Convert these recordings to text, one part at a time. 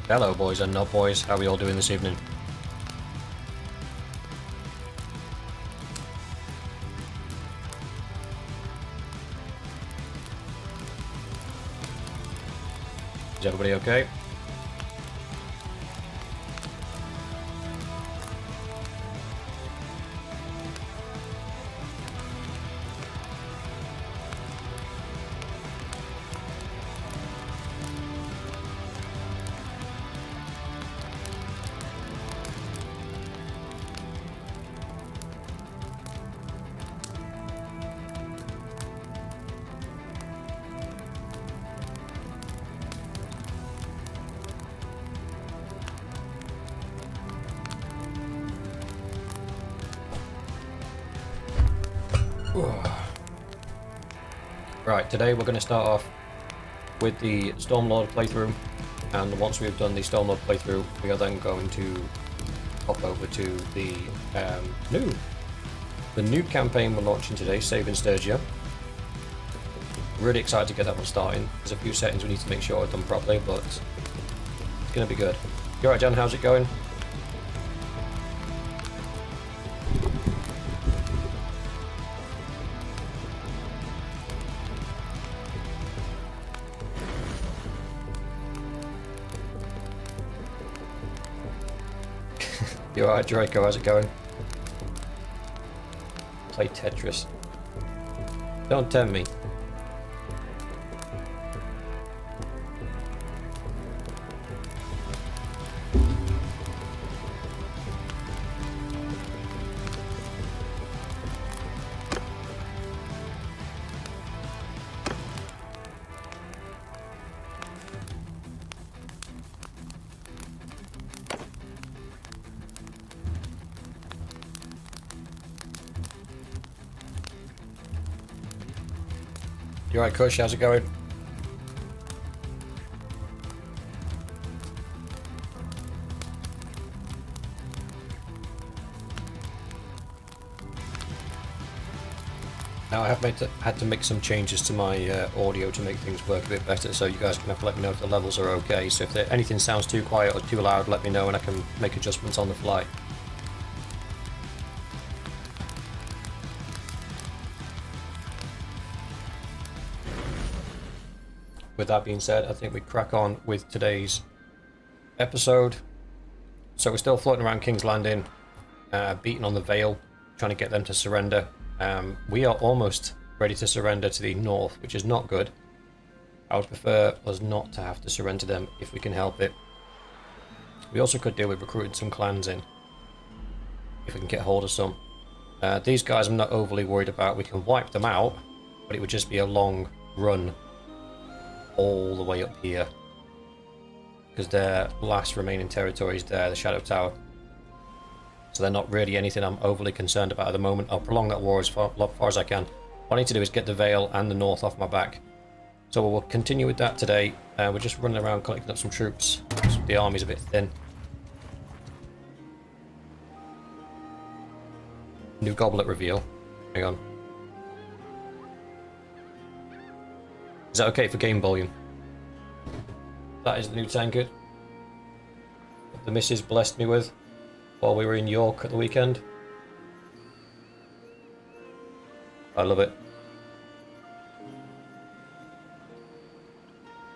Hello boys and not boys, how are we all doing this evening? Is everybody okay? Right, today we're going to start off with the Stormlord playthrough, and once we've done the Stormlord playthrough, we are then going to hop over to the new campaign we're launching today, Saving Sturgeia. Really excited to get that one starting. There's a few settings we need to make sure are done properly, but it's going to be good. You alright, Jan? How's it going? You alright, Draco? How's it going? Play Tetris. Don't tempt me. You alright, Kush? How's it going? Now I have had to make some changes to my audio to make things work a bit better, so you guys can have to let me know if the levels are okay. So if anything sounds too quiet or too loud, let me know and I can make adjustments on the fly. With that being said, I think we crack on with today's episode. So we're still floating around King's Landing, beating on the Vale, trying to get them to surrender. We are almost ready to surrender to the north, which is not good. I would prefer us not to have to surrender to them if we can help it. We also could deal with recruiting some clans in, if we can get hold of some. These guys I'm not overly worried about. We can wipe them out, but it would just be a long run all the way up here, because their last remaining territory is there, the Shadow Tower. So they're not really anything I'm overly concerned about at the moment. I'll prolong that war as far as I can. What I need to do is get the Vale and the North off my back. So we'll continue with that today. We're just running around collecting up some troops. The army's a bit thin. New goblet reveal. Hang on. Is that okay for game volume? That is the new tankard that the missus blessed me with while we were in York at the weekend. I love it.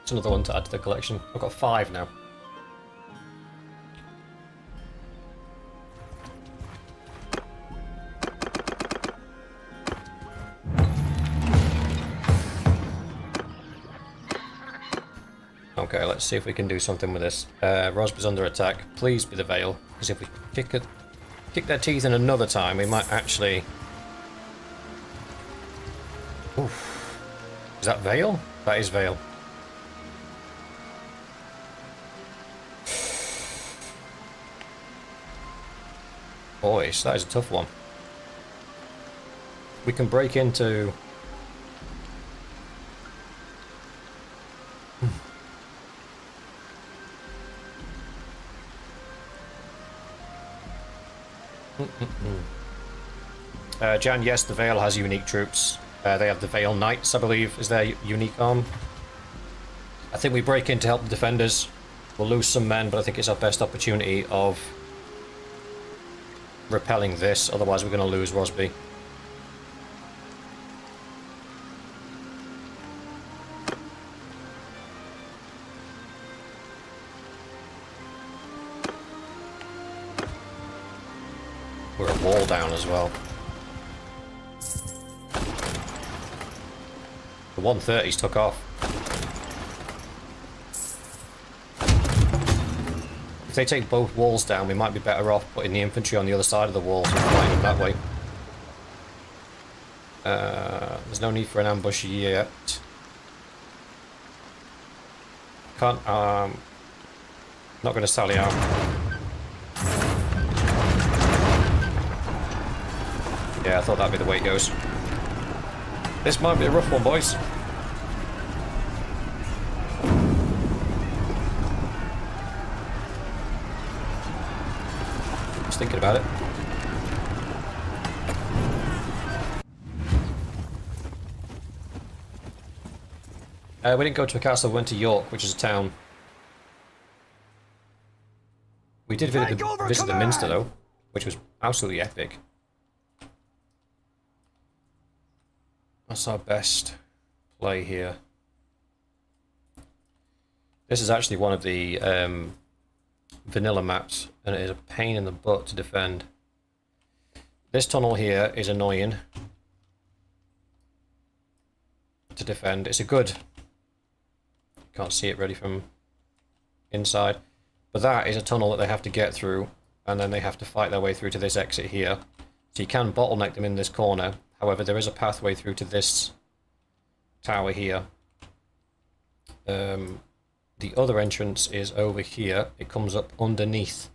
It's another one to add to the collection. I've got 5 now. Okay, let's see if we can do something with this. Rosby's under attack. Please be the Vale, because if we kick their teeth in another time, we might actually... Oof. Is that Vale? That is Vale. Boys, that is a tough one. We can break into... Jan, yes, the Vale has unique troops. They have the Vale Knights, I believe, is their unique arm. I think we break in to help the defenders. We'll lose some men, but I think it's our best opportunity of repelling this, otherwise we're going to lose Rosby. We're a wall down as well. The 130s took off. If they take both walls down, we might be better off putting the infantry on the other side of the walls and fighting them that way. There's no need for an ambush yet. Can't, not going to sally out. Yeah, I thought that'd be the way it goes. This might be a rough one, boys. Just thinking about it. We didn't go to a castle, we went to York, which is a town. We did visit the Minster, though, which was absolutely epic. That's our best play here. This is actually one of the vanilla maps, and it is a pain in the butt to defend. This tunnel here is annoying to defend. It's a good... Can't see it really from inside. But that is a tunnel that they have to get through, and then they have to fight their way through to this exit here. So you can bottleneck them in this corner. However, there is a pathway through to this tower here. The other entrance is over here. It comes up underneath.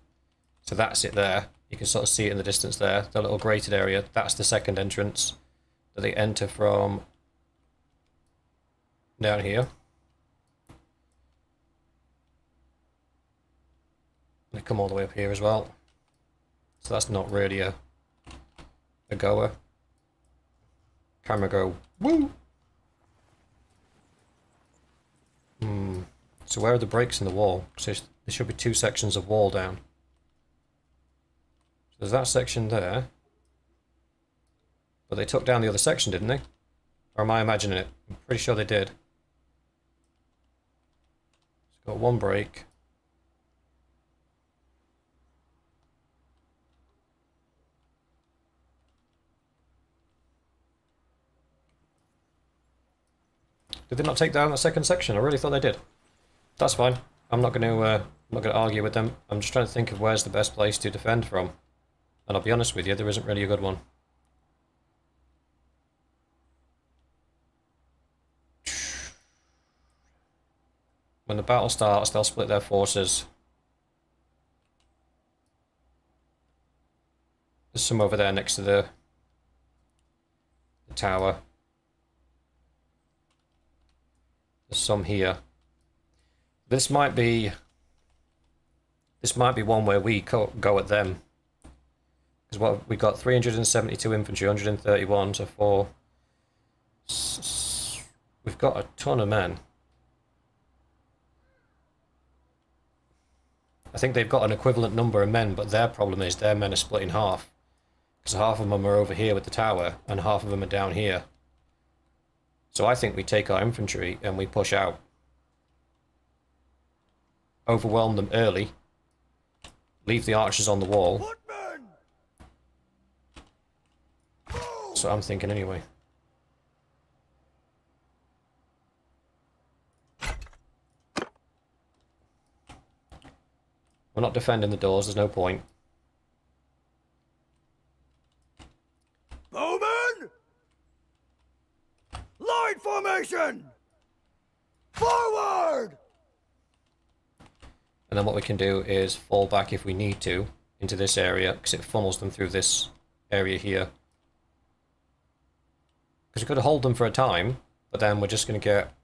So that's it there. You can sort of see it in the distance there. The little grated area. That's the second entrance that they enter from down here. They come all the way up here as well. So that's not really a goer. Camera go, woo! So where are the breaks in the wall? So there should be two sections of wall down. So there's that section there. But they took down the other section, didn't they? Or am I imagining it? I'm pretty sure they did. It's got one break. Did they not take down that second section? I really thought they did. That's fine. I'm not going to argue with them. I'm just trying to think of where's the best place to defend from. And I'll be honest with you, there isn't really a good one. When the battle starts, they'll split their forces. There's some over there next to the tower. There's some here. This might be one where we go at them. Because what we got 372 infantry, 131, so 4. We've got a ton of men. I think they've got an equivalent number of men, but their problem is their men are split in half. Because half of them are over here with the tower, and half of them are down here. So I think we take our infantry and we push out. Overwhelm them early. Leave the archers on the wall. That's what I'm thinking anyway. We're not defending the doors, there's no point. Bowman! Line formation! Forward! And then what we can do is fall back if we need to into this area, because it funnels them through this area here. Because we could hold them for a time, but then we're just going to get...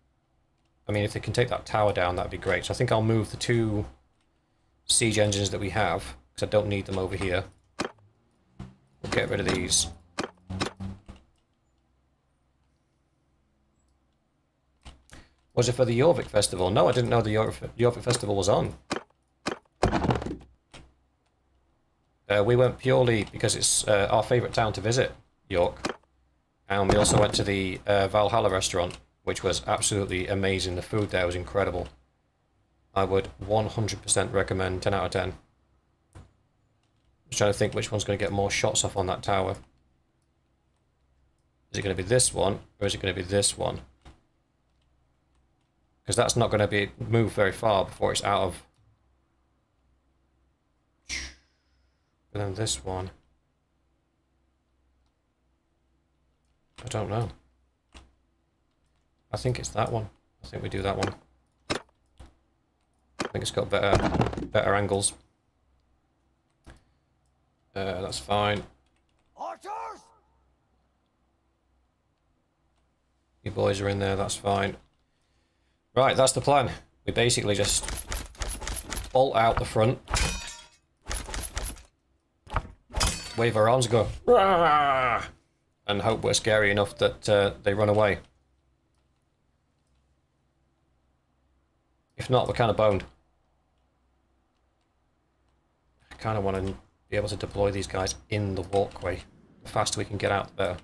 I mean, if they can take that tower down, that'd be great. So I think I'll move the 2 siege engines that we have, because I don't need them over here. We'll get rid of these. Was it for the Jorvik Festival? No, I didn't know the Jorvik Festival was on. We went purely because it's our favourite town to visit, York. And we also went to the Valhalla restaurant, which was absolutely amazing. The food there was incredible. I would 100% recommend 10 out of 10. Just trying to think which one's going to get more shots off on that tower. Is it going to be this one, or is it going to be this one? Because that's not going to be moved very far before it's out of... And then this one... I don't know. I think it's that one. I think we do that one. I think it's got better angles. That's fine. Archers! You boys are in there, that's fine. Right, that's the plan. We basically just bolt out the front. Wave our arms and go, "Rah!" And hope we're scary enough that they run away. If not, we're kind of boned. I kind of want to be able to deploy these guys in the walkway. The faster we can get out, the better.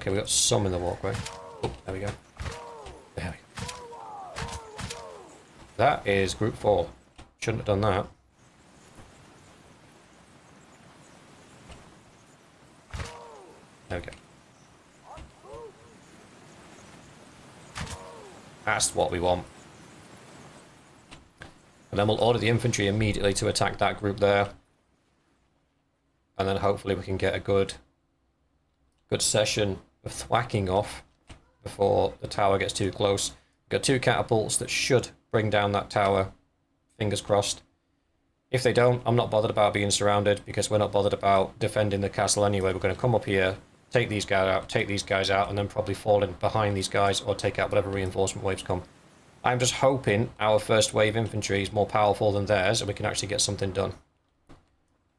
Okay, we got some in the walkway. Oh, there we go. There we go. That is group 4. Shouldn't have done that. There we go. That's what we want. And then we'll order the infantry immediately to attack that group there. And then hopefully we can get a good session of thwacking off before the tower gets too close. We've got 2 catapults that should bring down that tower. Fingers crossed. If they don't, I'm not bothered about being surrounded because we're not bothered about defending the castle anyway. We're going to come up here, take these guys out, and then probably fall in behind these guys or take out whatever reinforcement waves come. I'm just hoping our first wave infantry is more powerful than theirs and we can actually get something done.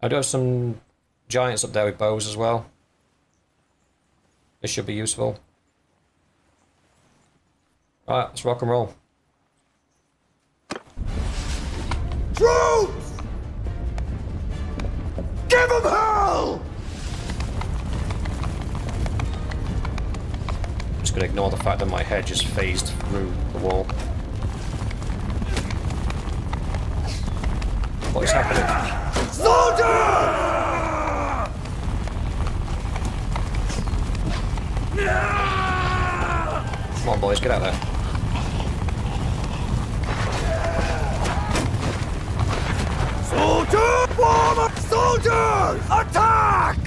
I do have some giants up there with bows as well. This should be useful. Alright, let's rock and roll. Troops! Give them hell! I'm just going to ignore the fact that my head just phased through the wall. What is happening? Soldiers! Come on, boys, get out there. Soldiers! Forward! Soldiers! Attack!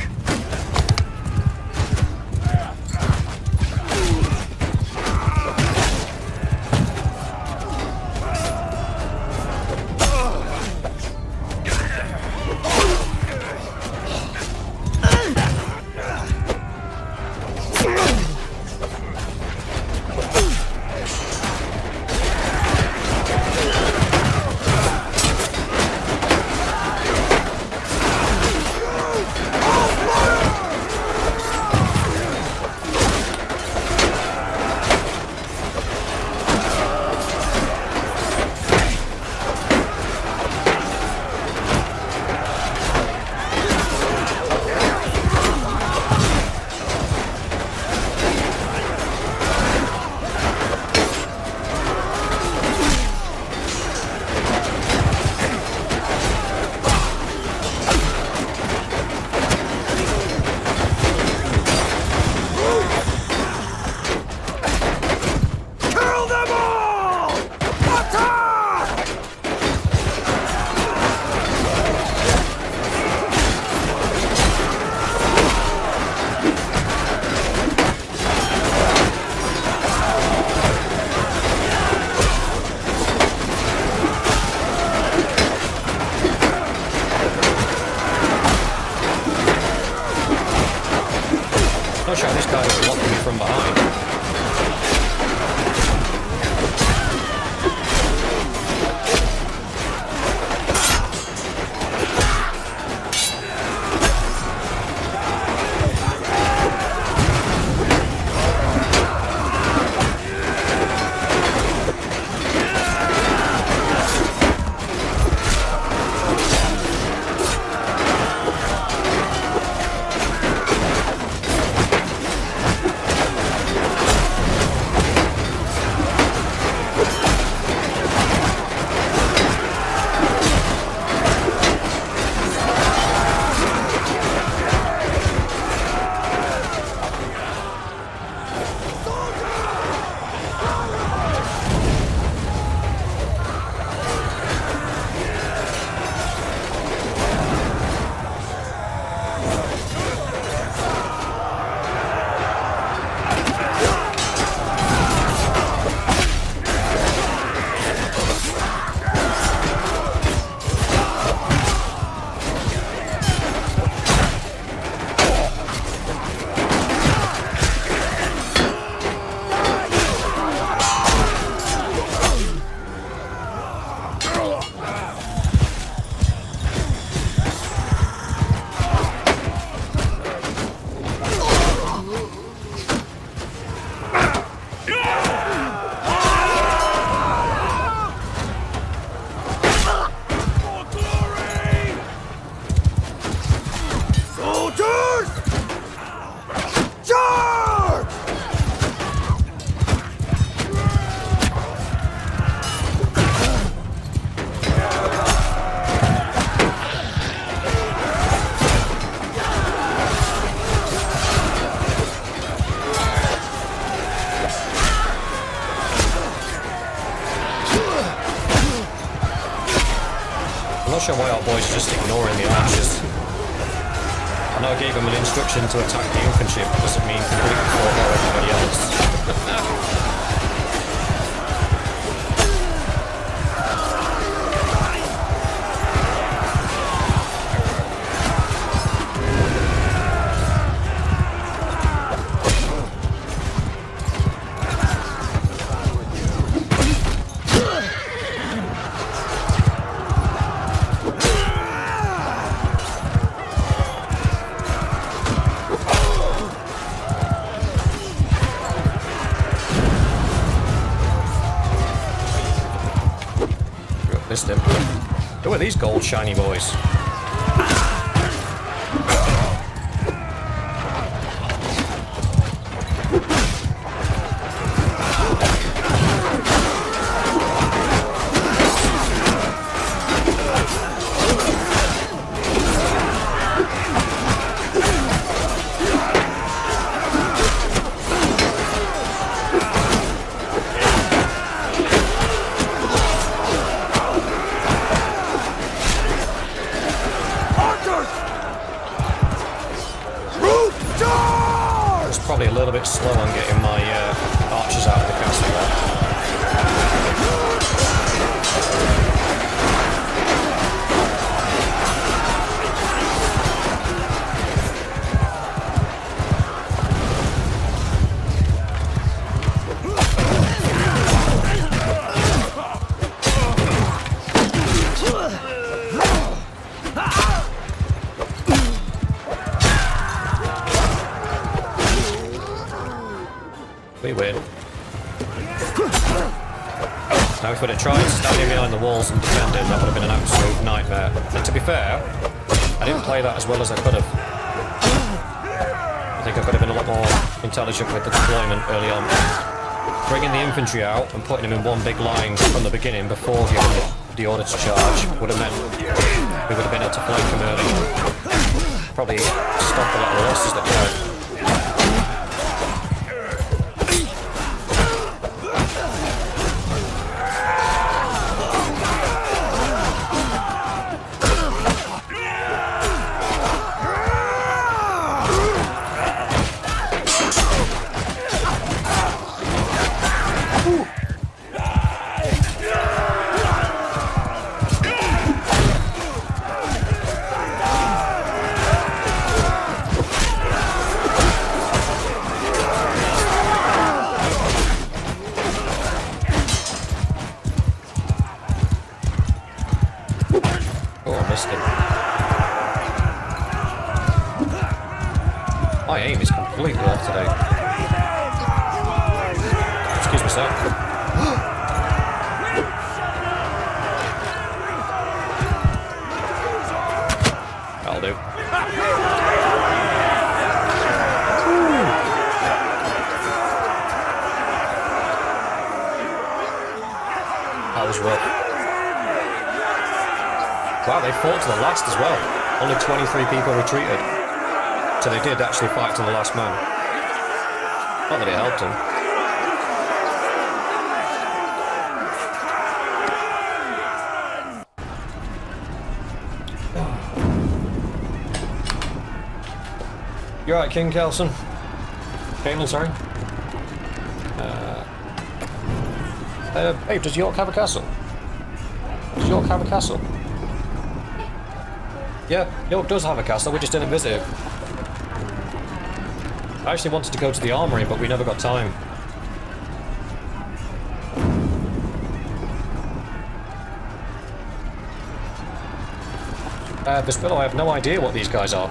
Not sure this guy is blocking me from behind. boys are just ignoring the archers. I know I gave them an instruction to attack the infantry, but it doesn't mean completely forego everybody else. Missed him. Who are these gold shiny boys? Probably a little bit slow on getting my archers out of the castle there. We win. Now if we'd have tried standing behind the walls and defending, that would have been an absolute nightmare. And to be fair, I didn't play that as well as I could have. I think I could have been a lot more intelligent with the deployment early on. Bringing the infantry out and putting them in one big line from the beginning before giving the order to charge would have meant we would have been able to flank them early. Probably stop a lot of the losses that we had. My aim is completely off today. Excuse me, sir. That'll do. That was rough. Wow, they fought to the last as well. Only 23 people retreated. So they did actually fight to the last man. Not that it helped them. You alright, King Kelson? Caitlin, sorry. Babe, does York have a castle? Does York have a castle? Yeah, York does have a castle, we just didn't visit it. I actually wanted to go to the armory, but we never got time. Vespillo, I have no idea what these guys are.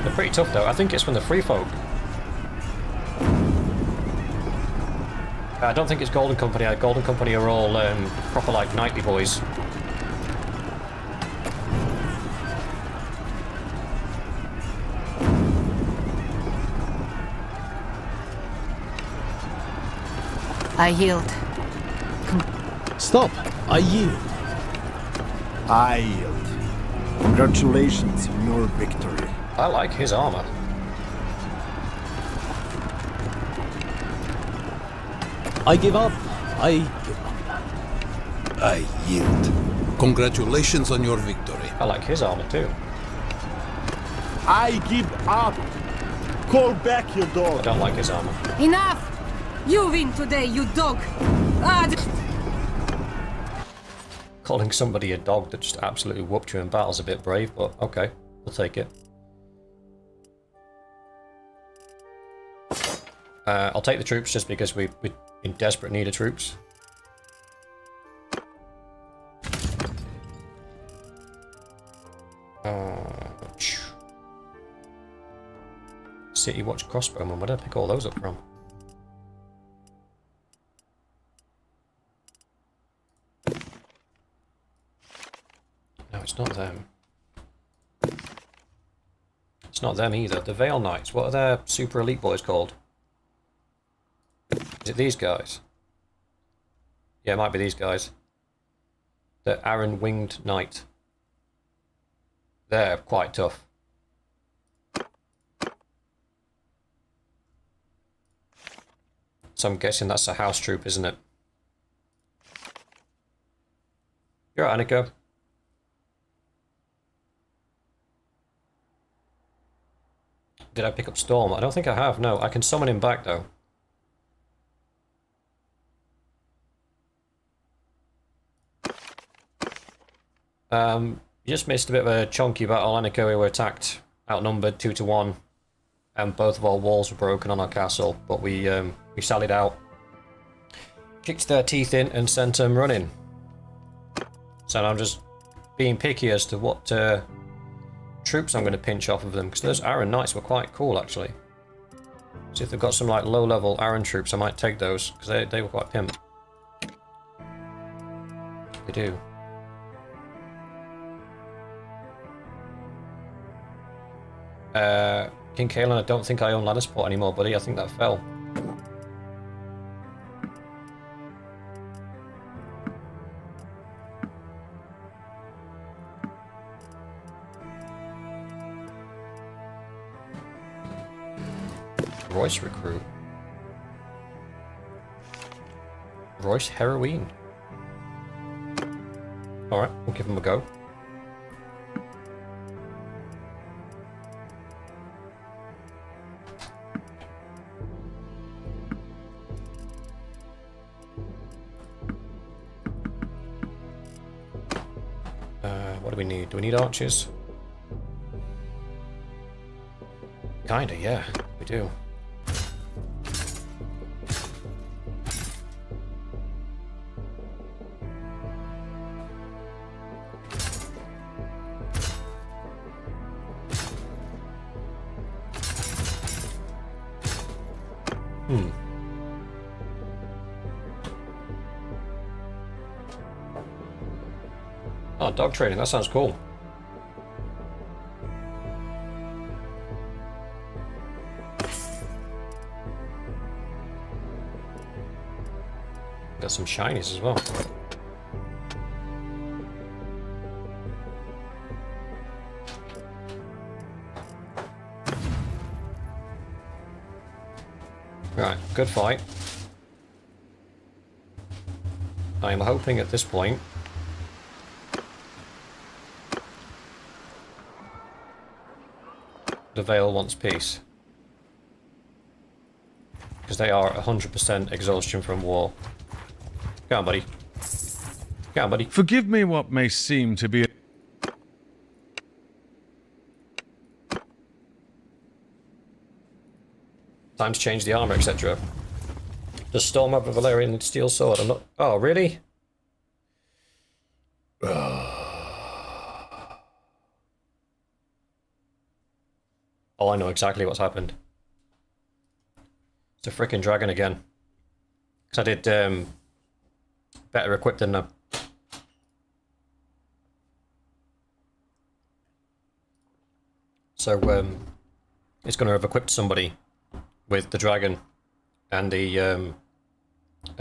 They're pretty tough though. I think it's from the Free Folk. I don't think it's Golden Company. Golden Company are all proper like knightly boys. I yield. Stop! I yield. I yield. Congratulations on your victory. I like his armor. I give up. I give up. I yield. Congratulations on your victory. I like his armor too. I give up. Call back your I dog. don't like his armor. Enough! You win today, you dog! Calling somebody a dog that just absolutely whooped you in battle is a bit brave, but okay, we'll take it. I'll take the troops just because we're in desperate need of troops. City Watch crossbowman, where did I pick all those up from? No, it's not them. It's not them either. The Vale Knights, what are their super elite boys called? Is it these guys? Yeah, it might be these guys. The Aaron Winged Knight. They're quite tough. So I'm guessing that's a house troop, isn't it? You're right, Annika. Did I pick up Storm? I don't think I have, no. I can summon him back, though. You just missed a bit of a chunky battle, Annika. We were attacked, outnumbered 2 to 1, and both of our walls were broken on our castle, but we sallied out, kicked their teeth in, and sent them running. So I'm just being picky as to what troops I'm going to pinch off of them, because those Aaron Knights were quite cool, actually. So if they've got some like low-level Aaron troops, I might take those, because they were quite pimp. They do. King Kalen, I don't think I own ladder support anymore, buddy. I think that fell. Royce recruit. Royce heroine. Alright, we'll give him a go. What do we need? Do we need archers? Kinda, yeah, we do. Oh, dog training, that sounds cool. Got some shinies as well. Right, good fight. I am hoping at this point the Vale wants peace. Because they are 100% exhaustion from war. Go on, buddy. Go on, buddy. Forgive me what may seem to be... Time to change the armor, etc. Does Storm have a Valerian steel sword? I'm not... Oh, really? Oh, I know exactly what's happened. It's a freaking dragon again. Because I did better equipped than them. So it's going to have equipped somebody with the dragon and the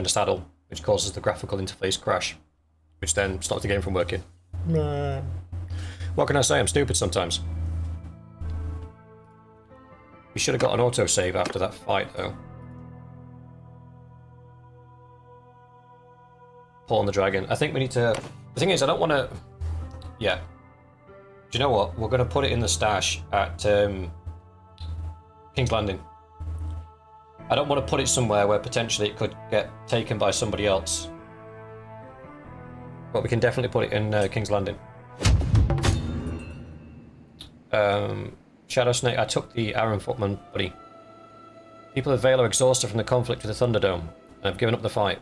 saddle, which causes the graphical interface crash, which then stops the game from working. What can I say? I'm stupid sometimes. We should have got an autosave after that fight, though. pull on the dragon. I think we need to... The thing is, I don't want to... Yeah. Do you know what? We're going to put it in the stash at King's Landing. I don't want to put it somewhere where potentially it could get taken by somebody else. But we can definitely put it in King's Landing. Shadow Snake, I took the Iron Footman, buddy. People of Vale are exhausted from the conflict with the Thunderdome and have given up the fight.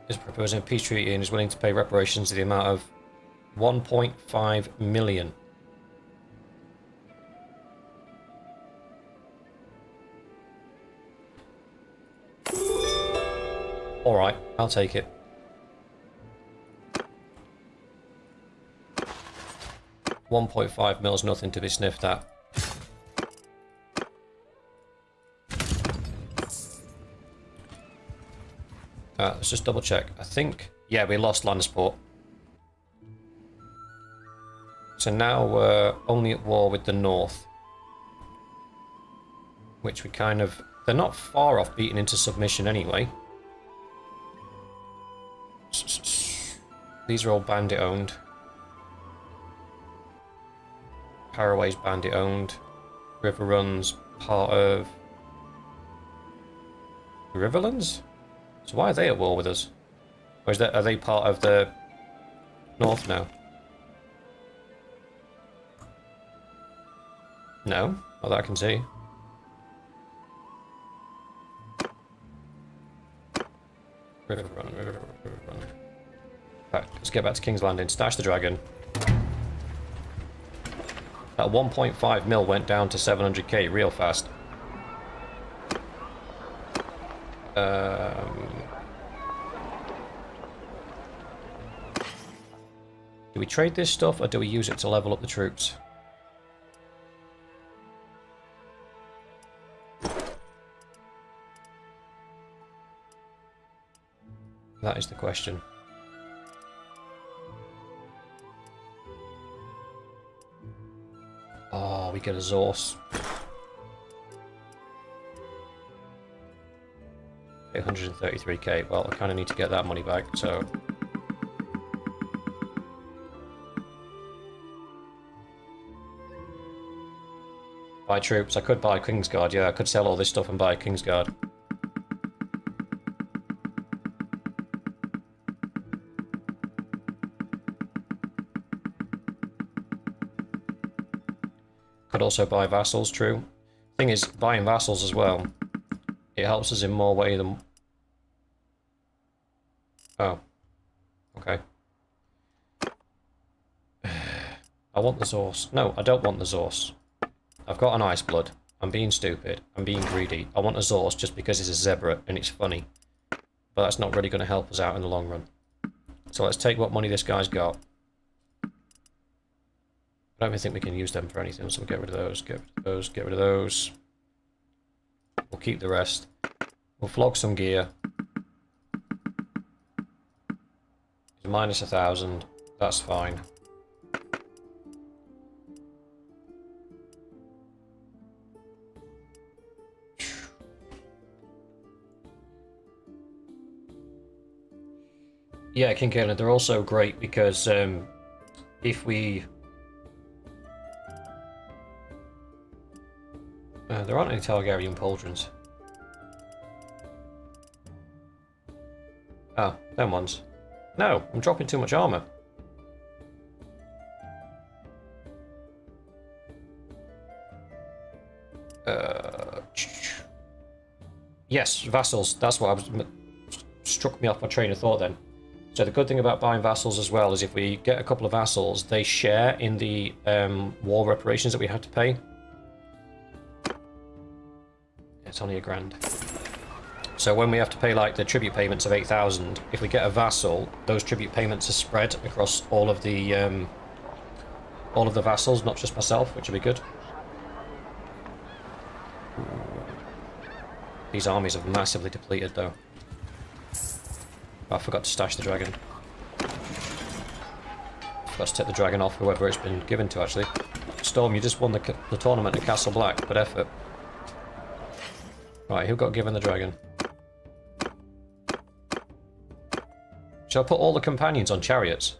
Is proposing a peace treaty and is willing to pay reparations to the amount of 1.5 million. Alright, I'll take it. $1.5 mil is nothing to be sniffed at. Let's just double check. I think, yeah, we lost Lannisport. So now we're only at war with the North. Which we kind of... They're not far off beating into submission anyway. These are all bandit owned. Caraway's bandit owned. River Run's part of Riverlands? So why are they at war with us? Or is that, are they part of the North now? No, not that I can see. River Run, River Run. Right, let's get back to King's Landing. Stash the dragon. That 1.5 mil went down to 700k real fast. Do we trade this stuff or do we use it to level up the troops? That is the question. Oh, we get a Zorse. 833k. Well, I kind of need to get that money back, so... Buy troops. I could buy Kingsguard, yeah. I could sell all this stuff and buy Kingsguard. Could also buy vassals, true. Thing is, buying vassals as well, it helps us in more way than... Oh. Okay. I want the Zorse. No, I don't want the Zorse. I've got an Ice Blood. I'm being stupid. I'm being greedy. I want a Zorse just because it's a zebra and it's funny. But that's not really going to help us out in the long run. So let's take what money this guy's got. I don't even think we can use them for anything, so we'll get rid of those, get rid of those, get rid of those. We'll keep the rest. We'll flog some gear. It's minus 1,000. That's fine. Yeah, Kincaid, they're also great because if we... there aren't any Targaryen pauldrons. Oh, them ones. No, I'm dropping too much armor. Yes, vassals. That's what I was... struck me off my train of thought then. So the good thing about buying vassals as well is if we get a couple of vassals, they share in the war reparations that we have to pay. It's only $1,000. So when we have to pay like the tribute payments of 8,000, if we get a vassal, those tribute payments are spread across all of the vassals, not just myself, which would be good. These armies are massively depleted though. I forgot to stash the dragon. Forgot to take the dragon off whoever it's been given to actually. Storm, you just won the tournament at Castle Black, good effort. Right, who got given the dragon? Shall I put all the companions on chariots?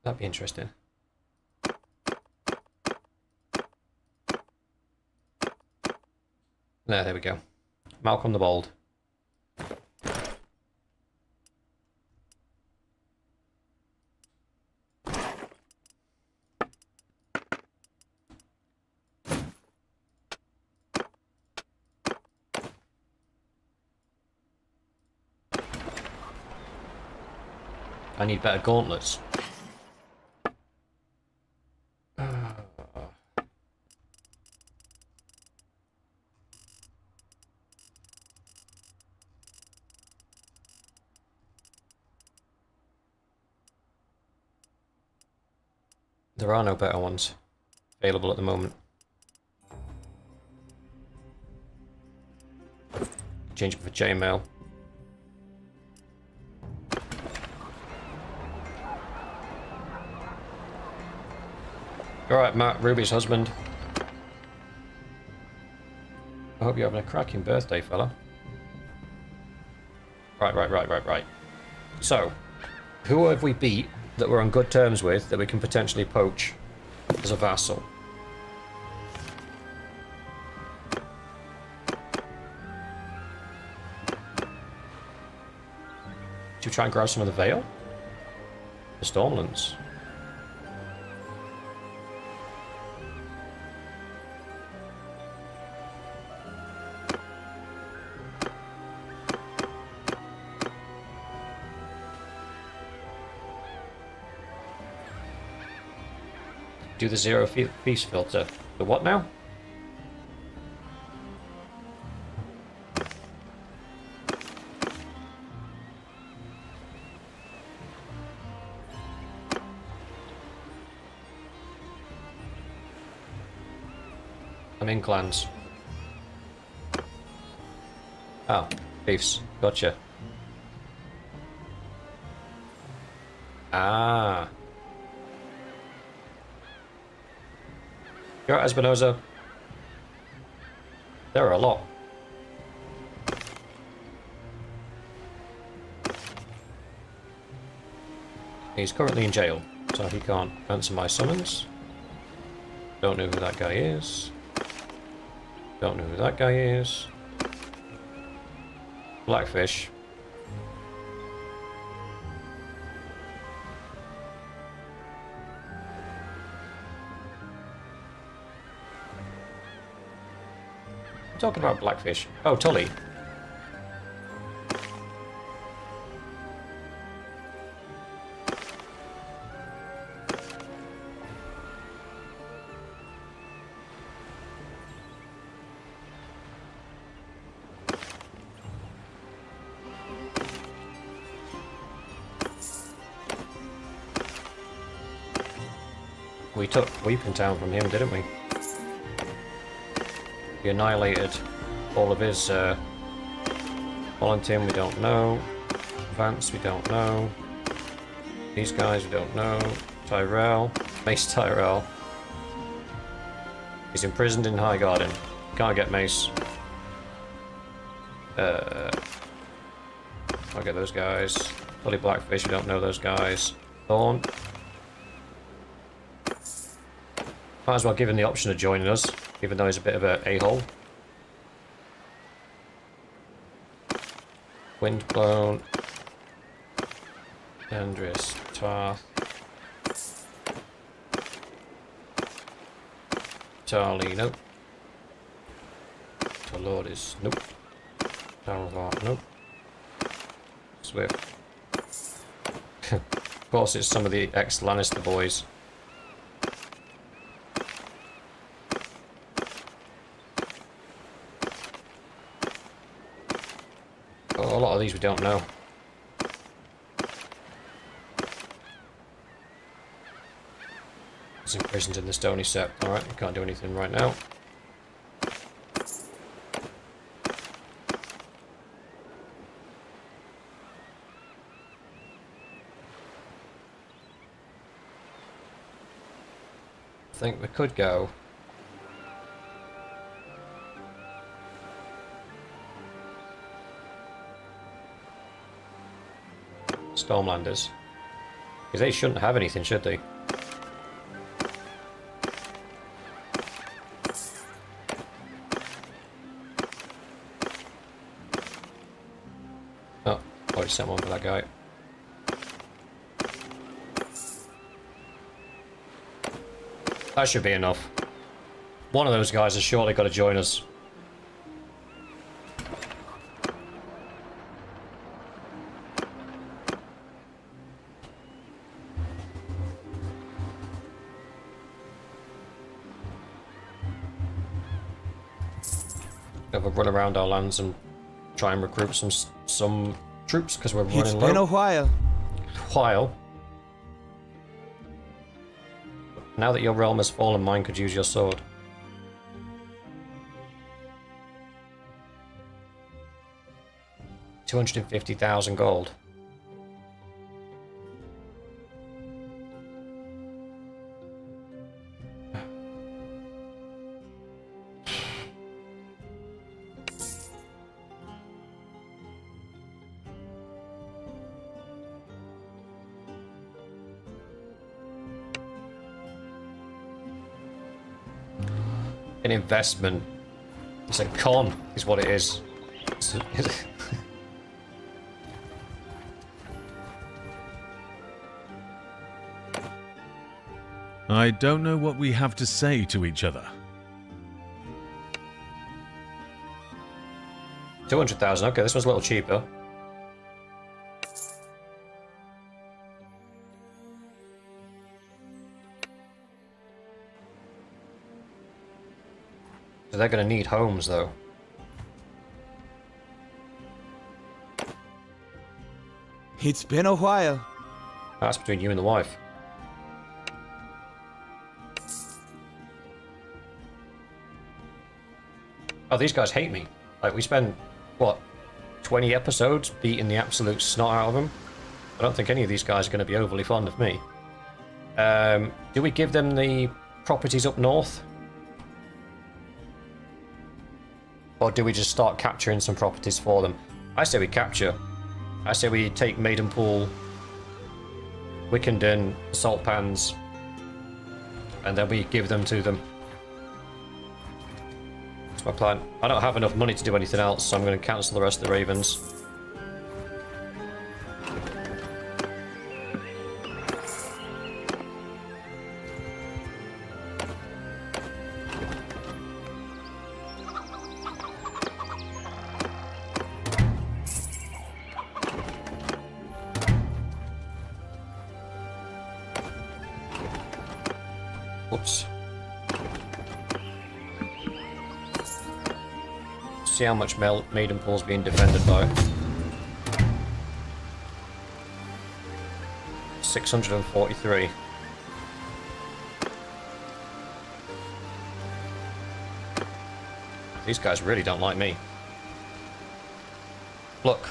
That'd be interesting. There we go. Malcolm the Bold. I need better gauntlets. There are no better ones available at the moment. Change it for chainmail. Alright, Matt, Ruby's husband. I hope you're having a cracking birthday, fella. Right. So, who have we beat that we're on good terms with that we can potentially poach as a vassal? Should we try and grab some of the Vale? The Stormlands. Do the zero piece filter. The what now? I'm in clans. Oh, beefs. Gotcha. Ah. You're right, Espinoza. There are a lot. He's currently in jail, so he can't answer my summons. Don't know who that guy is. Don't know who that guy is. Blackfish. I'm talking about Blackfish. Oh, Tully. We took Weeping Town from him, didn't we? We annihilated all of his Volunteer, we don't know. Vance, we don't know. These guys, we don't know. Tyrell. Mace Tyrell. He's imprisoned in High Garden. Can't get Mace. I'll get those guys. Bloody Blackfish, we don't know those guys. Thorn. Might as well give him the option of joining us, even though he's a bit of a a-hole. Windblown. Andris. Tarth. Tarly, nope. Lord is nope. Darrell, nope. Swift. Of course, it's some of the ex-Lannister boys. Oh, a lot of these we don't know. He's imprisoned in the Stony Sept. Alright, we can't do anything right now. I think we could go Stormlanders. Because they shouldn't have anything, should they? Oh, already sent one for that guy. That should be enough. One of those guys has surely got to join us. Have a run around our lands and try and recruit some troops because we're running It's low. been a while. Now that your realm has fallen, mine could use your sword. $250,000 gold. An investment. It's a con, is what it is. I don't know what we have to say to each other. 200,000. Okay, this one's a little cheaper. So they're going to need homes, though. It's been a while. That's between you and the wife. Oh, these guys hate me. Like, we spend, what, 20 episodes beating the absolute snot out of them? I don't think any of these guys are going to be overly fond of me. Do we give them the properties up north? Or do we just start capturing some properties for them? I say we capture. I say we take Maidenpool, Wickenden, Salt Pans, and then we give them to them. That's my plan. I don't have enough money to do anything else, so I'm going to cancel the rest of the Ravens. Whoops. See how much Maidenpool's being defended by. 643. These guys really don't like me. Look,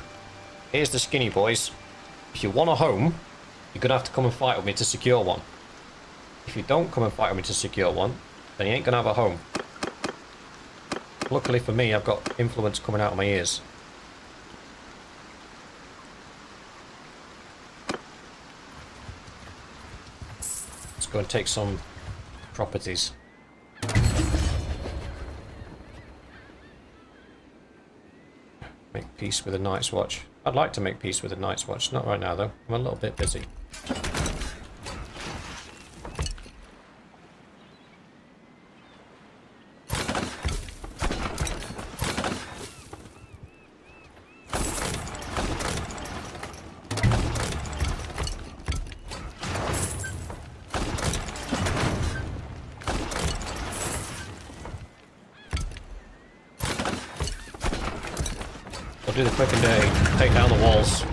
here's the skinny boys. If you want a home, you're gonna have to come and fight with me to secure one. If you don't come and fight with me to secure one, then you ain't gonna have a home. Luckily for me, I've got influence coming out of my ears. Let's go and take some properties. Make peace with the Night's Watch. I'd like to make peace with the Night's Watch. Not right now, though. I'm a little bit busy. We'll do the quick and dirty. Take down the walls.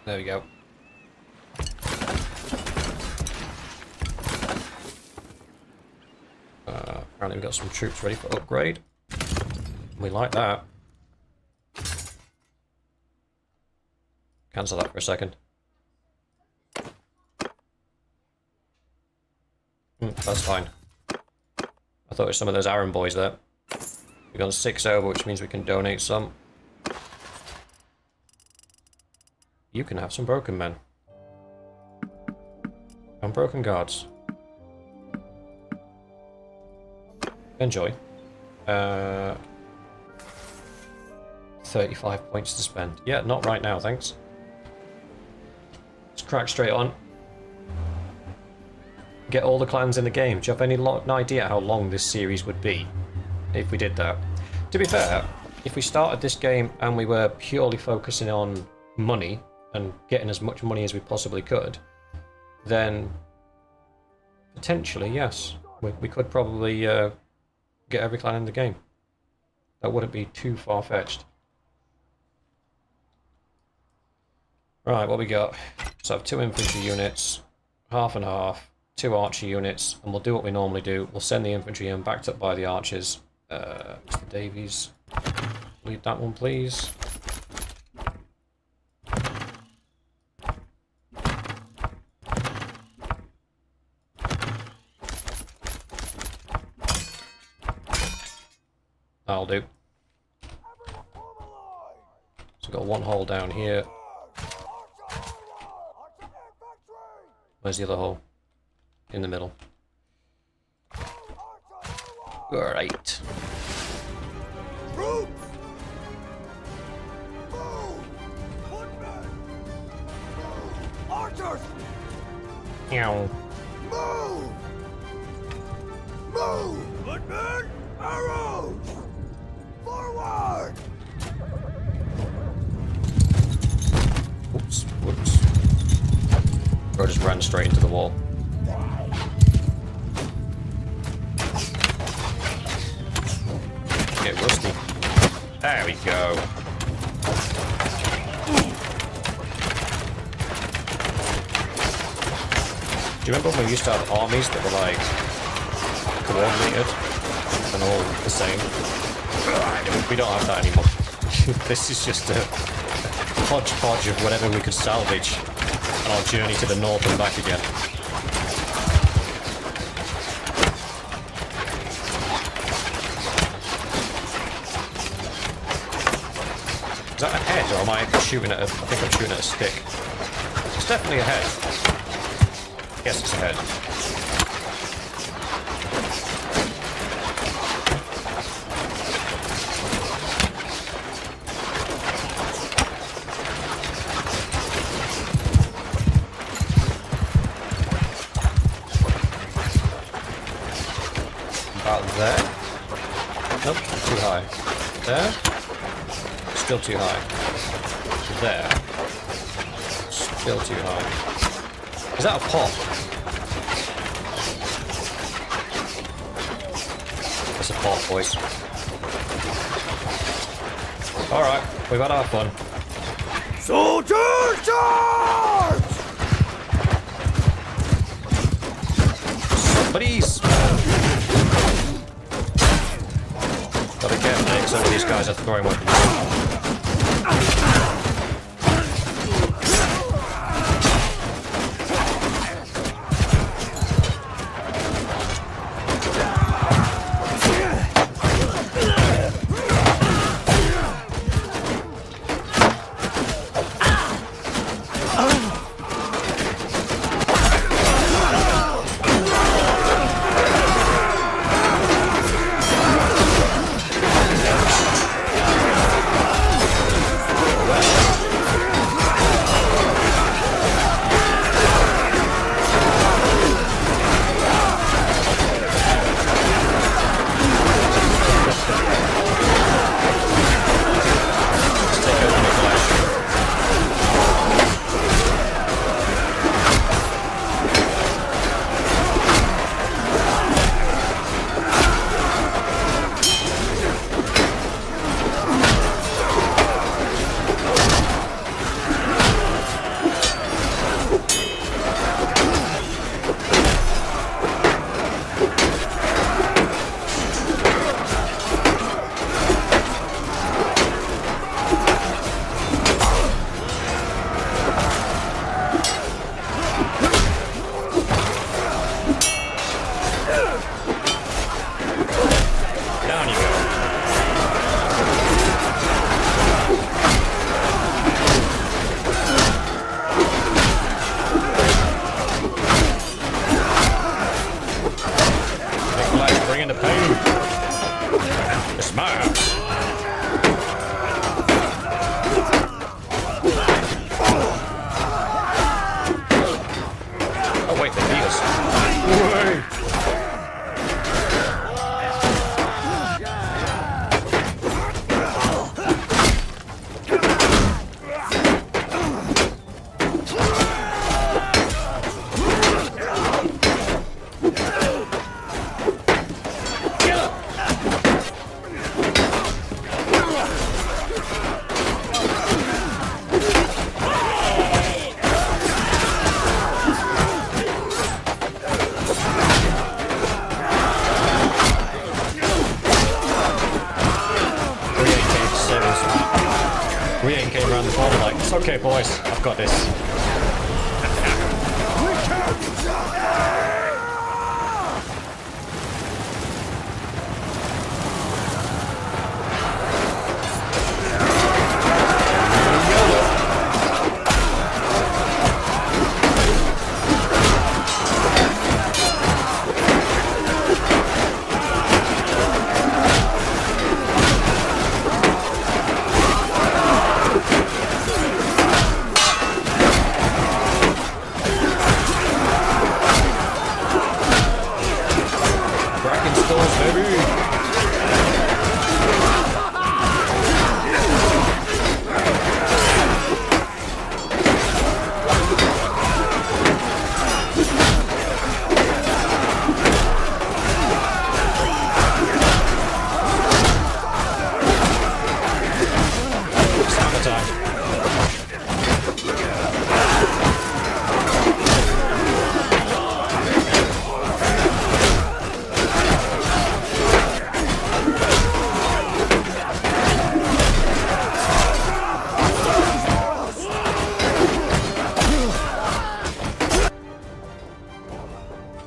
There we go. Apparently we've got some troops ready for upgrade. We like that. Cancel that for a second. That's fine. I thought it was some of those Aaron boys there. We've gone 6 over, which means we can donate some. You can have some broken men. And broken guards. Enjoy. 35 points to spend. Yeah, not right now, thanks. Let's crack straight on. Get all the clans in the game. Do you have any idea how long this series would be if we did that? To be fair, if we started this game and we were purely focusing on money and getting as much money as we possibly could, then potentially, yes, we could probably get every clan in the game. That wouldn't be too far-fetched. Right, what we got? So I have 2 infantry units, half and half, 2 archer units, and we'll do what we normally do. We'll send the infantry in, backed up by the archers. Mr. Davies, lead that one, please. That'll do. So we've got 1 hole down here. Where's the other hole? In the middle. Alright. Archers! Meow. Move! Move! Footmen! Arrows! Forward! Whoops, whoops. Bro just ran straight into the wall. Get rusty. There we go. Do you remember when we used to have armies that were like coordinated and all the same? We don't have that anymore. This is just a hodgepodge of whatever we could salvage on our journey to the north and back again. Is that a head, or am I shooting at a... I think I'm shooting at a stick. It's definitely a head. Yes, it's a head. About there? Nope, too high. There? Still too high. There. Still too high. Is that a pot? That's a pot, boys. Alright, we've had our fun. Soldiers charge! Somebody's... Gotta be careful, Nick. Some of these guys are throwing weapons. Down you go. bring in the pain. Smile. Oh wait, they beat us. Wait. Came around the corner like, it's okay boys, I've got this.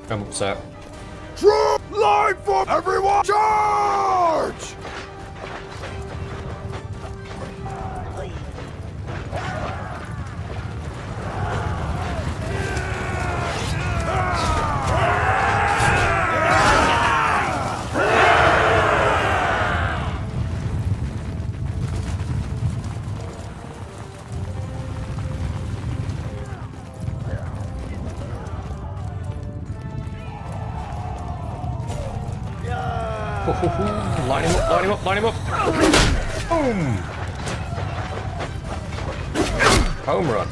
I'm upset. True line for everyone! Charge! Line him up, line him up, line him up! Boom! Home run.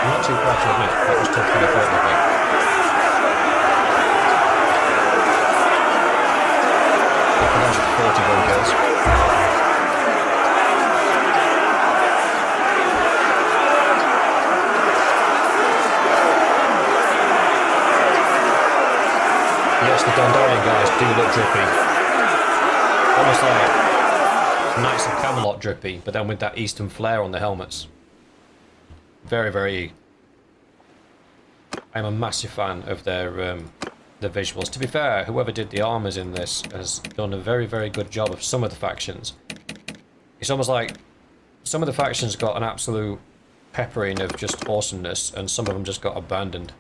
Not too bad to admit, that was tougher than I thought it would be. Yes, the Dondorian guys do look drippy. Almost like Knights of Camelot drippy, but then with that Eastern flair on the helmets. Very, very... I'm a massive fan of their the visuals. To be fair, whoever did the armors in this has done a very, very good job of some of the factions. It's almost like some of the factions got an absolute peppering of just awesomeness, and some of them just got abandoned.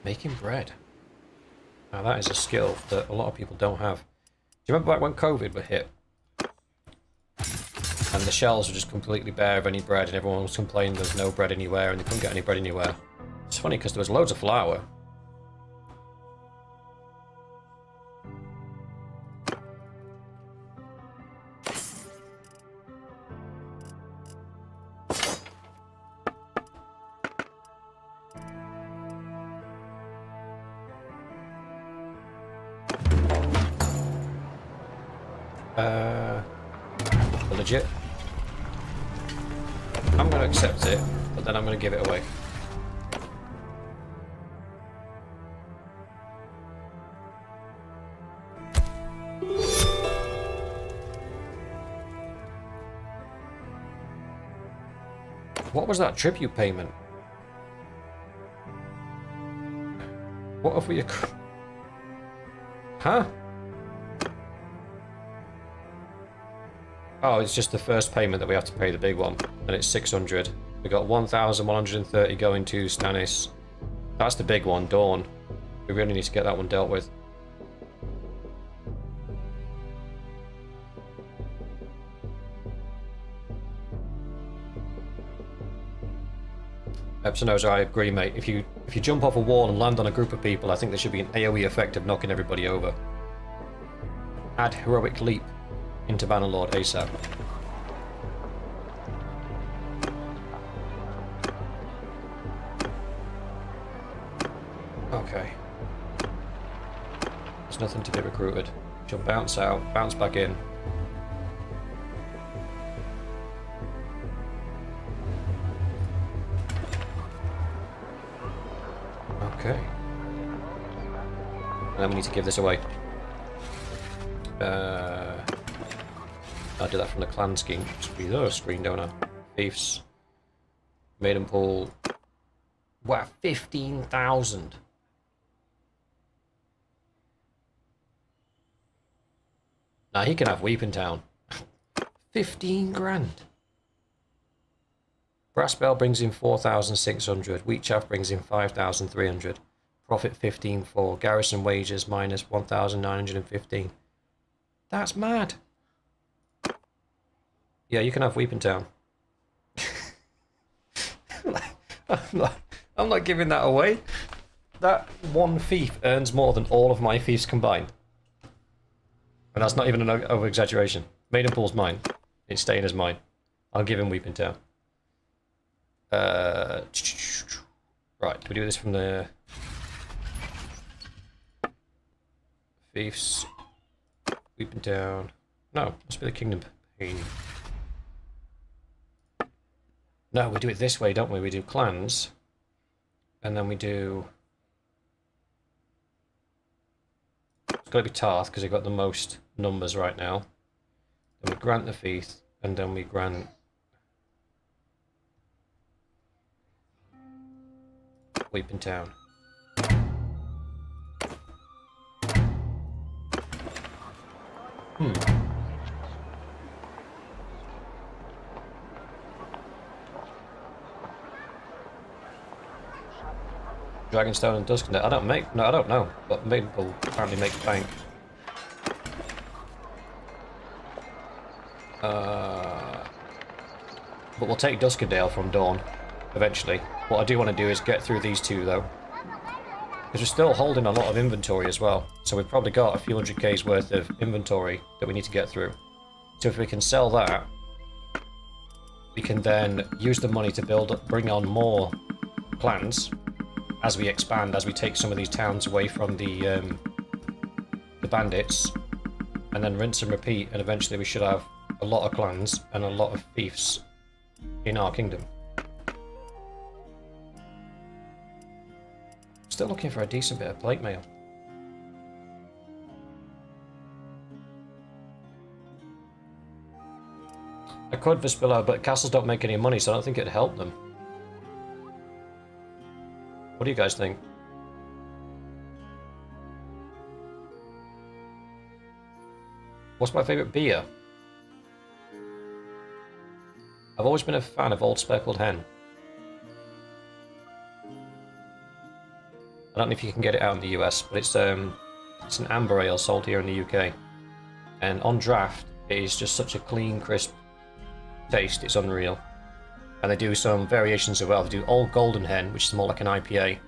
Making bread. Now that is a skill that a lot of people don't have. Do you remember back when COVID were hit? And the shelves were just completely bare of any bread and everyone was complaining there's no bread anywhere and they couldn't get any bread anywhere. It's funny because there was loads of flour. Legit. I'm going to accept it, but then I'm going to give it away. What was that tribute payment? What have we... Huh? Oh, it's just the first payment that we have to pay, the big one. And it's 600. We got 1,130 going to Stannis. That's the big one, Dawn. We really need to get that one dealt with. Epsonoza, I agree, mate. If you jump off a wall and land on a group of people, I think there should be an AoE effect of knocking everybody over. Add heroic leap into Bannerlord ASAP. Okay. There's nothing to be recruited. She'll bounce out, bounce back in. Okay. And then we need to give this away. I'll do that from the clan scheme. Screen, don't I? Thieves. Maiden pool. Wow, 15,000. Now he can have Weeping Town. 15 grand. Brass Bell brings in 4,600. Wheat Chaff brings in 5,300. Profit 15.4. Garrison wages minus 1,915. That's mad. Yeah, you can have Weeping Town. I'm not giving that away. That one thief earns more than all of my thieves combined. And that's not even an over-exaggeration. Maidenpool's mine. It's staying as mine. I'll give him Weeping Town. Right, do we do this from the... Thieves. Weeping Town. No, must be the Kingdom Pain. No, we do it this way, don't we? We do clans. And then we do... It's got to be Tarth, because they've got the most numbers right now. Then we grant the Thief, and then we grant... Weeping Town. Dragonstone and Duskendale. I don't know, but Maidenpool apparently make bank. But we'll take Duskendale from Dawn eventually. What I do want to do is get through these two though, because we're still holding a lot of inventory as well. So we've probably got a few hundred K's worth of inventory that we need to get through. So if we can sell that, we can then use the money to bring on more clans as we expand, as we take some of these towns away from the bandits, and then rinse and repeat, and eventually we should have a lot of clans and a lot of fiefs in our kingdom. Still looking for a decent bit of plate mail. I could Vespilla, but castles don't make any money, so I don't think it'd help them. What do you guys think? What's my favourite beer? I've always been a fan of Old Speckled Hen. I don't know if you can get it out in the US, but it's an amber ale sold here in the UK. And on draft, it is just such a clean, crisp taste, it's unreal. And they do some variations as well. They do Old Golden Hen, which is more like an IPA.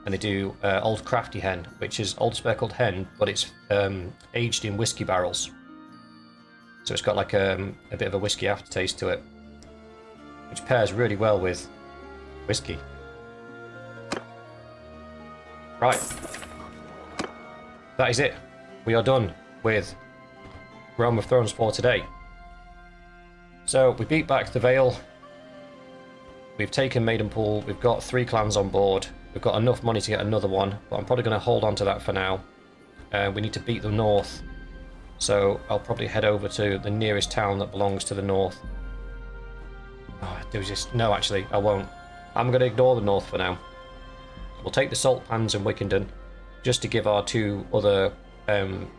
And they do Old Crafty Hen, which is Old Speckled Hen, but it's aged in whiskey barrels. So it's got like a bit of a whiskey aftertaste to it, which pairs really well with whiskey. Right. That is it. We are done with Realm of Thrones for today. So we beat back the Vale. We've taken Maidenpool. We've got 3 clans on board. We've got enough money to get another one, but I'm probably going to hold on to that for now. We need to beat the north. So I'll probably head over to the nearest town that belongs to the north. Oh, there was just... No, actually, I won't. I'm going to ignore the north for now. We'll take the salt pans in Wickenden just to give our 2 other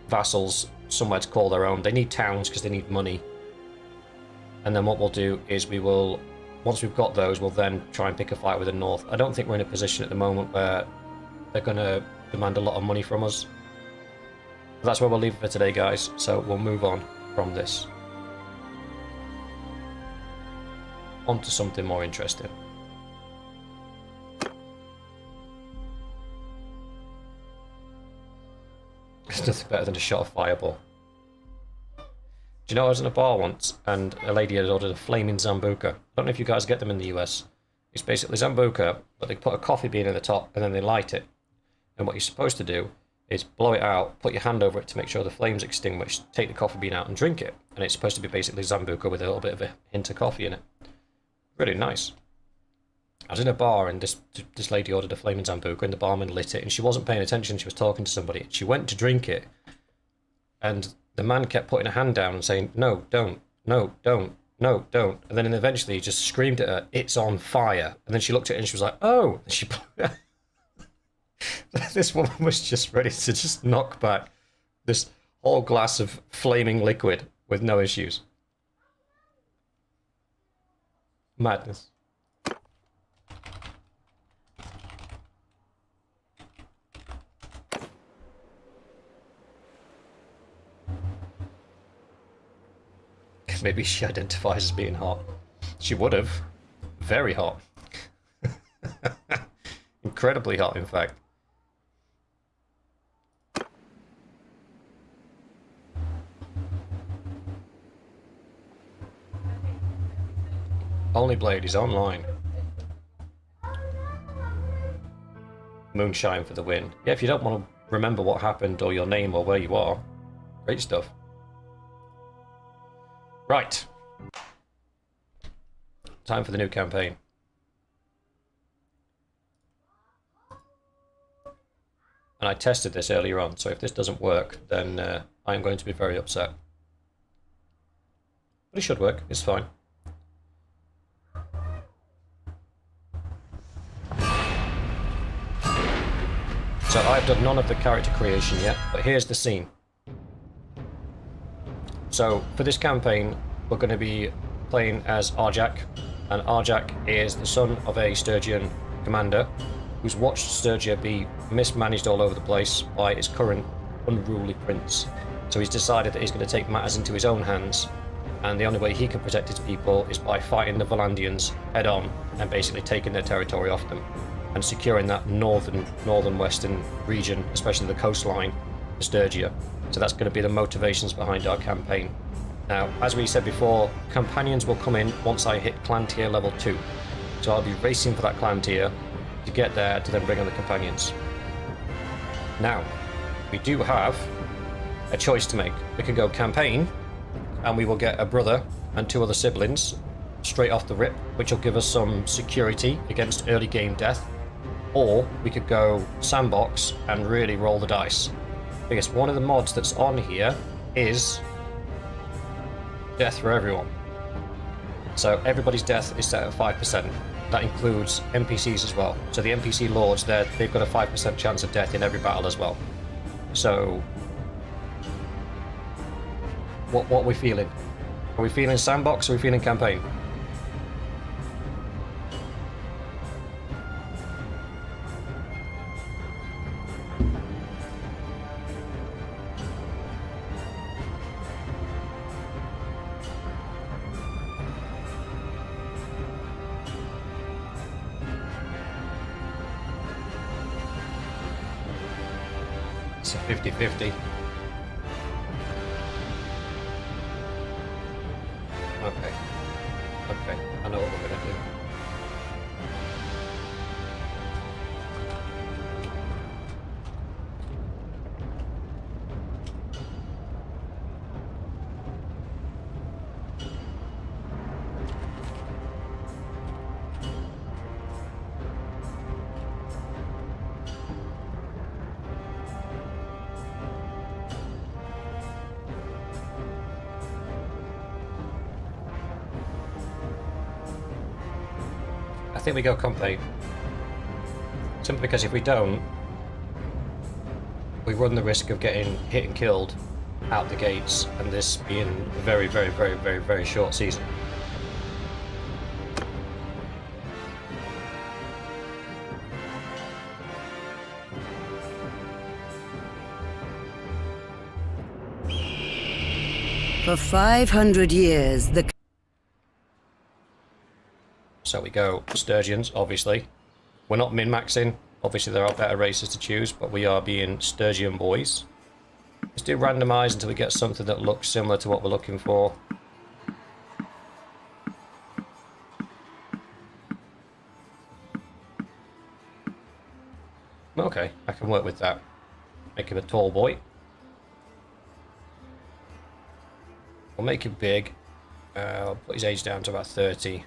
vassals somewhere to call their own. They need towns because they need money. And then what we'll do is we will, once we've got those, we'll then try and pick a fight with the north. I don't think we're in a position at the moment where they're going to demand a lot of money from us. But that's where we'll leave it for today, guys. So we'll move on from this. On to something more interesting. There's nothing better than a shot of fireball. Do you know I was in a bar once and a lady had ordered a flaming Zambuca? I don't know if you guys get them in the US. It's basically Zambuca, but they put a coffee bean in the top and then they light it. And what you're supposed to do is blow it out, put your hand over it to make sure the flame's extinguished, take the coffee bean out and drink it. And it's supposed to be basically Zambuca with a little bit of a hint of coffee in it. Really nice. I was in a bar and this lady ordered a flaming Zambuca and the barman lit it and she wasn't paying attention, she was talking to somebody. She went to drink it and the man kept putting a hand down and saying, no, don't, no, don't, no, don't. And then eventually he just screamed at her, it's on fire. And then she looked at it and she was like, oh. And she... This woman was just ready to just knock back this whole glass of flaming liquid with no issues. Madness. Maybe she identifies as being hot. She would have. Very hot. Incredibly hot, in fact. Only Blade is online. Moonshine for the win. Yeah, if you don't want to remember what happened or your name or where you are, great stuff. Right. Time for the new campaign. And I tested this earlier on, so if this doesn't work, then I'm going to be very upset. But it should work, it's fine. So I've done none of the character creation yet, but here's the scene. So for this campaign, we're going to be playing as Arjak, and Arjak is the son of a Sturgeon commander who's watched Sturgeia be mismanaged all over the place by its current unruly prince. So he's decided that he's going to take matters into his own hands, and the only way he can protect his people is by fighting the Valandians head on and basically taking their territory off them and securing that northern-western region, especially the coastline, for Sturgeia. So that's going to be the motivations behind our campaign. Now, as we said before, companions will come in once I hit clan tier level 2. So I'll be racing for that clan tier to get there to then bring on the companions. Now, we do have a choice to make. We can go campaign, and we will get a brother and 2 other siblings straight off the rip, which will give us some security against early game death. Or we could go sandbox and really roll the dice. Because one of the mods that's on here is death for everyone. So everybody's death is set at 5%. That includes NPCs as well. So the NPC lords, they've got a 5% chance of death in every battle as well. So what are we feeling? Are we feeling sandbox or are we feeling campaign? It's a 50-50. Okay, I know what we're gonna do. I think we go company. Simply because if we don't, we run the risk of getting hit and killed out the gates, and this being a very, very, very, very, very short season. For 500 years, the... So we go Sturgians, obviously. We're not min-maxing. Obviously there are better races to choose, but we are being Sturgian boys. Let's do randomise until we get something that looks similar to what we're looking for. Okay, I can work with that. Make him a tall boy. We'll make him big. I'll put his age down to about 30.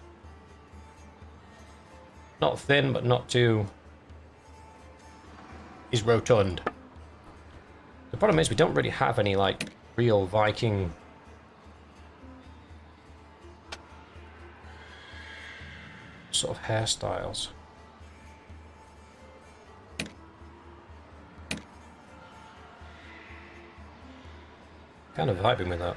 Not thin, but not too... He's rotund. The problem is we don't really have any, like, real Viking... sort of hairstyles. Kind of vibing with that.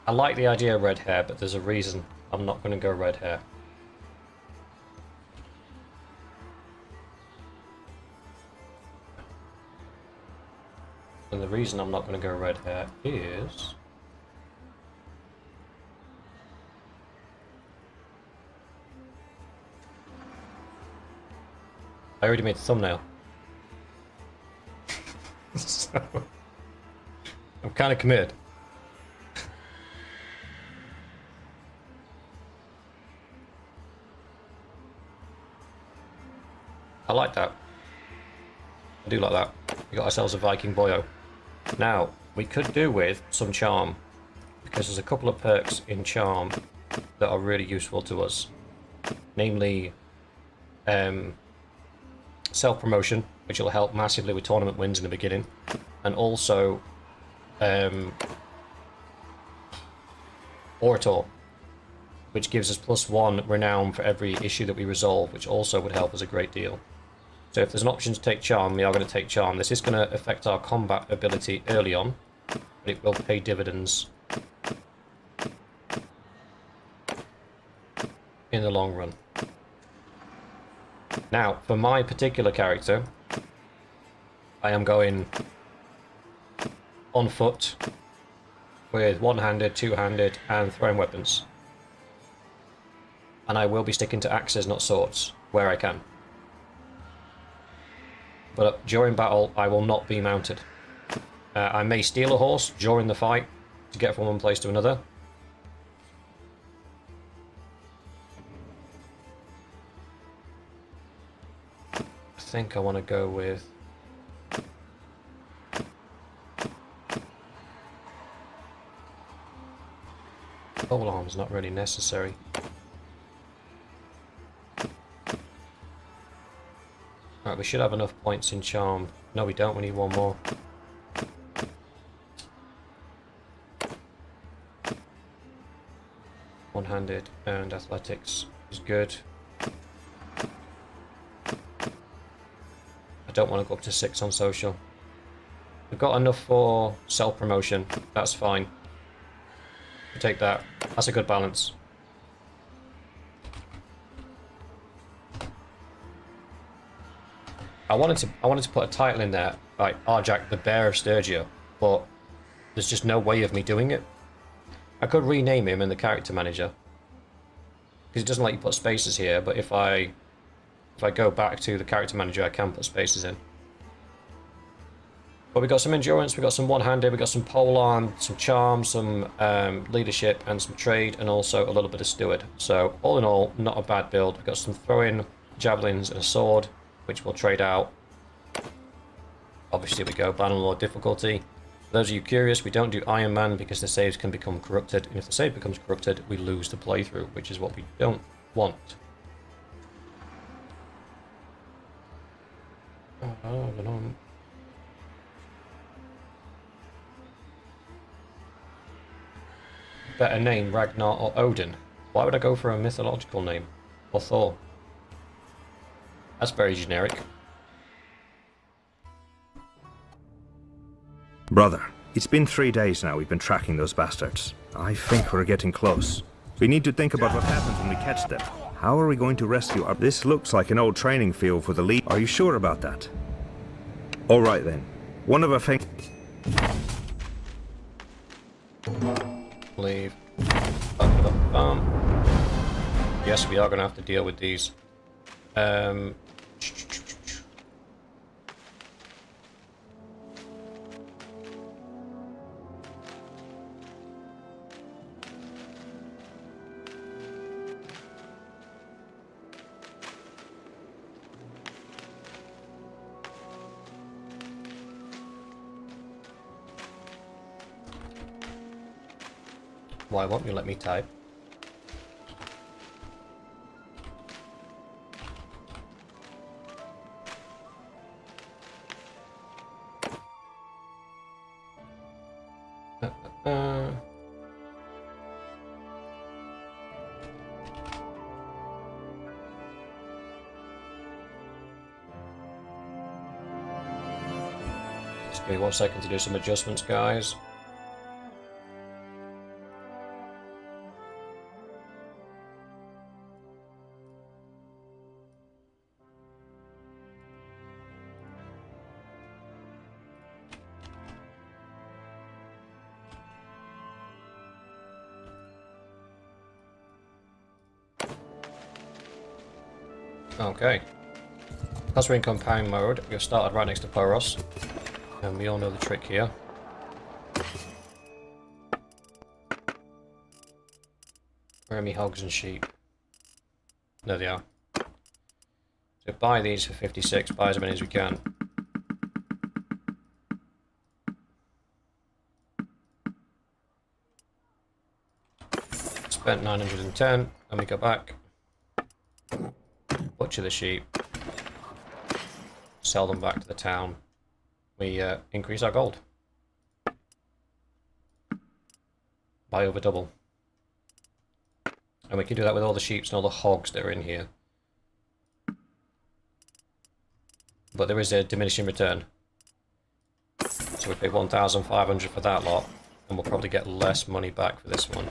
I like the idea of red hair, but there's a reason I'm not going to go red hair. And the reason I'm not going to go red hair is... I already made the thumbnail. So, I'm kind of committed. I like that. I do like that. We got ourselves a Viking boyo. Now, we could do with some charm, because there's a couple of perks in charm that are really useful to us. Namely, self-promotion, which will help massively with tournament wins in the beginning, and also Orator, which gives us +1 renown for every issue that we resolve, which also would help us a great deal. So if there's an option to take charm, we are going to take charm. This is going to affect our combat ability early on, but it will pay dividends in the long run. Now, for my particular character, I am going on foot with one-handed, two-handed, and throwing weapons. And I will be sticking to axes, not swords, where I can. But during battle, I will not be mounted. I may steal a horse during the fight to get from one place to another. I think I want to go with... pole arm's not really necessary. Right, we should have enough points in charm. No, we don't. We need one more. One-handed and athletics is good. I don't want to go up to 6 on social. We've got enough for self-promotion. That's fine. We'll take that. That's a good balance. I wanted to put a title in there, like Arjak, the Bear of Sturgeia, but there's just no way of me doing it. I could rename him in the character manager, because it doesn't let you put spaces here, but if I go back to the character manager, I can put spaces in. But we got some endurance, we got some one-handed, we got some polearm, some charm, some leadership, and some trade, and also a little bit of steward. So all in all, not a bad build. We've got some throwing, javelins, and a sword, which we'll trade out. Obviously we go Bannerlord difficulty. those of you curious, we don't do Iron Man because the saves can become corrupted, and if the save becomes corrupted, we lose the playthrough, which is what we don't want. Better name, Ragnar or Odin? Why would I go for a mythological name? Or Thor? That's very generic. Brother, it's been 3 days now we've been tracking those bastards. I think we're getting close. We need to think about what happens when we catch them. How are we going to rescue our... This looks like an old training field for the League. Are you sure about that? Alright then. One of our things... Leave. Yes, we are going to have to deal with these. Why won't you let me type? Just give me 1 second to do some adjustments, guys. Okay. As we're in campaign mode, we've started right next to Poros. And we all know the trick here. Where are me hogs and sheep? There they are. So buy these for 56, buy as many as we can. Spent 910, and we go back. Butcher the sheep, sell them back to the town. We increase our gold by over double, and we can do that with all the sheep and all the hogs that are in here. But there is a diminishing return, so we pay 1,500 for that lot, and we'll probably get less money back for this one.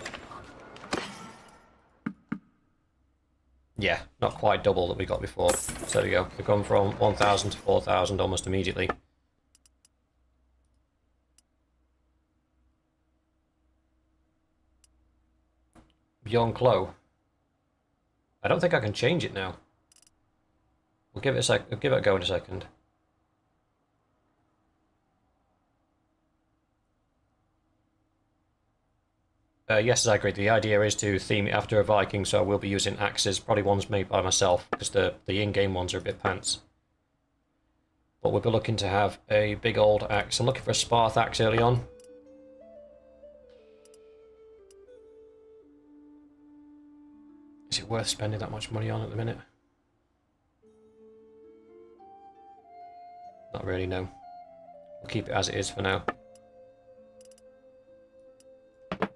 Yeah, not quite double that we got before. So there we go. We've gone from 1,000 to 4,000 almost immediately. Beyond Clo. I don't think I can change it now. We'll give it a give it a go in a second. Yes, I agree. The idea is to theme it after a Viking, so I will be using axes, probably ones made by myself, because the in-game ones are a bit pants. But we'll be looking to have a big old axe. I'm looking for a Sparth axe early on. Is it worth spending that much money on at the minute? Not really, no. We'll keep it as it is for now.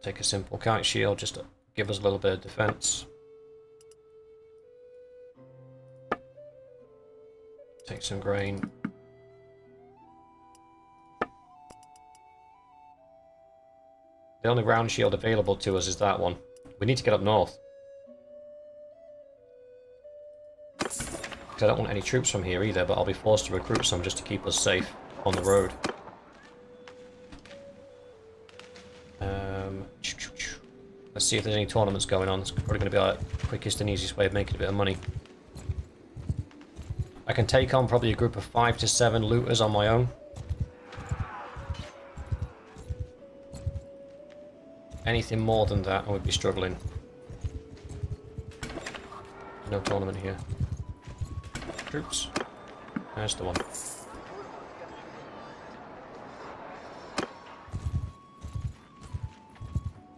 Take a simple kite shield just to give us a little bit of defense. Take some grain. The only round shield available to us is that one. We need to get up north. Because I don't want any troops from here either, but I'll be forced to recruit some just to keep us safe on the road. Let's see if there's any tournaments going on. It's probably going to be our quickest and easiest way of making a bit of money. I can take on probably a group of 5 to 7 looters on my own. Anything more than that, I would be struggling. No tournament here. Troops. There's the one.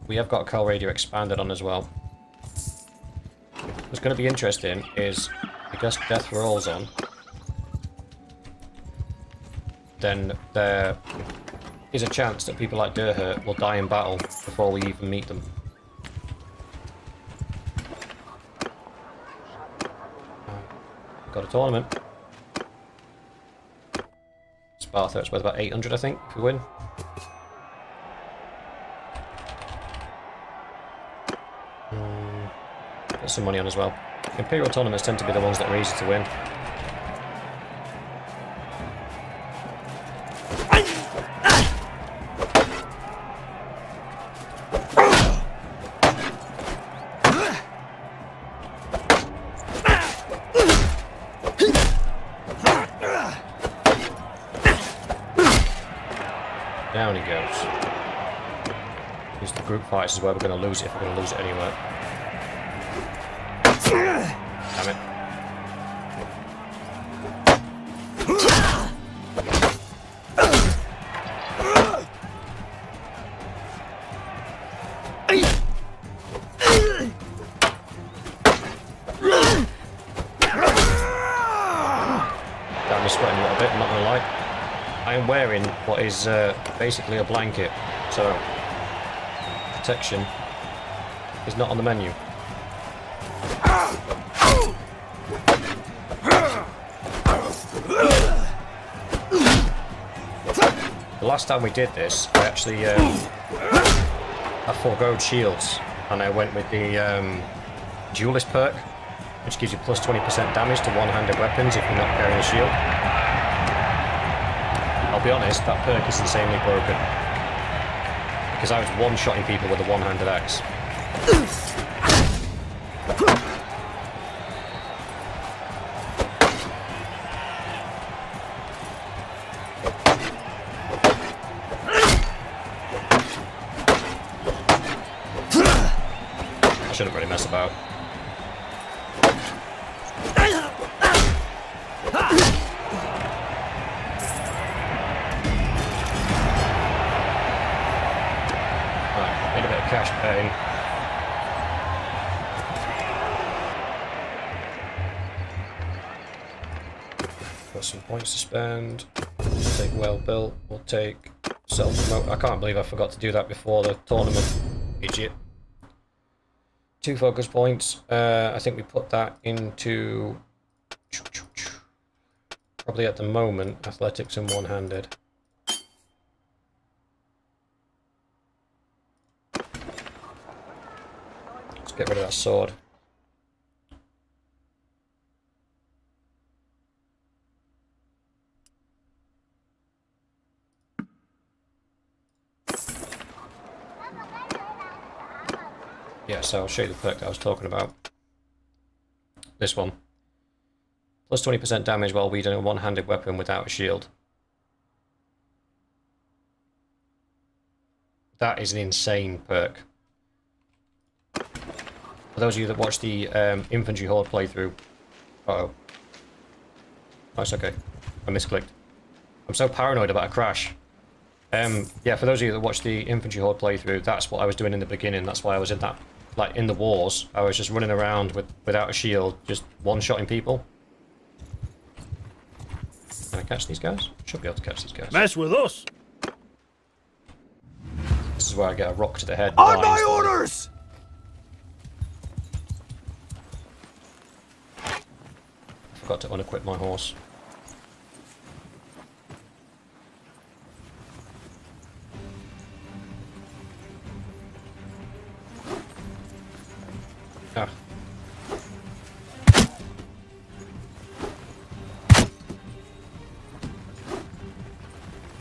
we have got a Cal Radio expanded on as well. What's going to be interesting is, because death rolls on, then there is a chance that people like Durhurt will die in battle before we even meet them. Got a tournament. Sparta, it's worth about 800, I think, if we win. Get some money on as well. Imperial tournaments tend to be the ones that are easy to win. Down he goes. It's the group fights is where we're going to lose it if we're going to lose it anywhere. Damn it. Got me sweating a little bit, I'm not going to lie. I am wearing what is basically a blanket, so protection is not on the menu. The last time we did this, I actually I foregoed shields and I went with the duelist perk, which gives you plus 20% damage to one-handed weapons if you're not carrying a shield. I'll be honest, that perk is insanely broken. Because I was one-shotting people with a one-handed axe. I shouldn't really mess about. Cash pain. Got some points to spend. We'll take well built. We'll take self-promote. I can't believe I forgot to do that before the tournament. Idiot. 2 focus points. I think we put that into probably at the moment athletics and one-handed. Get rid of that sword. Yeah, so I'll show you the perk that I was talking about. This one. Plus 20% damage while wielding a one-handed weapon without a shield. That is an insane perk. For those of you that watched the Infantry Horde playthrough... Uh-oh. Oh, it's okay. I misclicked. I'm so paranoid about a crash. Yeah, for those of you that watched the Infantry Horde playthrough, that's what I was doing in the beginning. That's why I was in that... Like, in the wars, I was just running around without a shield, just one-shotting people. Can I catch these guys? Should be able to catch these guys. Mess with us! This is where I get a rock to the head. On my orders! Forgot to unequip my horse. Ah.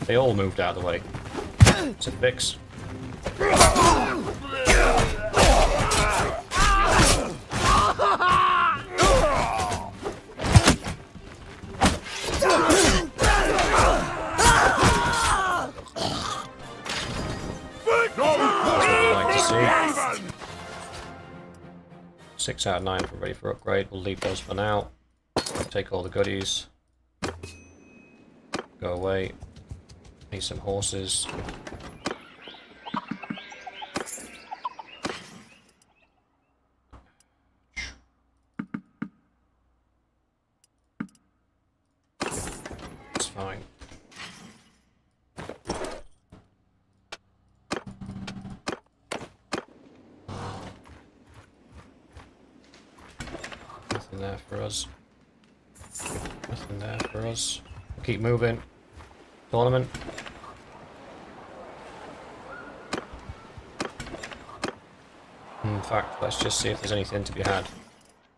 They all moved out of the way. It's a fix. Like 6 out of 9 for ready for upgrade. We'll leave those for now. Take all the goodies. Go away. Need some horses. fine. Nothing there for us. Nothing there for us. We'll keep moving. Tournament. In fact, let's just see if there's anything to be had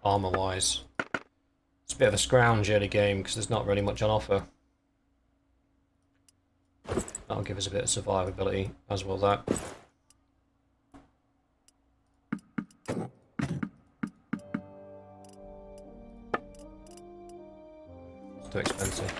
armor-wise. It's a bit of a scrounge early game because there's not really much on offer. That'll give us a bit of survivability, as will that. It's too expensive.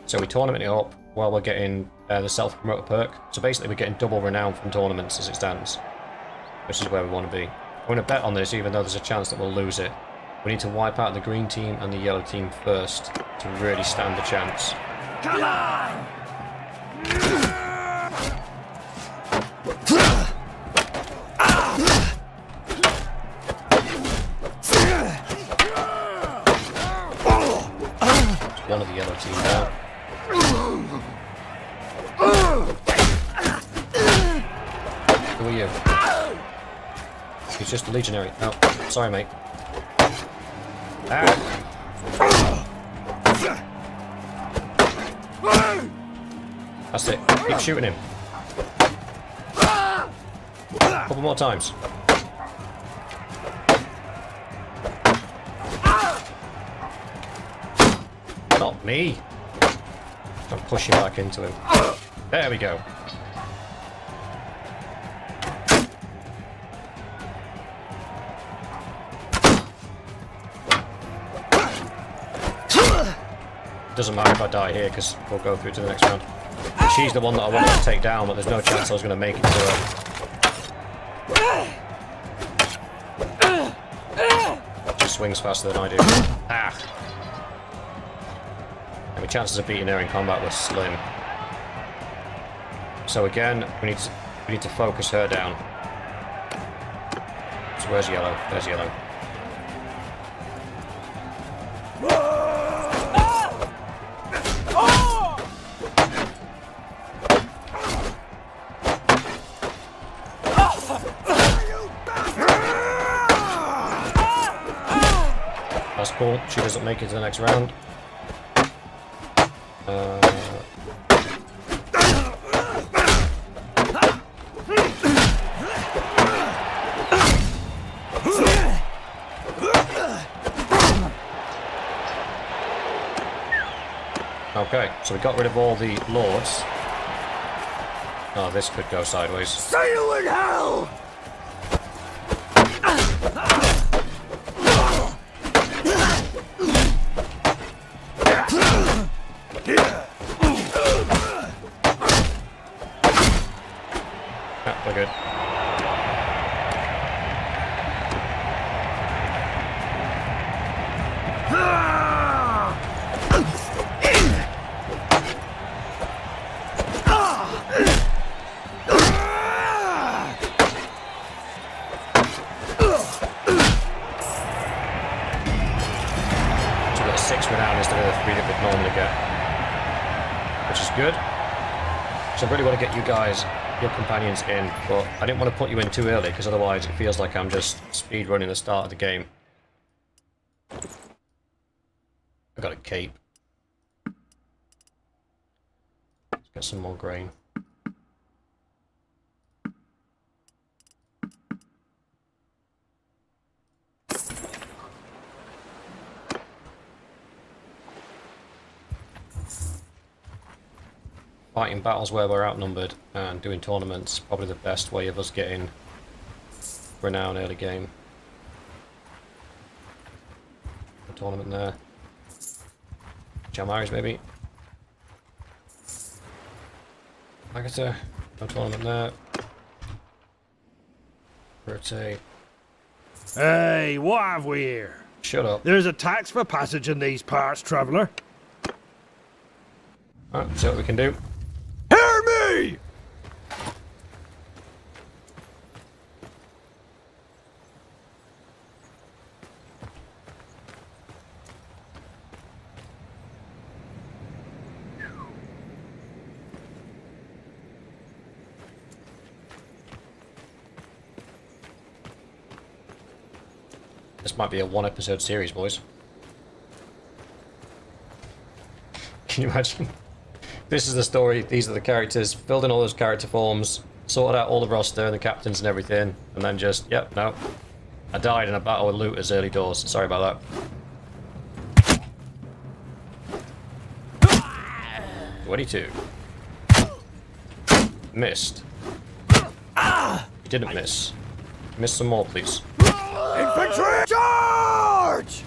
So we tournament it up while we're getting the self-promoter perk. So basically we're getting double renown from tournaments as it stands, which is where we want to be. I'm going to bet on this even though there's a chance that we'll lose it. We need to wipe out the green team and the yellow team first to really stand a chance. Come on! One of the yellow team now. Who are you? He's just a legionary. Oh, sorry, mate. Ah. That's it. Keep shooting him. A couple more times. Not me. I'm pushing back into him. There we go. Doesn't matter if I die here because we'll go through to the next round. She's the one that I wanted to take down, but there's no chance I was going to make it to her. She swings faster than I do. Ah! And my chances of beating her in combat were slim. So again, we need to focus her down. So where's yellow? There's yellow. That's cool. She doesn't make it to the next round. Okay, so we got rid of all the lords. Oh, this could go sideways. See you in hell! Yeah, we're good. So we got 6 renown instead of the 3 that we'd normally get, which is good. So I really want to get you guys, your companions in, but I didn't want to put you in too early because otherwise it feels like I'm just speed running the start of the game. I got a cape. Let's get some more grain. Fighting battles where we're outnumbered and doing tournaments, probably the best way of us getting renown early game. A tournament there. Jalmaris maybe. Agatha, no tournament there. Rotate. Hey, what have we here? Shut up. There's a tax for passage in these parts, traveller. Alright, see what we can do. Hear me! This might be a 1-episode series, boys. Can you imagine? This is the story, these are the characters, filled in all those character forms, sorted out all the roster and the captains and everything, and then just, yep, no. I died in a battle with looters early doors. Sorry about that. 22. Missed. You didn't miss. Miss some more, please. Infantry! Charge!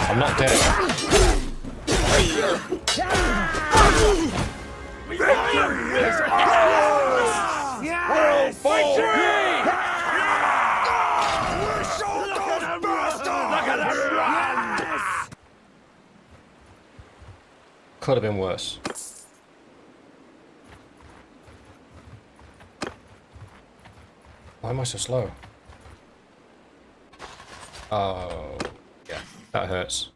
I'm not dead. Could have been worse. Why am I so slow? Oh, yeah, that hurts.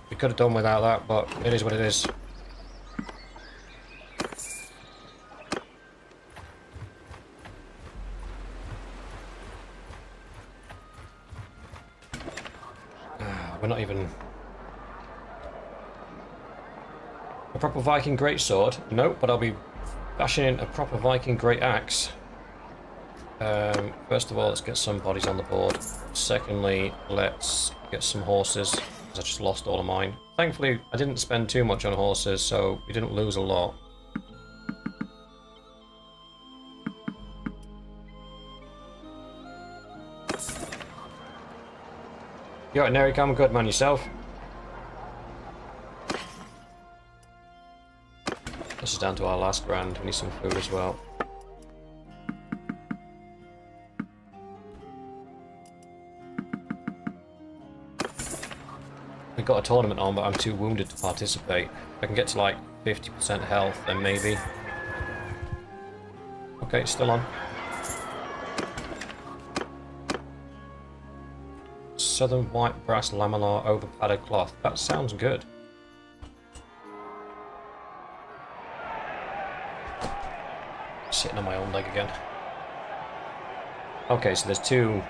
We could have done without that, but it is what it is. We're not even... A proper Viking greatsword? Nope, but I'll be bashing in a proper Viking great axe. First of all, let's get some bodies on the board. Secondly, let's get some horses, because I just lost all of mine. Thankfully, I didn't spend too much on horses, so we didn't lose a lot. You alright, Nerik? I'm good, man. Yourself? This is down to our last round. We need some food as well. We've got a tournament on, but I'm too wounded to participate. If I can get to like 50% health, then maybe. Okay, it's still on. Southern white brass laminar over padded cloth. That sounds good. Sitting on my own leg again. Okay, so there's two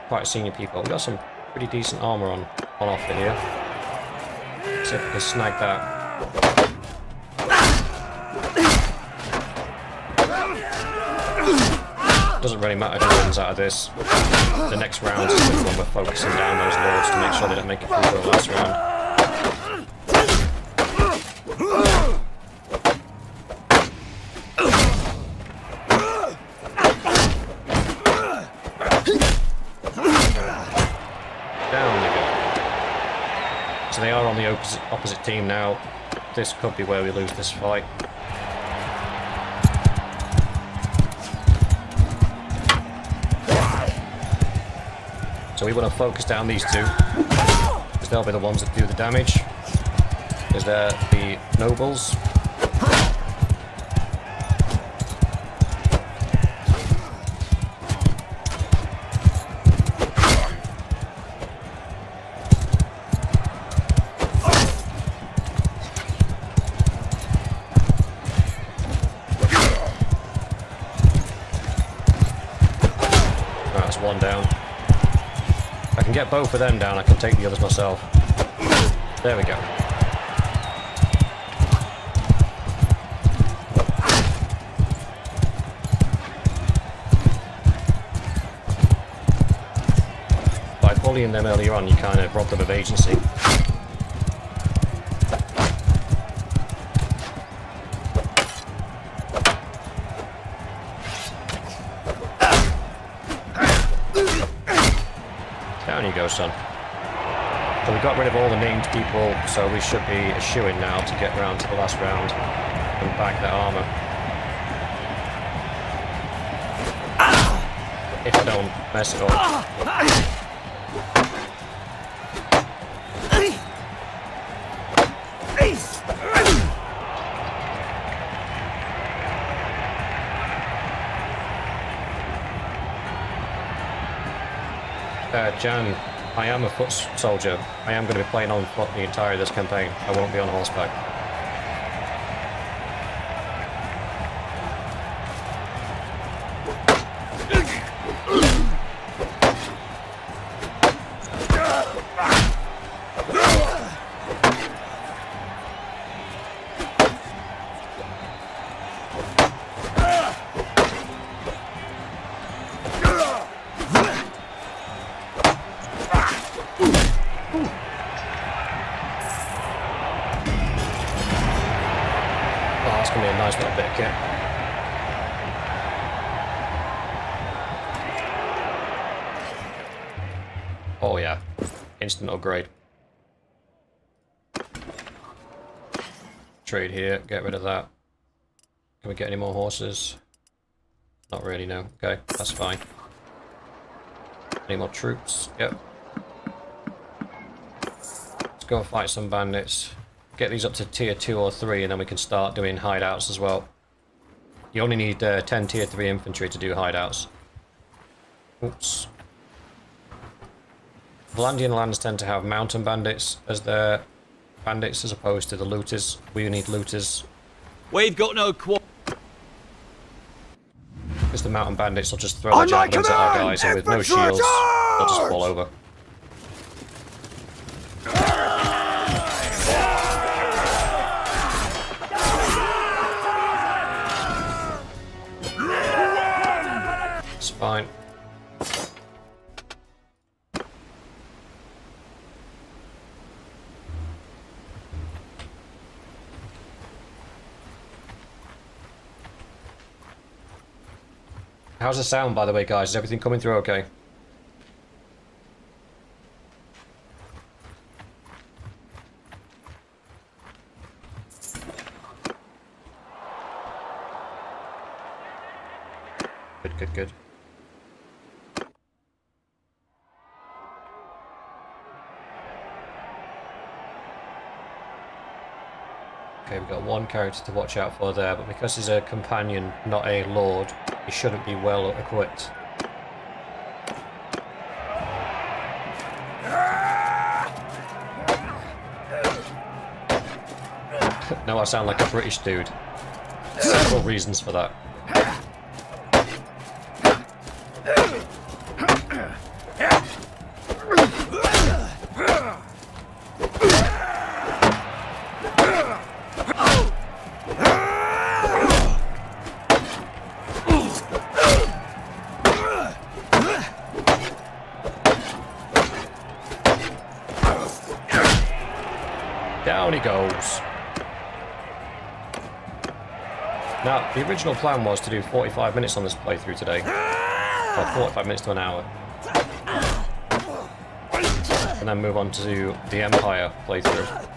quite senior people. We've got some pretty decent armor on offer here. See if we can snag that. Doesn't really matter who wins out of this. The next round is when we're focusing down those lords to make sure they don't make it through the last round. Down they go. So they are on the opposite team now. This could be where we lose this fight. So we want to focus down these two, because they'll be the ones that do the damage. Because they're the nobles. Right, that's one down. I can get both of them down, I can take the others myself. There we go. By bullying them earlier on, you kind of rob them of agency. Down you go, son. So we got rid of all the named people, so we should be a shoo-in now to get round to the last round and bag that armor. If I don't mess it up. Jan, I am a foot soldier. I am going to be playing on foot the entire of this campaign. I won't be on horseback. Oh yeah, instant upgrade. Trade here, get rid of that. Can we get any more horses? Not really, no. Okay, that's fine. Any more troops? Yep. Let's go and fight some bandits. Get these up to tier 2 or 3 and then we can start doing hideouts as well. You only need 10 tier 3 infantry to do hideouts. Oops. Valandian lands tend to have mountain bandits as their bandits as opposed to the looters. We need looters. We've got no Because the mountain bandits will just throw their javelins at our guys and with no shields, they'll just fall over. It's fine. How's the sound, by the way, guys? Is everything coming through okay? Good, good, good. Okay, we've got one character to watch out for there, but because he's a companion, not a lord, he shouldn't be well equipped. Now I sound like a British dude. Several reasons for that. Down he goes. Now, the original plan was to do 45 minutes on this playthrough today. Or 45 minutes to an hour. And then move on to the Empire playthrough.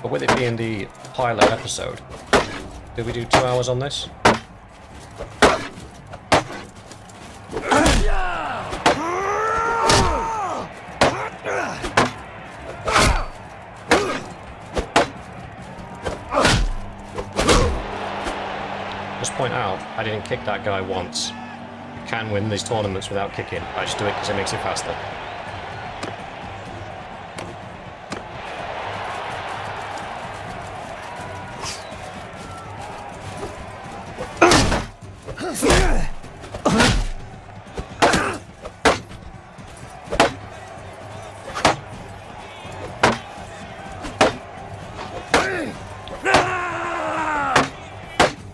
But with it being the pilot episode, did we do 2 hours on this? Point out, I didn't kick that guy once. You can win these tournaments without kicking. I just do it because it makes it faster.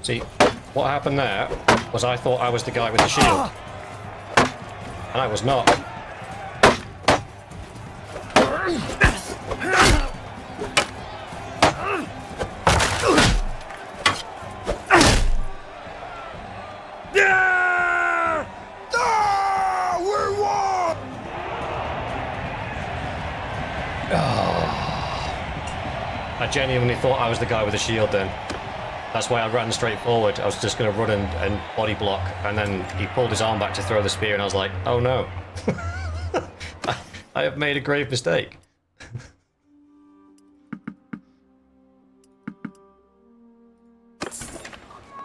See, what happened there was I thought I was the guy with the shield. And I was not. I genuinely thought I was the guy with the shield then. That's why I ran straight forward. I was just going to run and body block, and then he pulled his arm back to throw the spear, and I was like, oh no. I have made a grave mistake.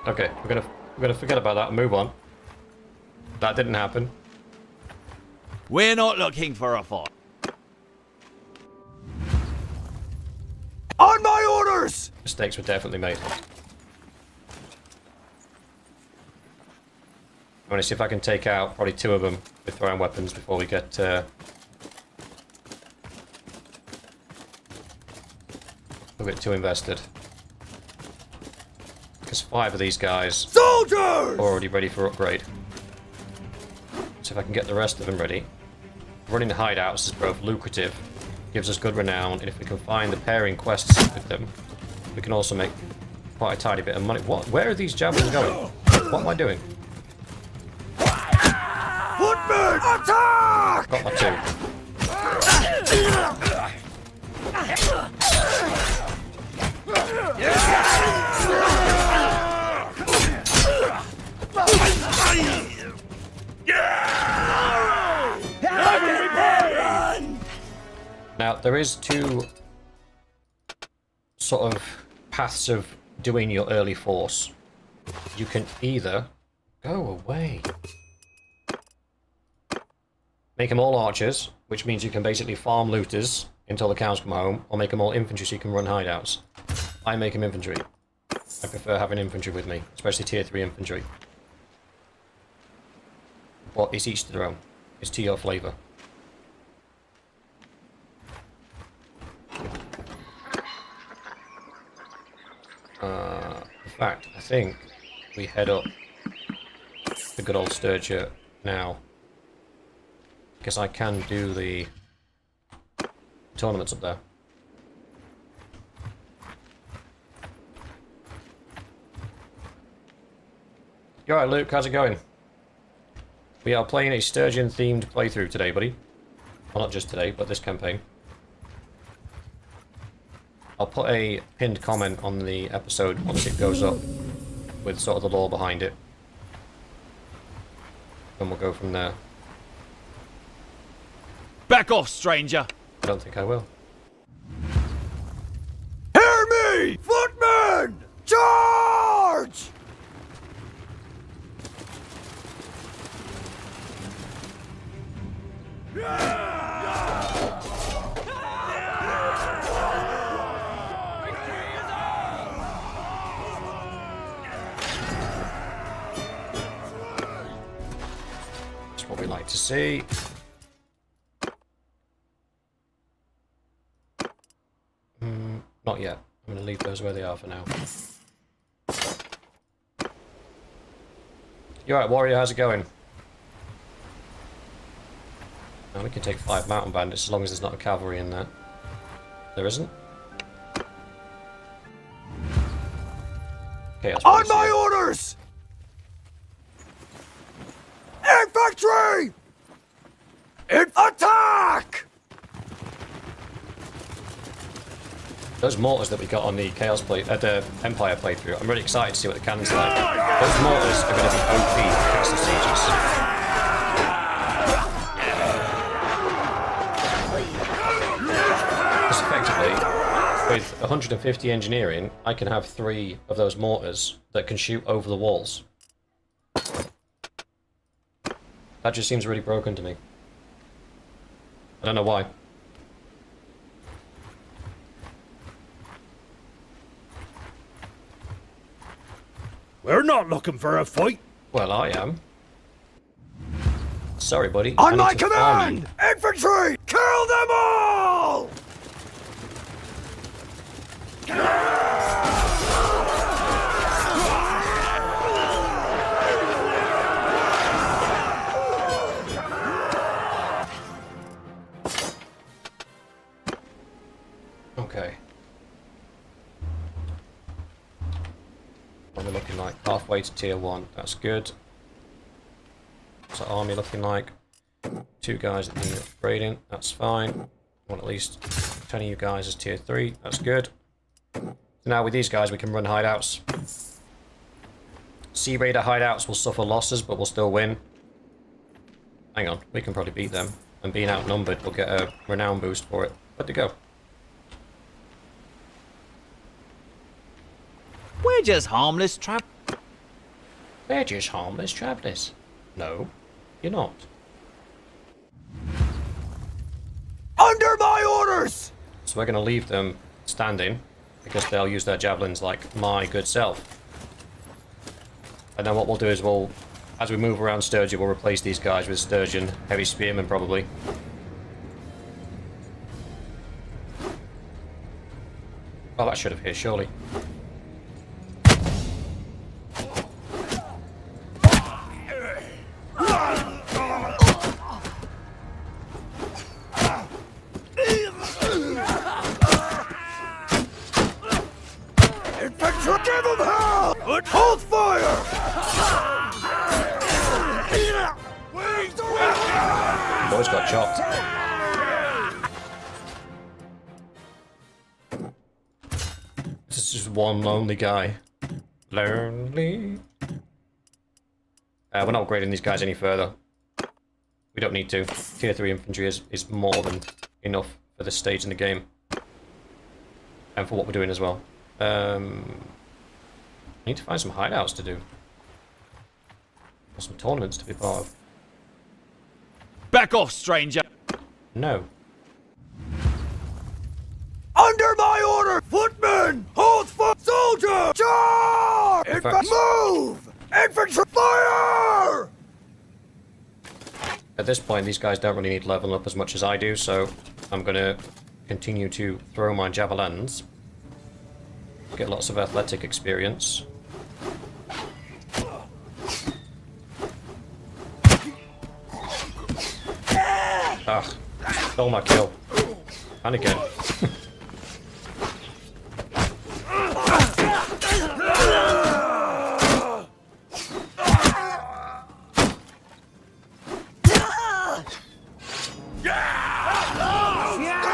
Okay, we're gonna forget about that and move on. That didn't happen. We're not looking for a fight. On my orders! Mistakes were definitely made. I want to see if I can take out probably 2 of them with throwing weapons before we get we'll get too invested. Because 5 of these guys Soldiers! are already ready for upgrade. So if I can get the rest of them ready. Running the hideouts is both lucrative, gives us good renown, and if we can find the pairing quests with them, we can also make quite a tidy bit of money. What? Where are these javelins going? What am I doing? Footmen! Attack! Got my 2. Now, there is 2 sort of paths of doing your early force. You can either go away. Make them all archers, which means you can basically farm looters until the cows come home, or make them all infantry so you can run hideouts. I make them infantry. I prefer having infantry with me, especially tier 3 infantry. Well, it's each to their own. It's to your flavour. In fact, I think we head up the good old Sturgeia now. Because I can do the tournaments up there. You alright, Luke? How's it going? We are playing a Sturgeon-themed playthrough today, buddy. Well, not just today, but this campaign. I'll put a pinned comment on the episode once it goes up with sort of the lore behind it. And we'll go from there. Back off, stranger! I don't think I will. Hear me! Footmen! Charge! That's what we like to see. Not yet. I'm going to leave those where they are for now. You alright, warrior? How's it going? Now we can take 5 mountain bandits as long as there's not a cavalry in there. There isn't? Okay, that's On my orders! Infantry! Attack! Those mortars that we got on the Chaos play, the Empire playthrough, I'm really excited to see what the cannon's like. Those mortars are going to be OP for castle sieges. Because effectively, with 150 engineering, I can have 3 of those mortars that can shoot over the walls. That just seems really broken to me. I don't know why. We're not looking for a fight. Well, I am. Sorry, buddy. I On need my to farm you. command! Infantry! Kill them all! Okay. What are we looking like? Halfway to tier 1. That's good. What's the army looking like? 2 guys that need upgrading. That's fine. I want at least 10 of you guys as tier 3. That's good. So now with these guys we can run hideouts. Sea Raider hideouts will suffer losses but will still win. Hang on, we can probably beat them. And being outnumbered we'll get a renown boost for it. Good to go. We're just harmless They're just harmless travellers. No, you're not. Under my orders! So we're going to leave them standing because they'll use their javelins like my good self. And then what we'll do is as we move around Sturgeia, we'll replace these guys with Sturgeon, heavy spearmen probably. Oh, that should have hit, surely. Infantry, give them hell! Hold fire! Boys got chopped. This is just one lonely guy. Lonely. We're not upgrading these guys any further. We don't need to. Tier 3 infantry is more than enough for this stage in the game. And for what we're doing as well. I need to find some hideouts to do. Or some tournaments to be part of. Back off, stranger! No. Under my order! Footmen! Hold for soldier! Charge! Infantry, Move! Infantry, fire! at this point, these guys don't really need leveling up as much as I do, so I'm going to continue to throw my javelins. Get lots of athletic experience. Ah, stole my kill. And again.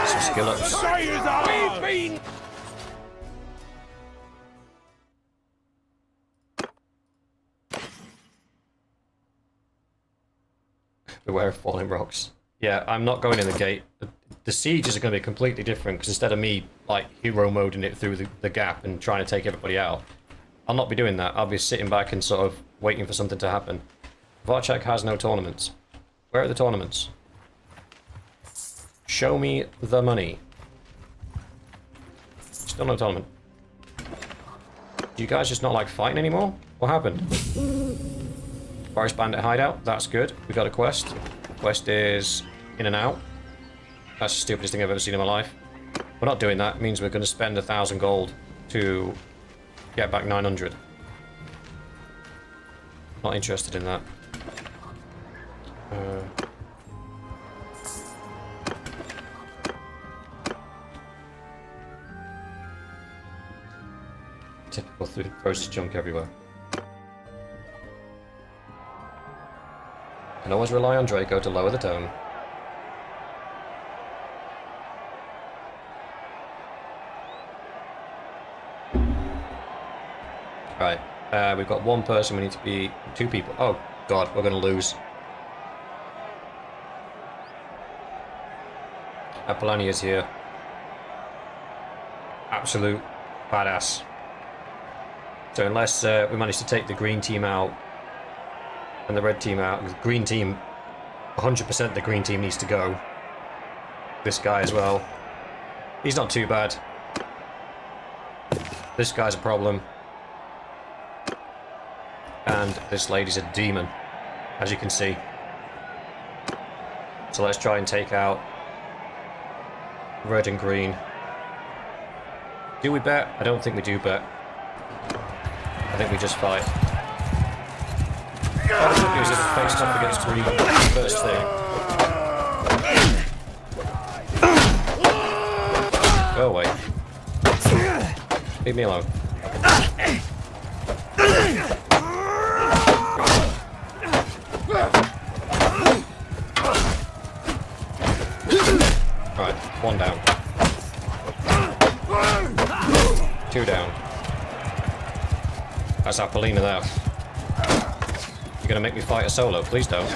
Some skill ups. Beware of falling rocks. Yeah, I'm not going in the gate. The sieges are going to be completely different, because instead of me, like, hero moding it through the gap and trying to take everybody out, I'll not be doing that. I'll be sitting back and sort of waiting for something to happen. Varchak has no tournaments. Where are the tournaments? Show me the money. Still no tournament. Do you guys just not like fighting anymore? What happened? Forest Bandit Hideout, that's good. We got a quest. Quest is in and out. That's the stupidest thing I've ever seen in my life. We're not doing that. It means we're going to spend 1,000 gold to get back 900. Not interested in that. Typical throws his junk everywhere. Can always rely on Draco to lower the tone. Right, we've got one person, we need to be 2 people. Oh god, we're gonna lose. Apollonia's here. Absolute badass. So unless we manage to take the green team out and the red team out, the green team, 100% the green team needs to go. This guy as well. He's not too bad. This guy's a problem. And this lady's a demon, as you can see. So let's try and take out red and green. Do we bet? I don't think we do bet. I think we just fight. Oh, the good news is it faced up against green first thing. Go away. Leave me alone. Alright, 1 down. 2 down. That's Apollina there. You're gonna make me fight a solo? Please don't.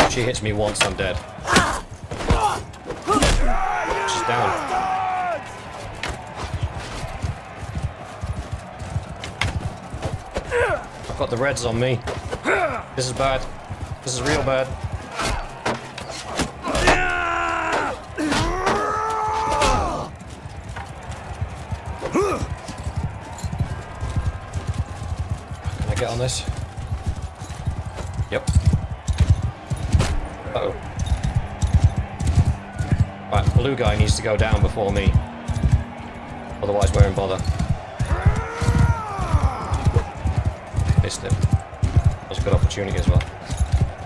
She hits me once, I'm dead. She's down. I've got the reds on me. This is bad. This is real bad. get on this? Yep. Uh-oh. Right, blue guy needs to go down before me. Otherwise we're in bother. Missed it. That was a good opportunity as well.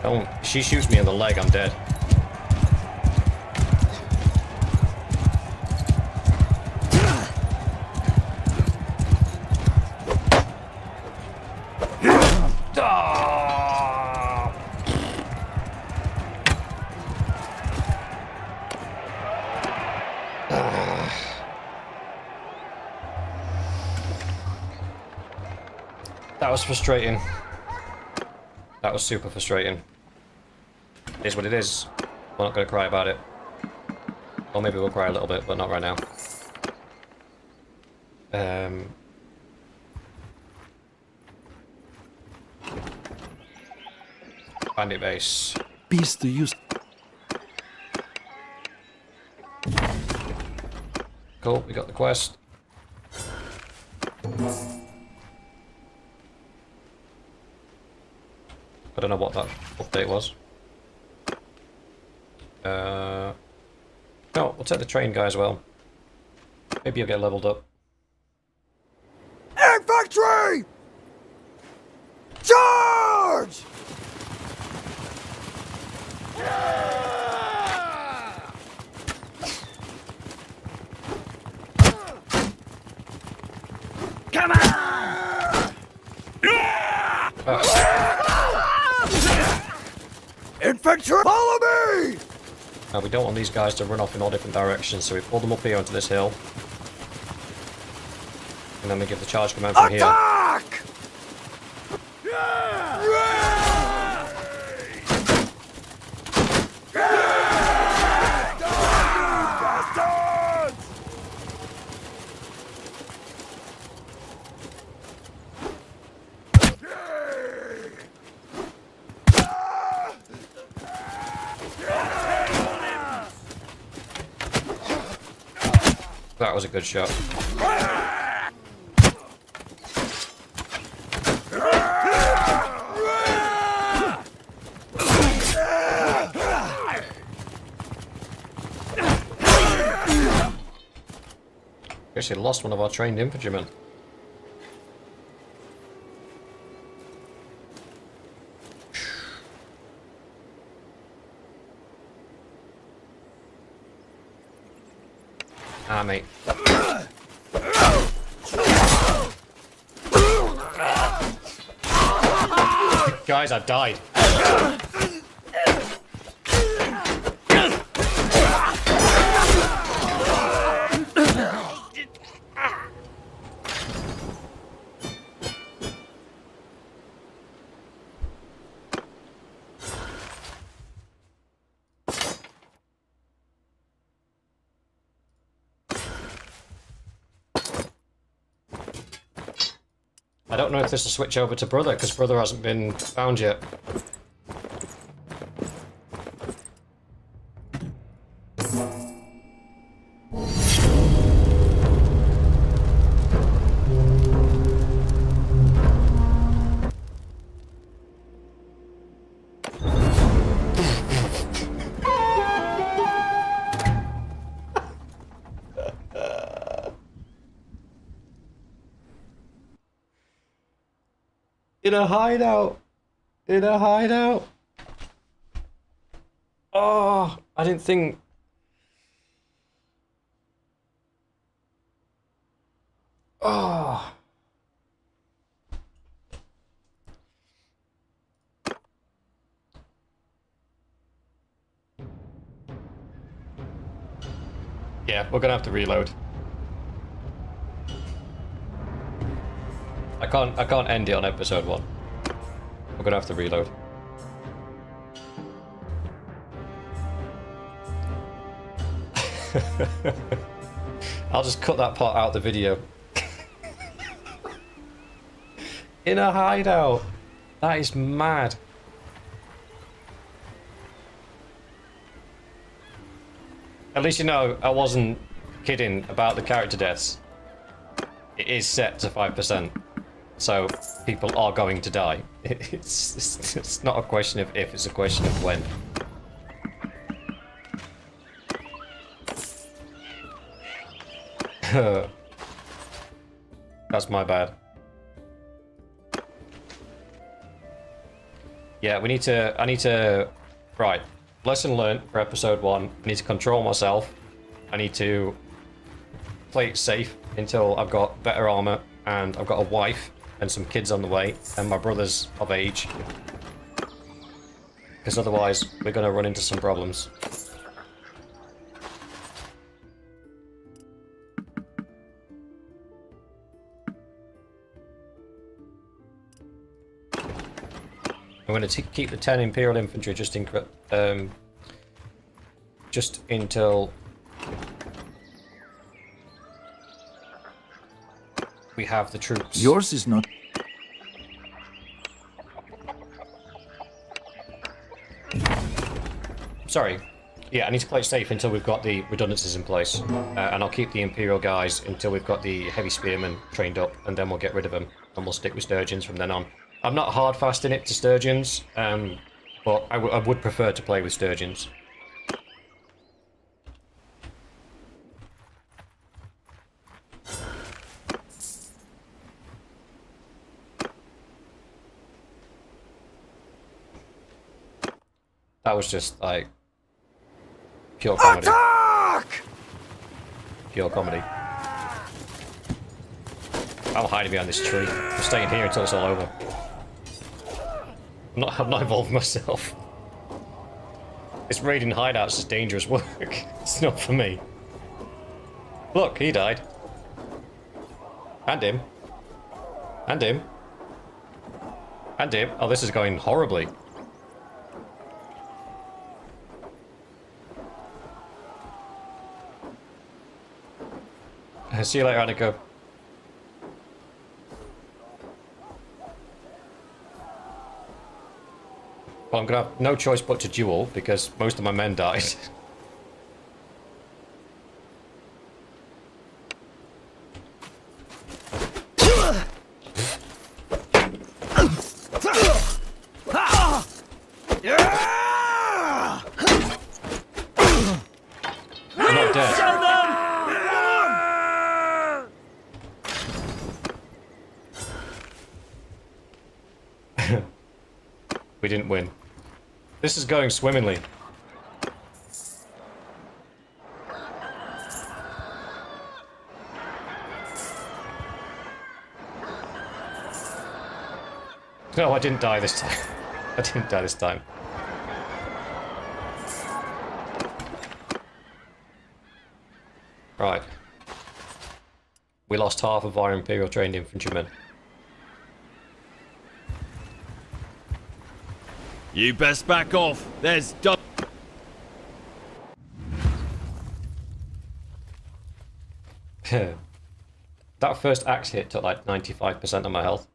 Don't, if she shoots me in the leg, I'm dead. That was frustrating. That was super frustrating. It is what it is. We're not going to cry about it. Or maybe we'll cry a little bit, but not right now. Bandit base. Peace to you. Cool, we got the quest. I don't know what that update was. No, we'll take the train guy as well. Maybe you'll get leveled up. Infantry! Charge! Come on! Infantry, follow me! Now we don't want these guys to run off in all different directions, so we pull them up here onto this hill. And then we give the charge command from here. Attack! That was a good shot. Actually lost one of our trained infantrymen. Ah, mate. Guys, I've died. I don't know if this will switch over to Brother, because Brother hasn't been found yet. In a hideout! In a hideout! Oh, I didn't think... Oh. Yeah, we're gonna have to reload. I can't end it on episode 1. We're gonna have to reload. I'll just cut that part out of the video. In a hideout. That is mad. At least you know I wasn't kidding about the character deaths. It is set to 5%. So people are going to die. It's not a question of if, it's a question of when. That's my bad. Yeah, I need to, right, lesson learned for episode 1, I need to control myself, I need to play it safe until I've got better armor, and I've got a wife, and some kids on the way, and my brother's of age. Because otherwise, we're going to run into some problems. I'm going to keep the 10 Imperial Infantry just until we have the troops. Yours is not. Sorry. Yeah, I need to play it safe until we've got the redundancies in place. And I'll keep the Imperial guys until we've got the heavy spearmen trained up, and then we'll get rid of them, and we'll stick with Sturgeons from then on. I'm not hard fasting it to Sturgeons, but I would prefer to play with Sturgeons. That was just like pure comedy. Attack! Pure comedy. I'm hiding behind this tree. I'm staying here until it's all over. I'm not involved myself. This raiding hideouts is dangerous work. It's not for me. Look, he died. And him. And him. And him. Oh, this is going horribly. See you later, Annika. Well, I'm gonna have no choice but to duel, because most of my men died. I'm not dead. We didn't win. This is going swimmingly. No, I didn't die this time. I didn't die this time. Right. We lost half of our Imperial trained infantrymen. You best back off. There's That first axe hit took like 95% of my health.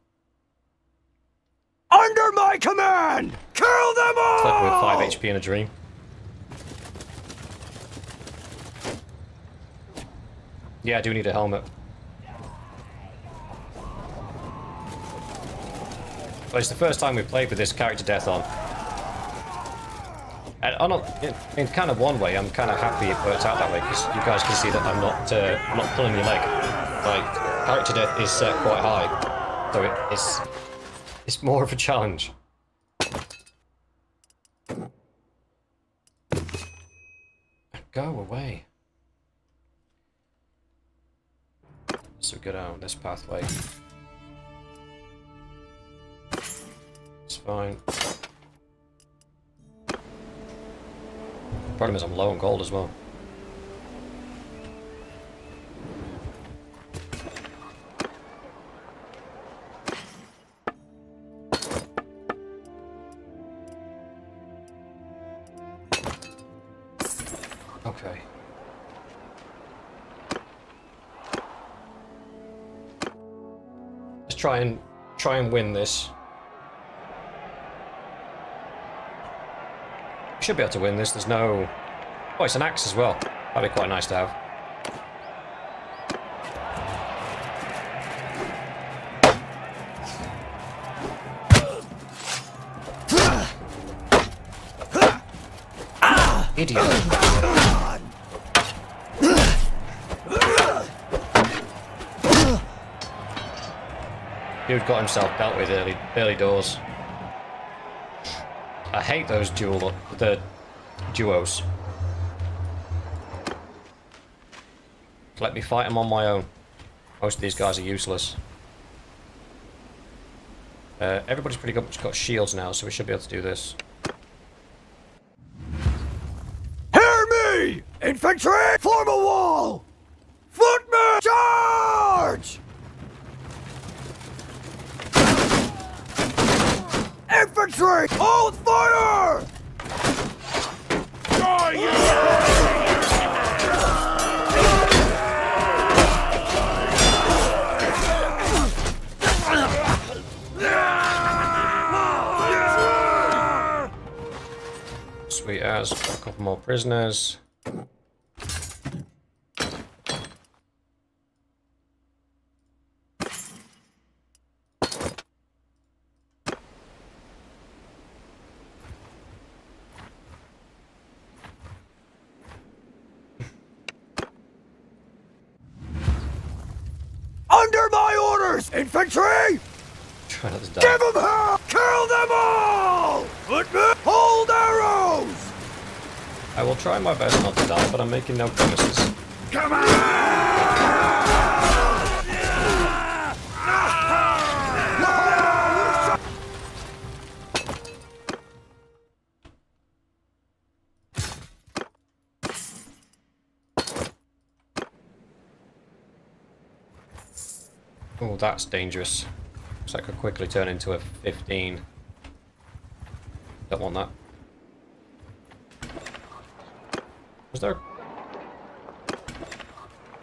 Under my command! Kill them all! It's like with 5 HP in a dream. Yeah, I do need a helmet. But it's the first time we've played with this character death on. And in kind of one way, I'm kind of happy it worked out that way, because you guys can see that I'm not pulling your leg. Like, character death is set quite high, so it's more of a challenge. Go away. So we go down this pathway. It's fine. Problem is I'm low on gold as well. Okay. Let's try and win this. Should be able to win this. There's no... Oh, it's an axe as well. That'd be quite nice to have. Idiot. Dude got himself dealt with early doors. I hate those the duos. Let me fight them on my own. Most of these guys are useless. Everybody's pretty good, got shields now, so we should be able to do this. Hear me! Infantry, form a wall! Footmen, charge! Infantry, hold fire! Sweet as, got a couple more prisoners. Under my orders, infantry! Try not to die. Give them hell! Kill them all! Footmen, hold arrows! I will try my best not to die, but I'm making no promises. Come on! Oh, that's dangerous. Looks like I could quickly turn into a 15. Don't want that. Was there...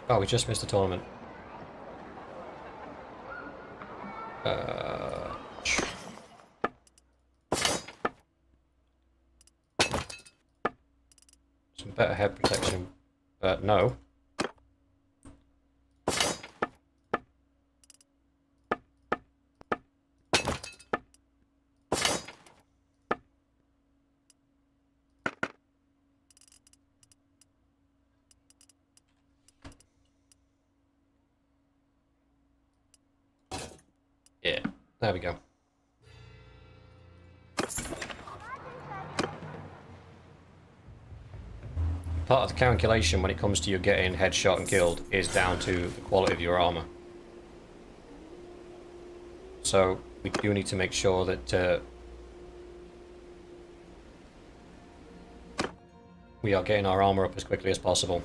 Oh, we just missed the tournament. Some better head protection. No. Yeah, there we go. Part of the calculation when it comes to you getting headshot and killed is down to the quality of your armor. So we do need to make sure that we are getting our armor up as quickly as possible.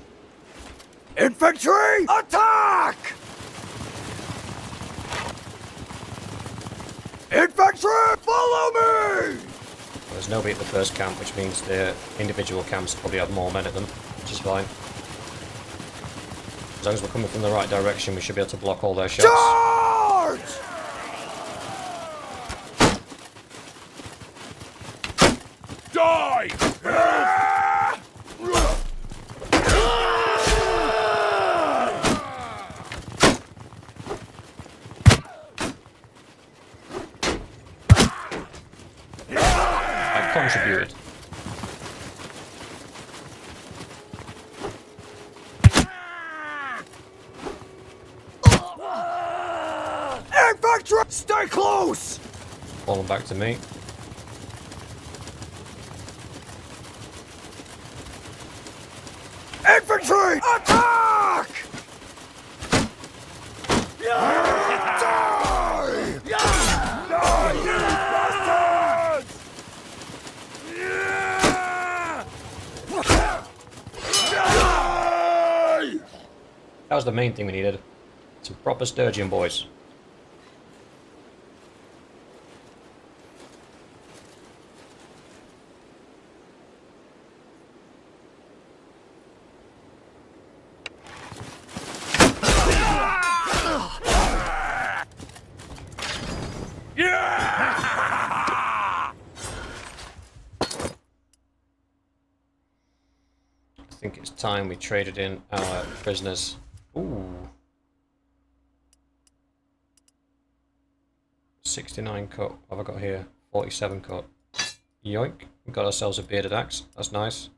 Infantry, attack! Infantry, follow me! There's nobody at the first camp, which means the individual camps probably have more men at them, which is fine. As long as we're coming from the right direction, we should be able to block all their shots. Charge! Die! I've contributed. Infantry, stay close! Falling back to me. Infantry, attack! Die! Die, you bastards! Die! That was the main thing we needed. Some proper Sturgeon boys. I think it's time we traded in our prisoners. Ooh. 69 cut. What have I got here? 47 cut. Yoink. We've got ourselves a bearded axe. That's nice.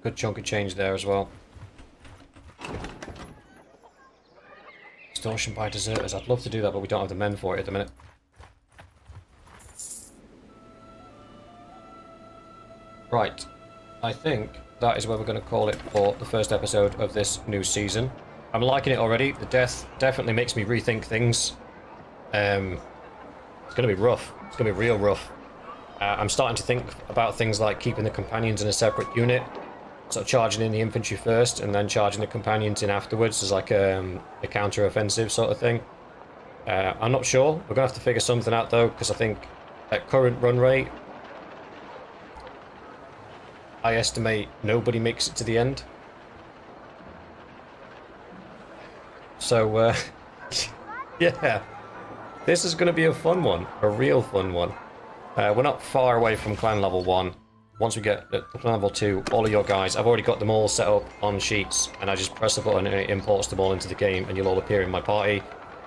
Good chunk of change there as well. Extortion by deserters. I'd love to do that, but we don't have the men for it at the minute. Right. I think that is where we're going to call it for the first episode of this new season. I'm liking it already. The death definitely makes me rethink things. It's going to be rough. It's going to be real rough. I'm starting to think about things like keeping the companions in a separate unit. Sort of charging in the infantry first and then charging the companions in afterwards as like a counter-offensive sort of thing. I'm not sure. We're going to have to figure something out though, because I think at current run rate, I estimate nobody makes it to the end. So, yeah. This is going to be a fun one. A real fun one. We're not far away from clan level 1. Once we get to clan level 2, all of your guys, I've already got them all set up on sheets, and I just press the button and it imports them all into the game, and you'll all appear in my party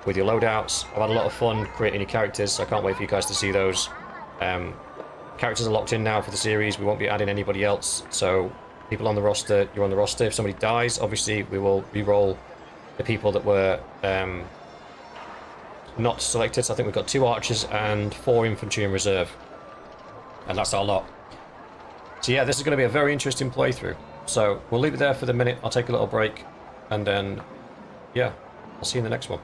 with your loadouts. I've had a lot of fun creating your characters, so I can't wait for you guys to see those. Characters are locked in now for the series. We won't be adding anybody else, so people on the roster, you're on the roster. If somebody dies, obviously we will re-roll the people that were not selected. So I think we've got 2 archers and 4 infantry in reserve, and that's our lot. So yeah, this is going to be a very interesting playthrough. So we'll leave it there for the minute. I'll take a little break, and then yeah, I'll see you in the next one.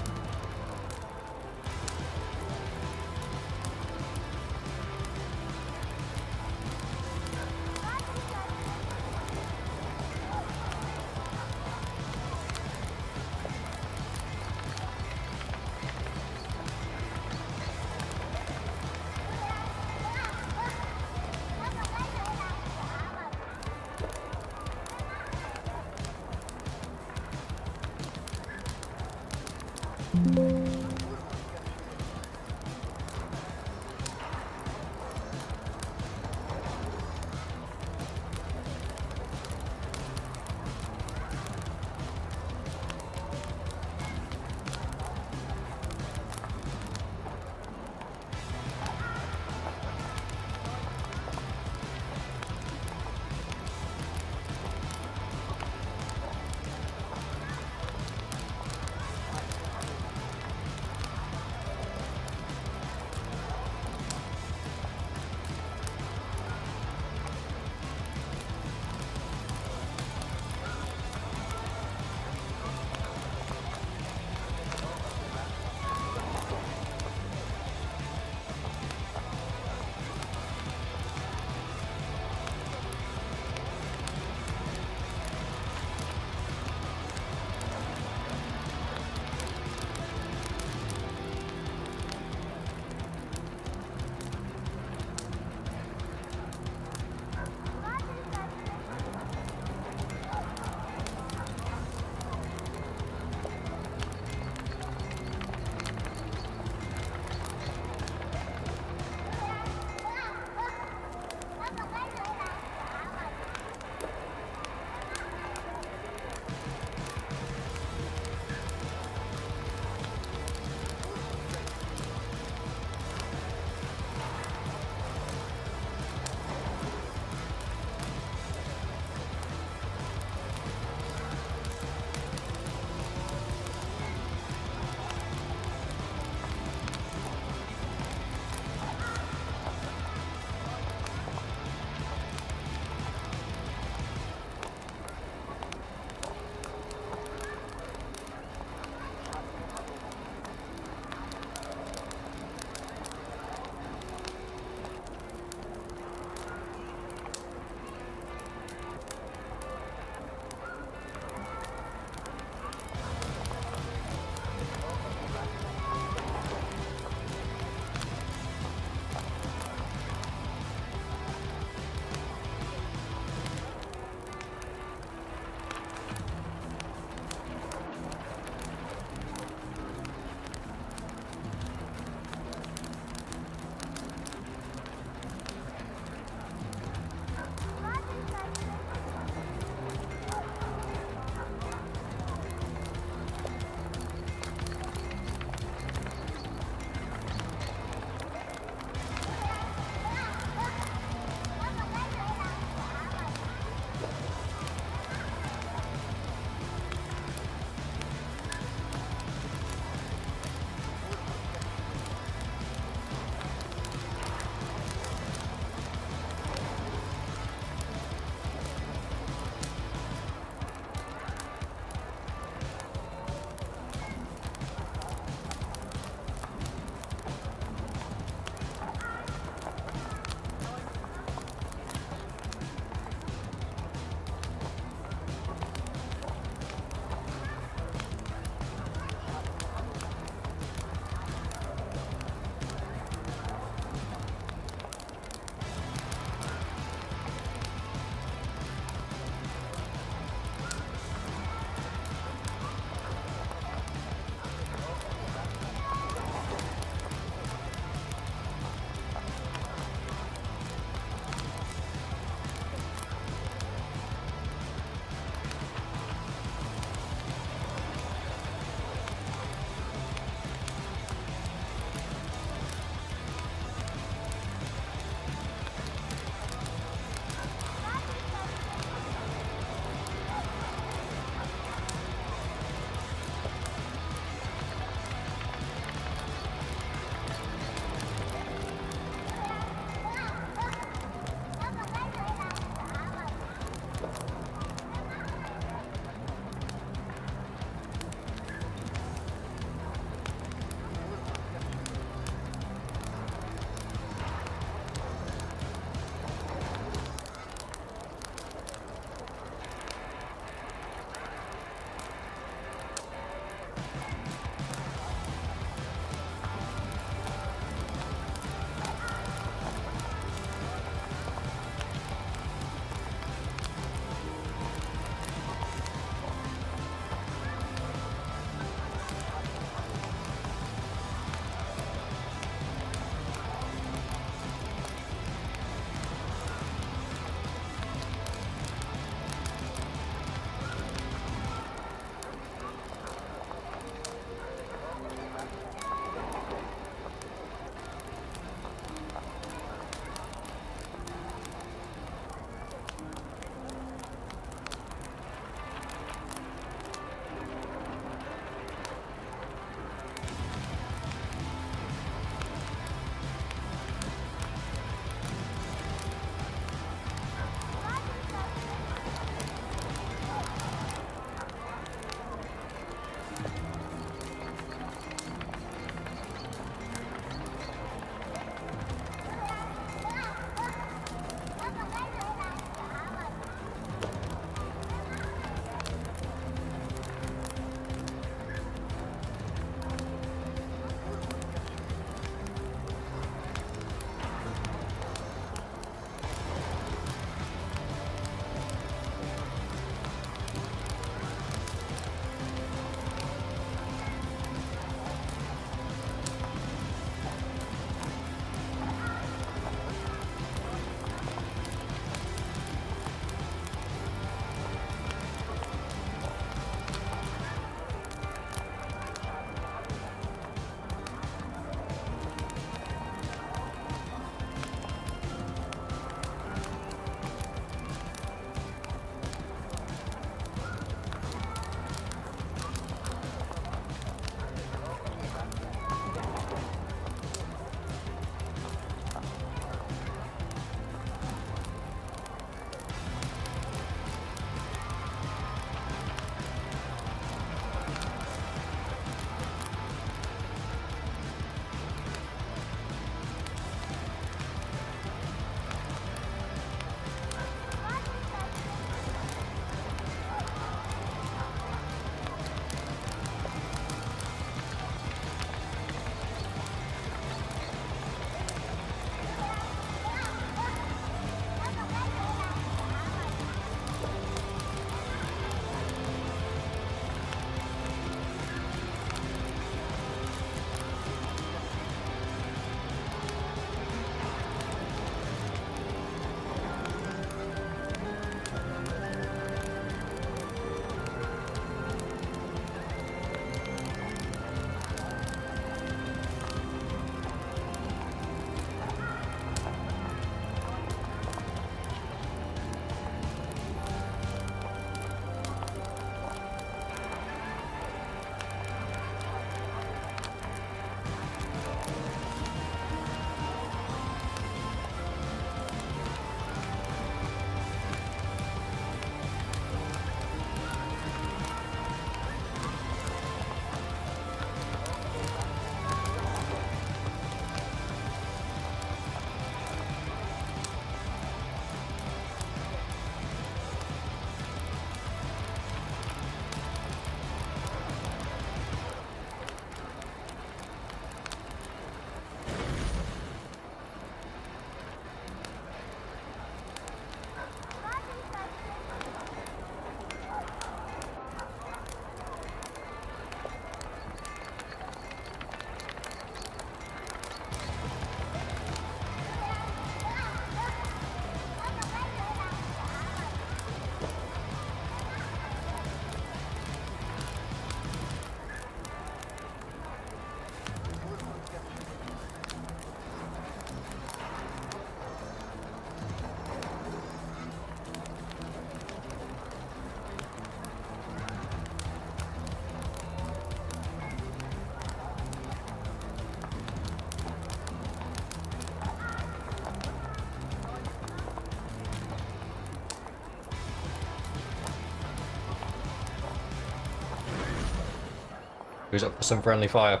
Who's up for some friendly fire?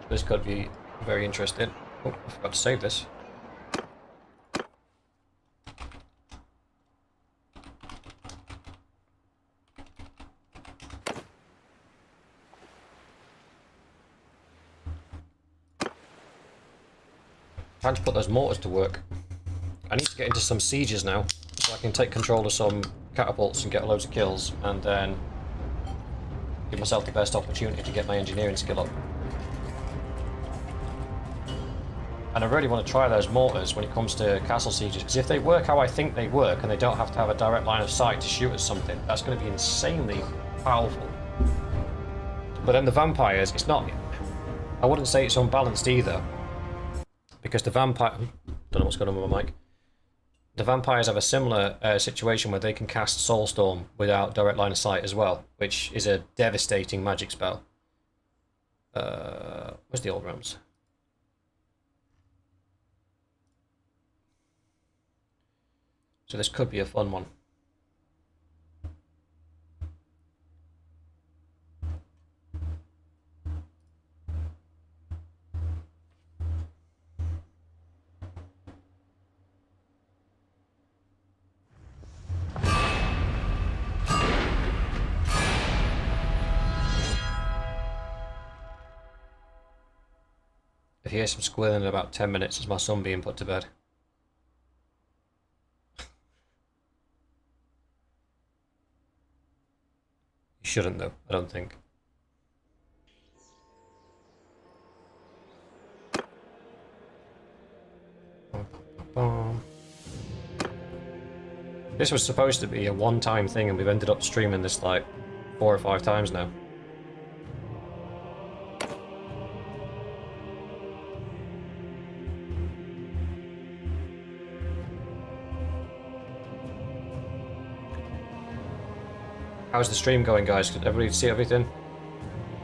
This could be very interesting. Oh, I forgot to save this. Time to put those mortars to work. I need to get into some sieges now, so I can take control of some catapults and get loads of kills, and then give myself the best opportunity to get my engineering skill up. And I really want to try those mortars when it comes to castle sieges, because if they work how I think they work, and they don't have to have a direct line of sight to shoot at something, that's going to be insanely powerful. But then the vampires, it's not... I wouldn't say it's unbalanced either, because the vampire... don't know what's going on with my mic. The vampires have a similar situation where they can cast Soulstorm without direct line of sight as well, which is a devastating magic spell. Where's the old realms? So this could be a fun one. If you hear some squealing in about 10 minutes, it's my son being put to bed. You shouldn't though, I don't think. This was supposed to be a one-time thing and we've ended up streaming this like 4 or 5 times now. How's the stream going, guys? Could everybody see everything?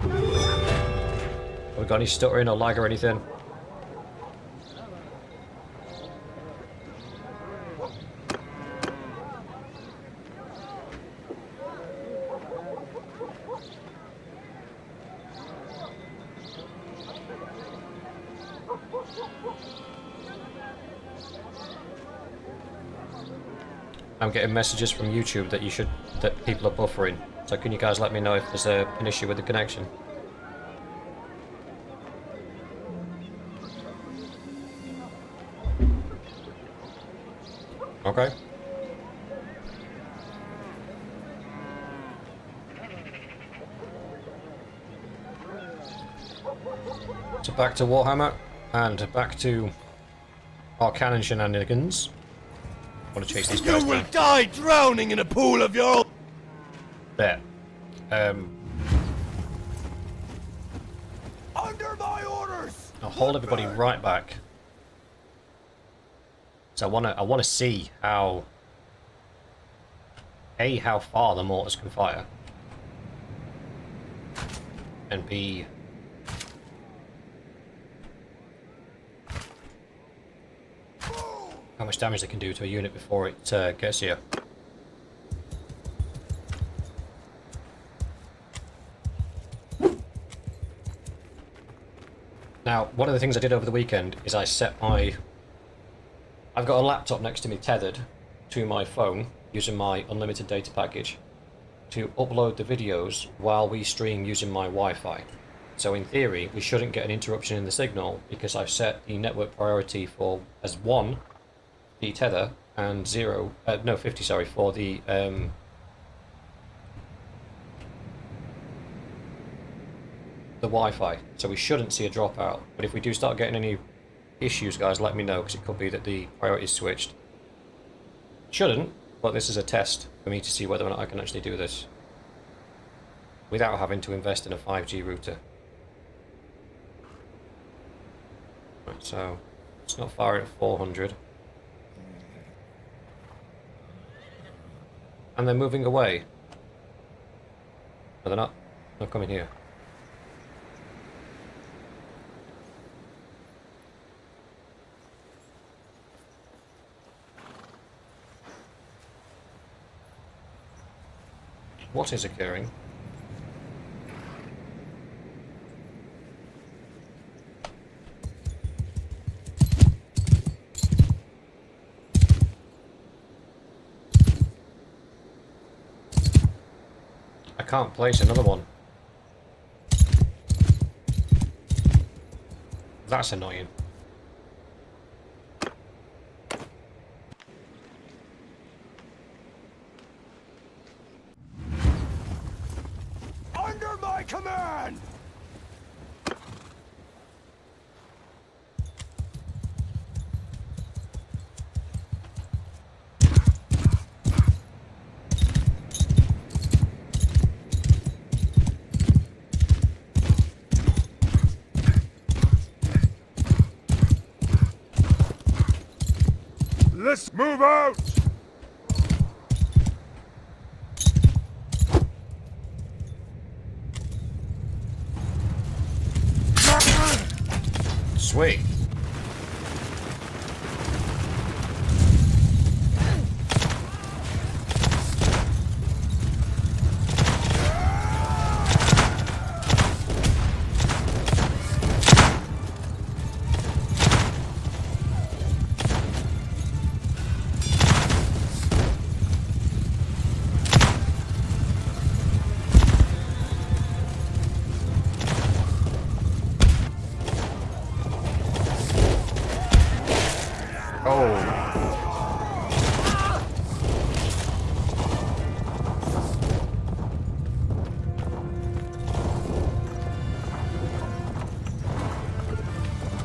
Have we got any stuttering or lag or anything? I'm getting messages from YouTube that that people are buffering. So can you guys let me know if there's an issue with the connection? Okay. So back to Warhammer and back to our cannon shenanigans. I want to chase these guys You will down. die drowning in a pool of your own. There. Under my orders. I'll hold everybody right back. So I wanna see how A, how far the mortars can fire. And B, how much damage they can do to a unit before it gets here. Now, one of the things I did over the weekend is I set my... I've got a laptop next to me tethered to my phone using my unlimited data package to upload the videos while we stream using my Wi-Fi. So in theory, we shouldn't get an interruption in the signal because I've set the network priority for as 1, the tether, and 50, sorry, for the Wi-Fi, so we shouldn't see a dropout. But if we do start getting any issues, guys, let me know, because it could be that the priority is switched. Shouldn't, but this is a test for me to see whether or not I can actually do this without having to invest in a 5G router. Right, so it's not firing at 400. And they're moving away. No, they're not. They're coming here. What is occurring? I can't place another one. That's annoying. Under my command! Let's move out! Sweet.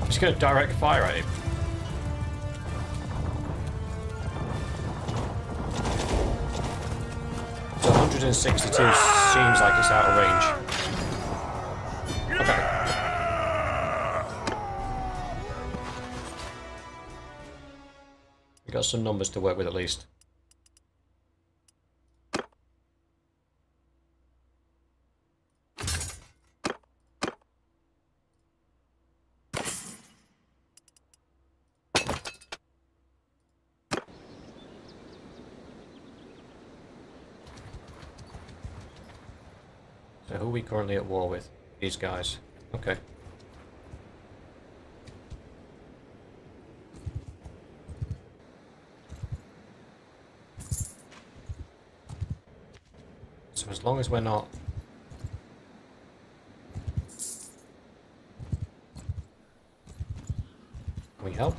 Just gonna direct fire at him. So 162 seems like it's out of range. Okay. We got some numbers to work with at least. So who are we currently at war with? These guys. Okay. So as long as we're not... Can we help?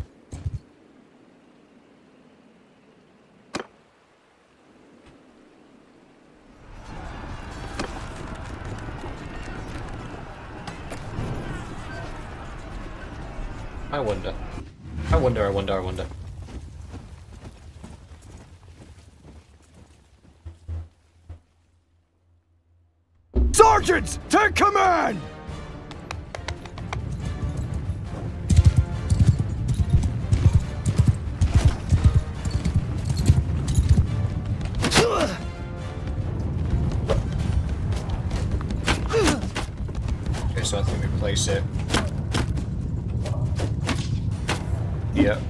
I wonder. I wonder. Sergeants, take command! Okay, so I think we place it. Yeah.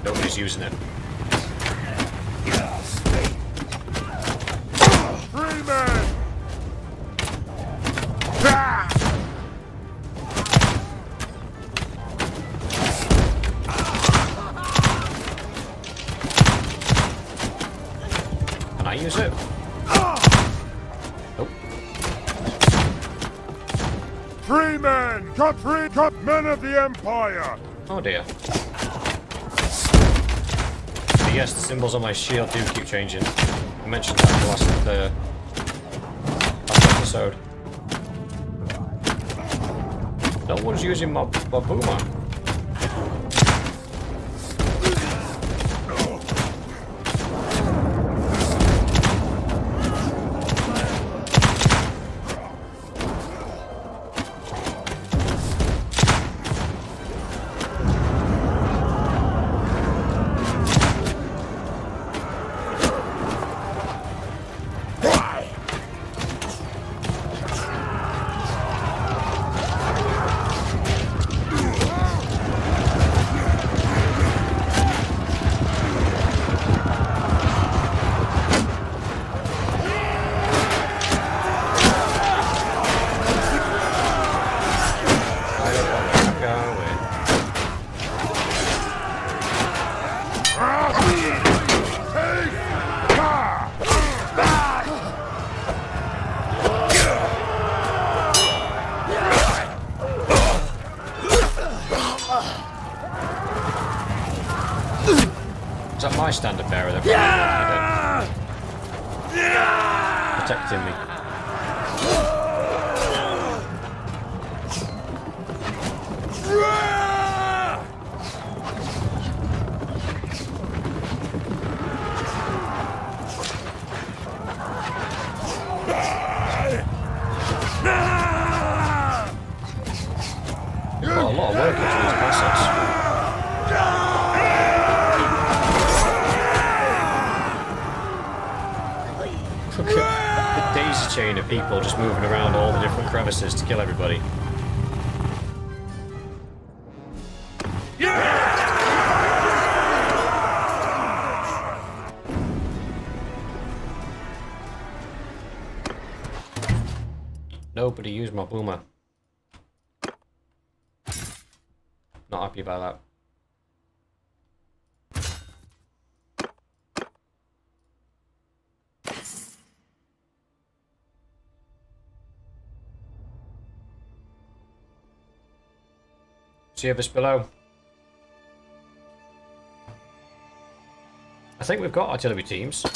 Nobody's using it. Free men! Can I use it? Nope. Free men! Cut men of the Empire! Oh dear. But yes, the symbols on my shield do keep changing. I mentioned that in the last episode. No one's using my boomer. Is that my standard bearer that protecting me? Got a lot of work into these assets. Look at the daisy chain of people just moving around all the different crevices to kill everybody. Nobody used my boomer. Not happy about that. Service below. I think we've got artillery teams.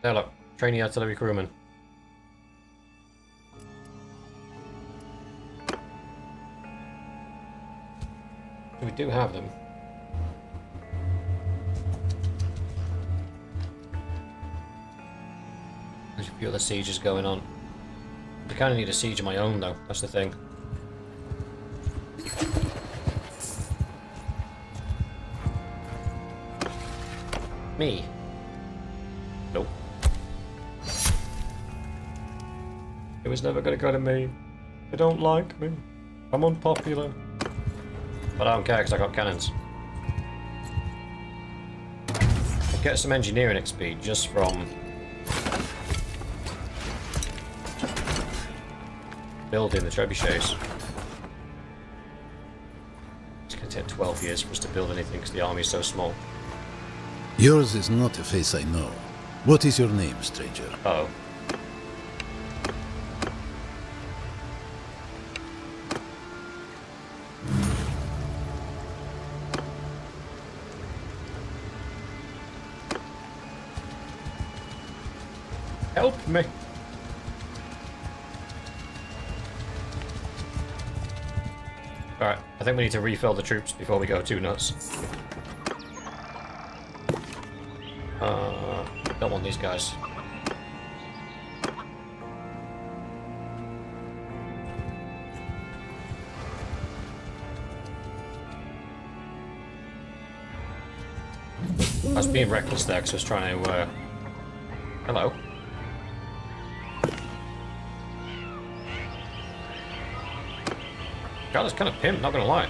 There, look, trainee artillery crewman. We do have them. There's a few other sieges going on. I kind of need a siege of my own, though. That's the thing. Me? Nope. It was never going to go to me. They don't like me. I'm unpopular. But I don't care because I got cannons. I'll get some engineering XP just from building the trebuchets. It's going to take 12 years for us to build anything because the army is so small. Yours is not a face I know. What is your name, stranger? Uh-oh. Help me! Alright, I think we need to refill the troops before we go too nuts. Don't want these guys. I was being reckless there because I was trying to, hello. God, that's kind of pimp, not gonna lie.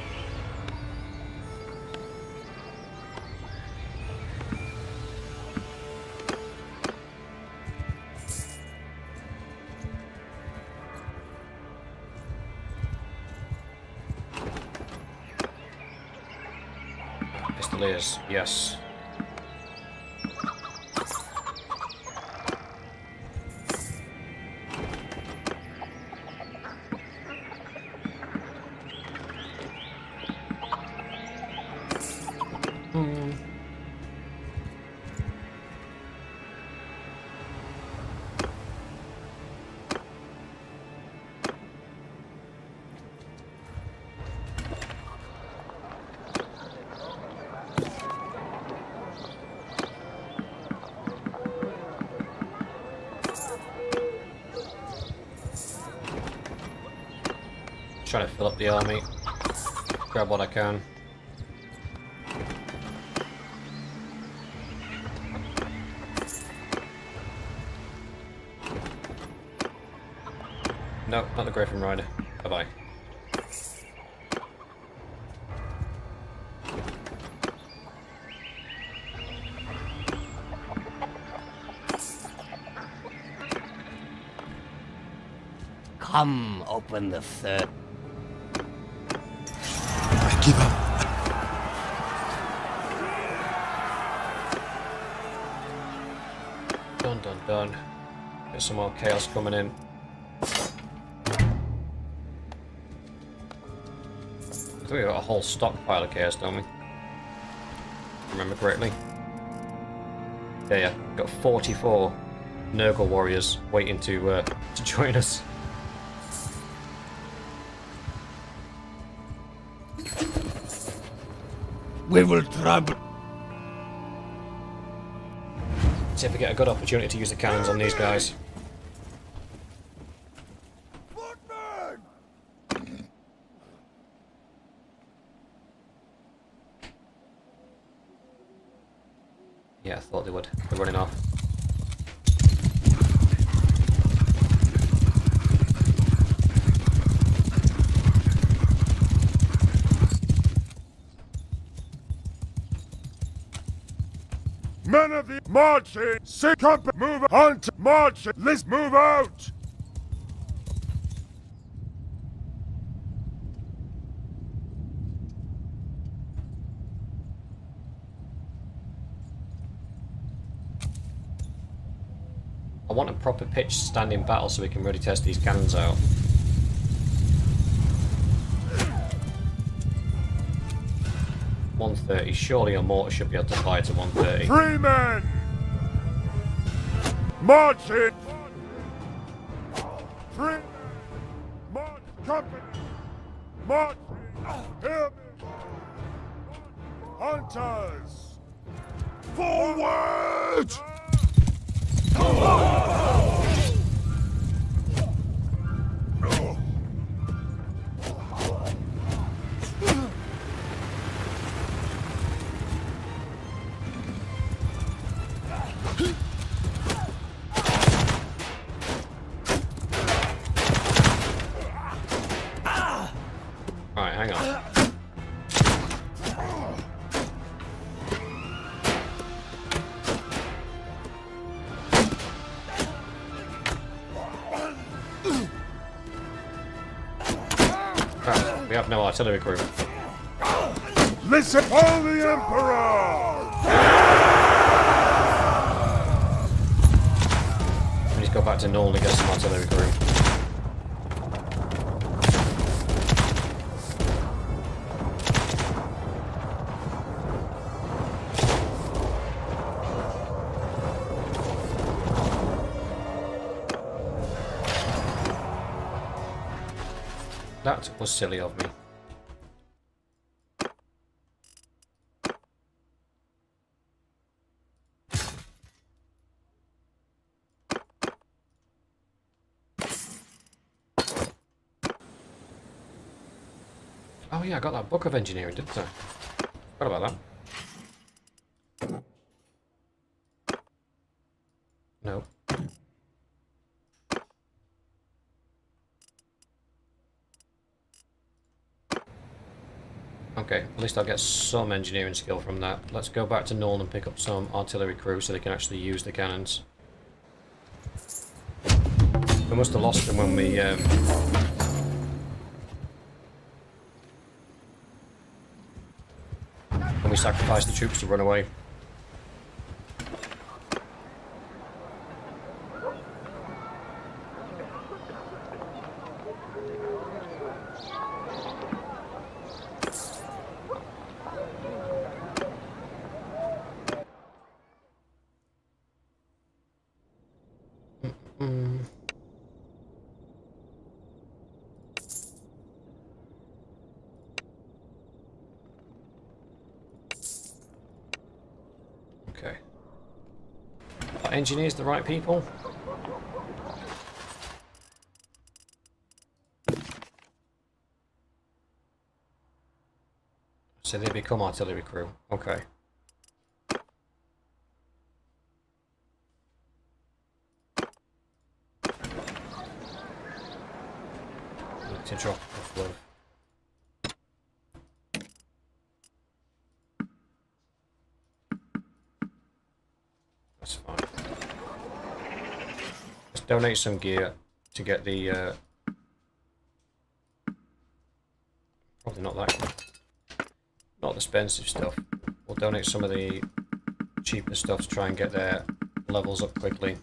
Pistoliers, yes. Trying to fill up the army. Grab what I can. No, not the Griffin Rider. Bye-bye. Come, open the third. I give up. done. Get some more chaos coming in. I think we got a whole stockpile of chaos, don't we? Remember correctly? Yeah. Got 44 Nurgle warriors waiting to join us. We will trample. See if we get a good opportunity to use the cannons on these guys. Footman! Yeah, I thought they would. They're running off. Men of the marching! Sick up! Move! Hunt! March! Let's move out! I want a proper pitched standing battle so we can really test these cannons out. $130. Surely a mortar should be able to fire to 130. 3 men! Marching! 3 men! March! Company! Marching! Hear me! Hunters! Forward! Alright, hang on. Crap, we have no artillery crew. Listen, follow the Emperor! We need to go back to Null and get some artillery crew. That was silly of me. Oh yeah, I got that book of engineering, didn't I? Forgot about that. No. Okay, at least I'll get some engineering skill from that. Let's go back to Null and pick up some artillery crew so they can actually use the cannons. We must have lost them when we sacrificed the troops to run away. Okay. Are engineers the right people? So they become artillery crew. Okay. Need to drop a couple of... That's fine. Let's donate some gear to get the... Probably not that good. Not the expensive stuff. We'll donate some of the cheaper stuff to try and get their levels up quickly.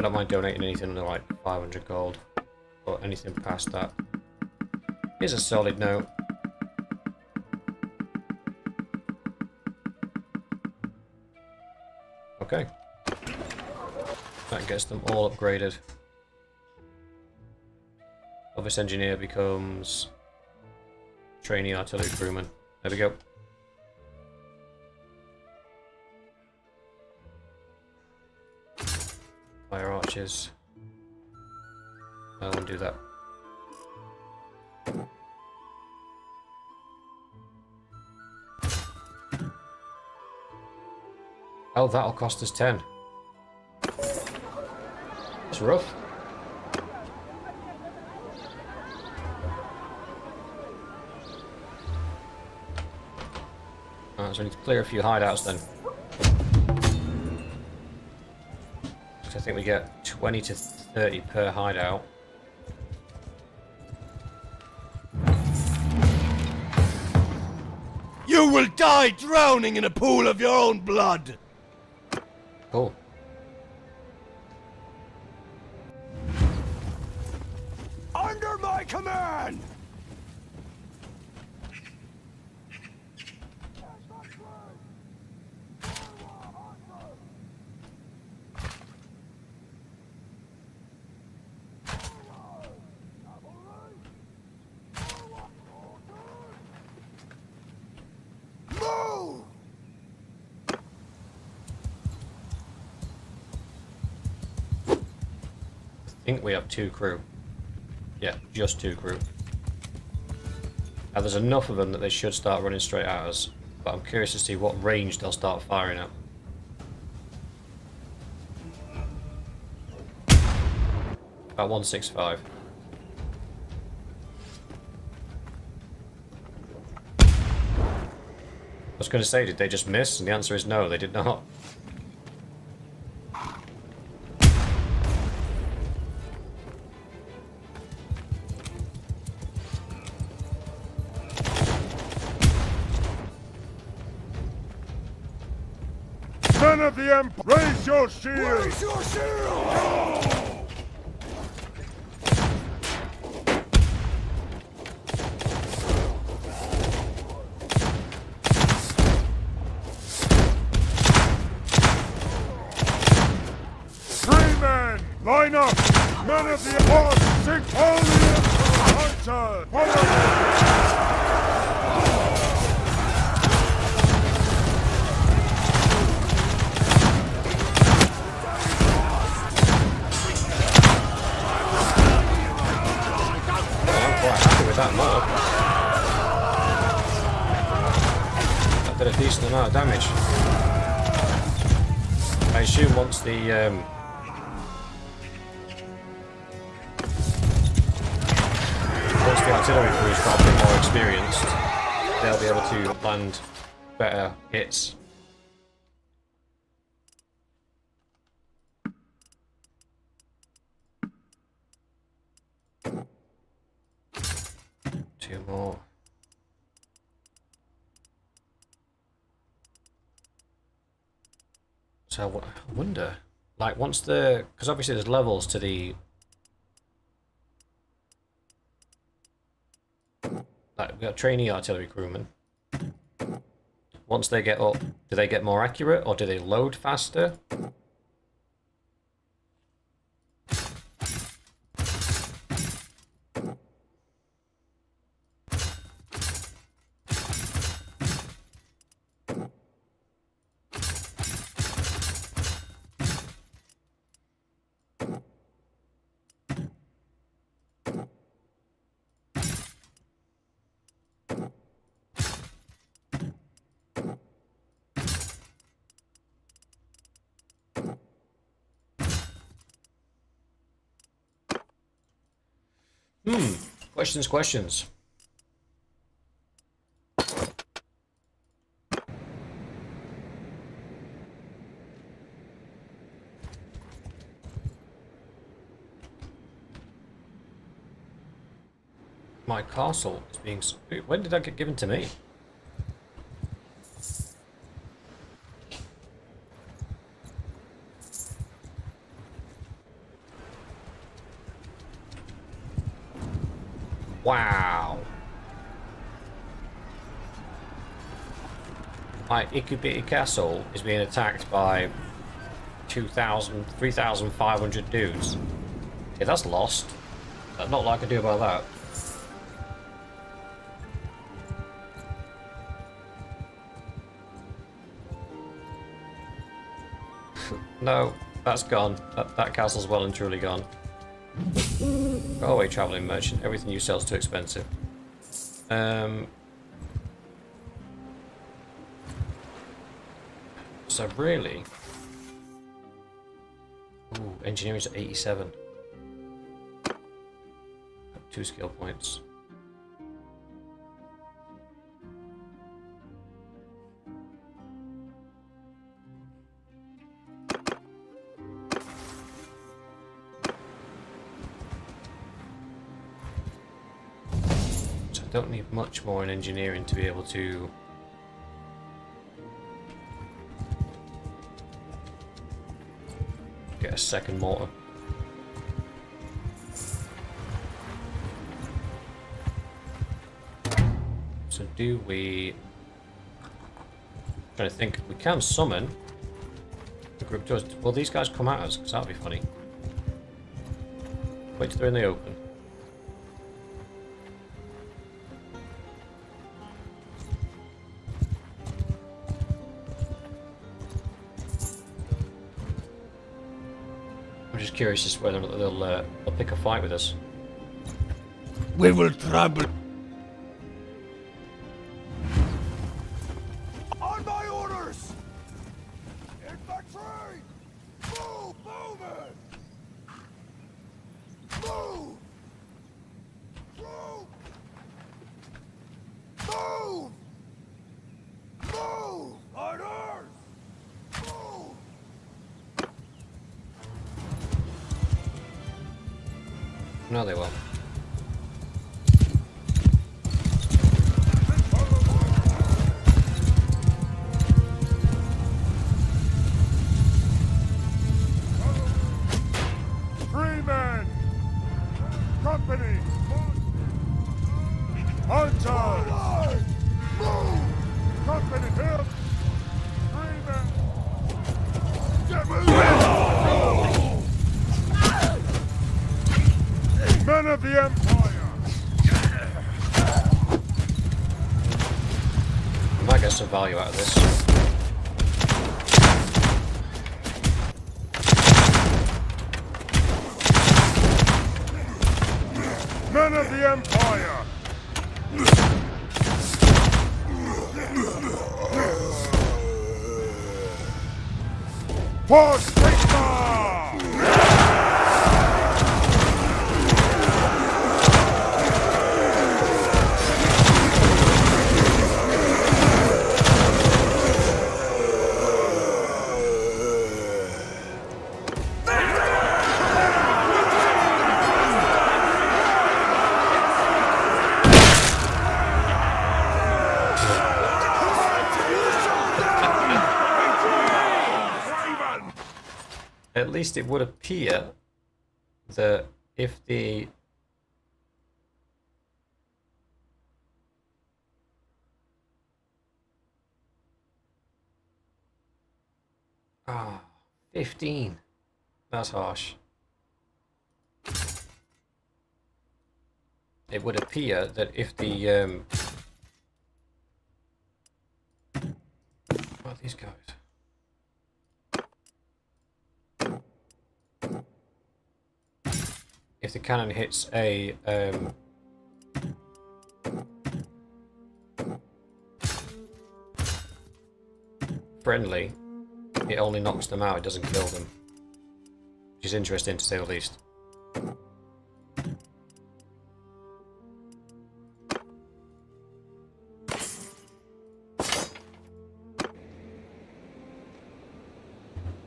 I don't mind donating anything under like 500 gold, but anything past that is a solid note. Okay. That gets them all upgraded. Novice engineer becomes trainee artillery crewman. There we go. Fire archers. I won't do that. Oh, that'll cost us 10. It's rough. Alright, so we need to clear a few hideouts then. So I think we get 20 to 30 per hideout. You will die drowning in a pool of your own blood! Cool. Under my command! Move! I think we have 2 crew. Yeah, just 2 crew. Now there's enough of them that they should start running straight at us, but I'm curious to see what range they'll start firing at. About 165. I was going to say, did they just miss? And the answer is no, they did not. Men of the Empire, raise your shield! Raise your shield! Three men, line up! Men of the Empire, sink holy hunter! Follow That mob. That did a decent amount of damage. I assume once the artillery crew's got a bit more experienced, they'll be able to land better hits. Two more. So I wonder, like once the, because obviously there's levels to the, like we've got trainee artillery crewmen. Once they get up, do they get more accurate or do they load faster? Questions. My castle is being... When did that get given to me? Wow. My Ikubiti castle is being attacked by 2,000, 3,500 dudes. Yeah, that's lost. There's not a lot I can do about that. No, that's gone. That castle's well and truly gone. Go away, traveling merchant. Everything you sell is too expensive. So really... Ooh, engineering's at 87. 2 skill points. So I don't need much more in engineering to be able to get a second mortar. So do we... I'm trying to think, we can summon the group to us. Will these guys come at us? Because that'll be funny. Wait till they're in the open. I'm just curious as to whether or not they'll pick a fight with us. We will trample. On my orders! Infantry! Move! Moving! Move! Move! Move! Move! Orders! Move! No, they won't. Company! Hunters! Move! Company, help! 3 men! Get moving! Men of the Empire! I might get some value out of this. Men of the Empire! For Sigma! At least it would appear that if the Ah, 15. That's harsh. It would appear that if the what are these guys? If the cannon hits a friendly, it only knocks them out, it doesn't kill them. Which is interesting to say the least.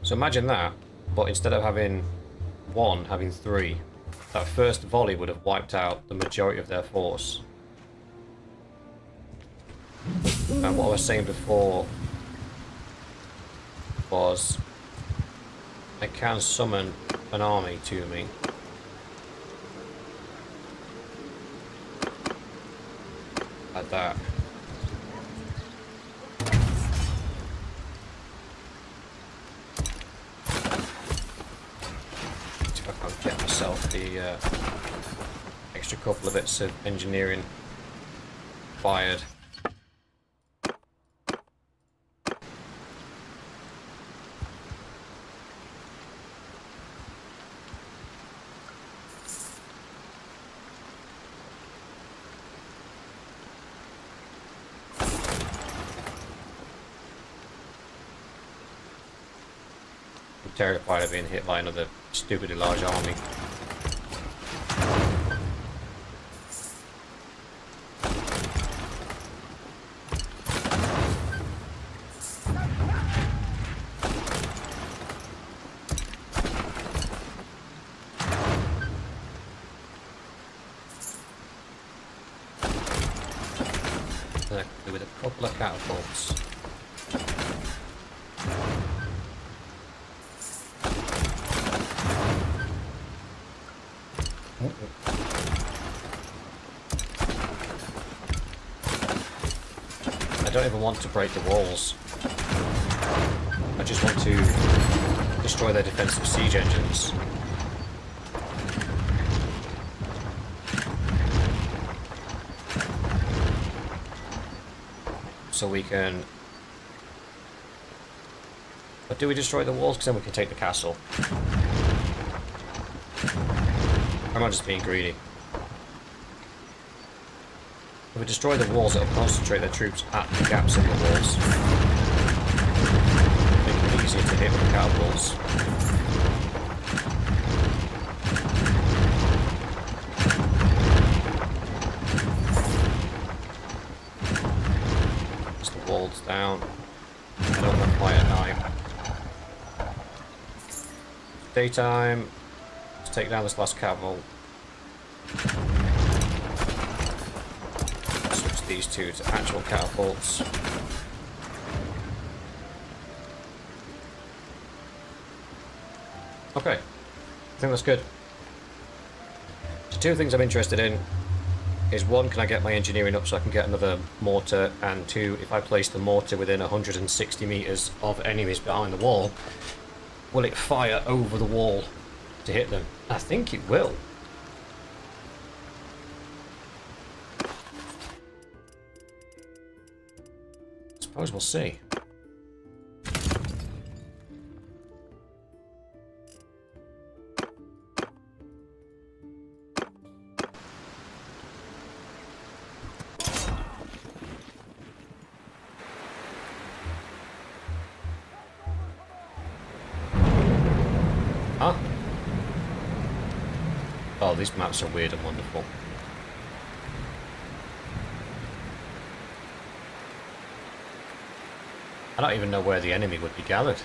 So imagine that, but instead of having 1, having 3. That first volley would have wiped out the majority of their force. And what I was saying before was I can summon an army to me. Like that. See if I can get myself the extra couple of bits of engineering fired. Terrified of being hit by another stupidly large army. With a couple of catapults. I don't even want to break the walls. I just want to destroy their defensive siege engines. So we can... But do we destroy the walls? Because then we can take the castle. Or am I just being greedy? If we destroy the walls, it'll concentrate their troops at the gaps in the walls. Make it easier to hit with the catapults. Just the walls down. I don't want to fight at night. Daytime. Let's take down this last catapult. Switch these two to actual catapults. Okay, I think that's good. So two things I'm interested in is one, can I get my engineering up so I can get another mortar, and two, if I place the mortar within 160 meters of enemies behind the wall, will it fire over the wall to hit them? I think it will. I suppose we'll see. Huh? Oh, these maps are weird and wonderful. I don't even know where the enemy would be gathered.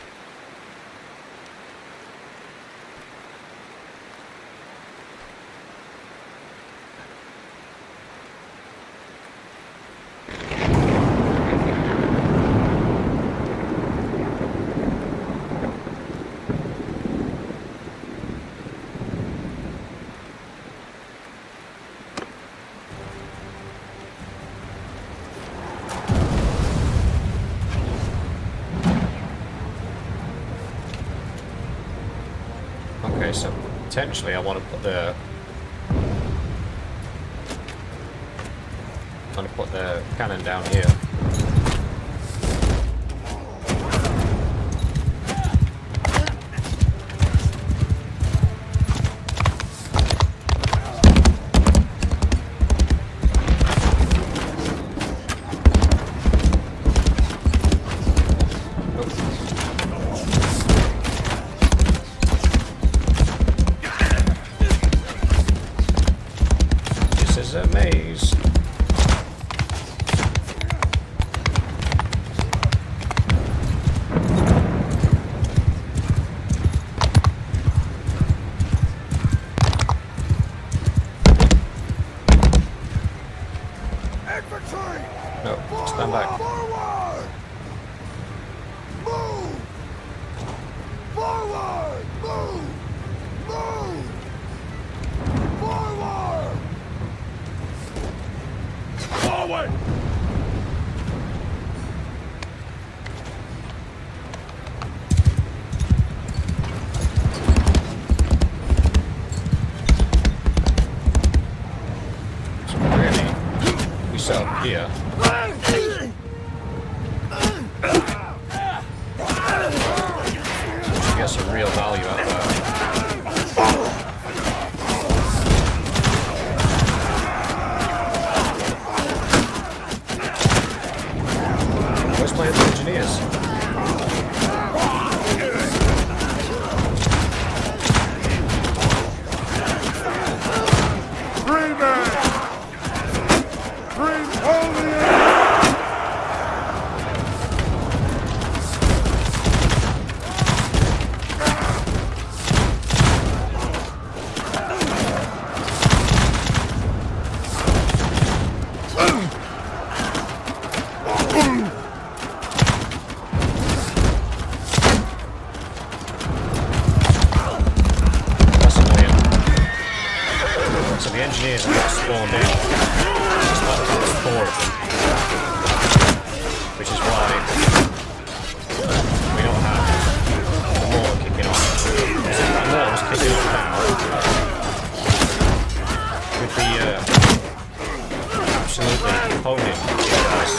Okay, so potentially I want to put the cannon down here. This is a maze. here. Should get some real value out there. Where's my other engineers? Green man! Green, hold the air! That's annoying. So the engineers are not spawned in. Just like there's 4 of them. Which is why we don't have the mortar kicking off. Because if that mortar's kicking off now, with the absolutely opponent these guys,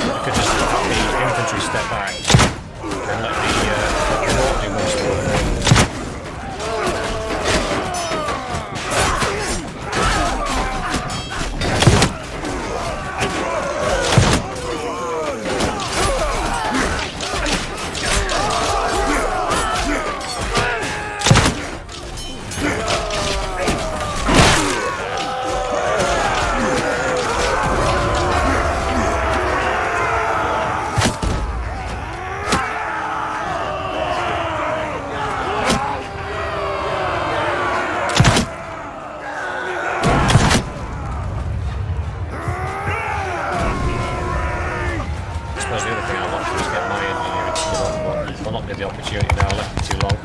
you could just have the infantry step back and let the mortar do most of the work. The opportunity now, left it too long.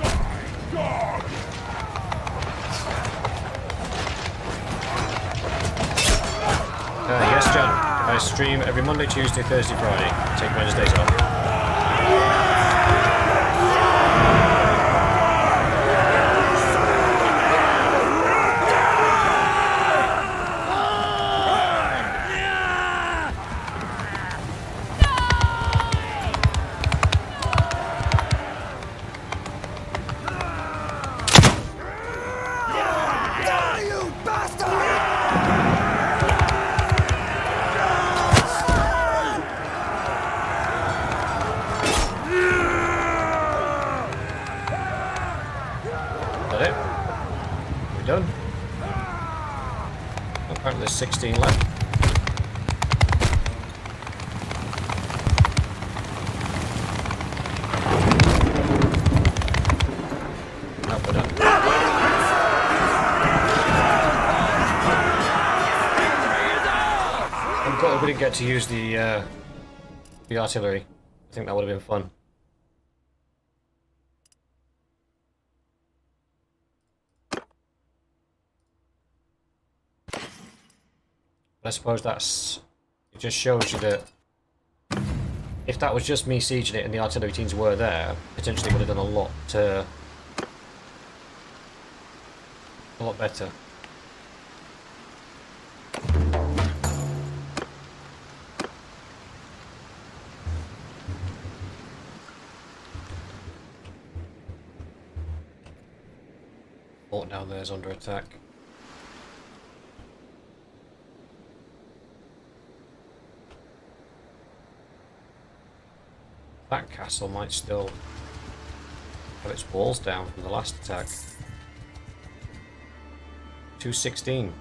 Yes, John. I stream every Monday, Tuesday, Thursday, Friday. Take Wednesdays off. Done. Apparently there's 16 left. Nope, we're done. I'm glad we didn't get to use the artillery. I think that would have been fun. I suppose it just shows you that if that was just me sieging it and the artillery teams were there, potentially would have done a lot better. Fort down there is under attack. That castle might still have its walls down from the last attack. 216.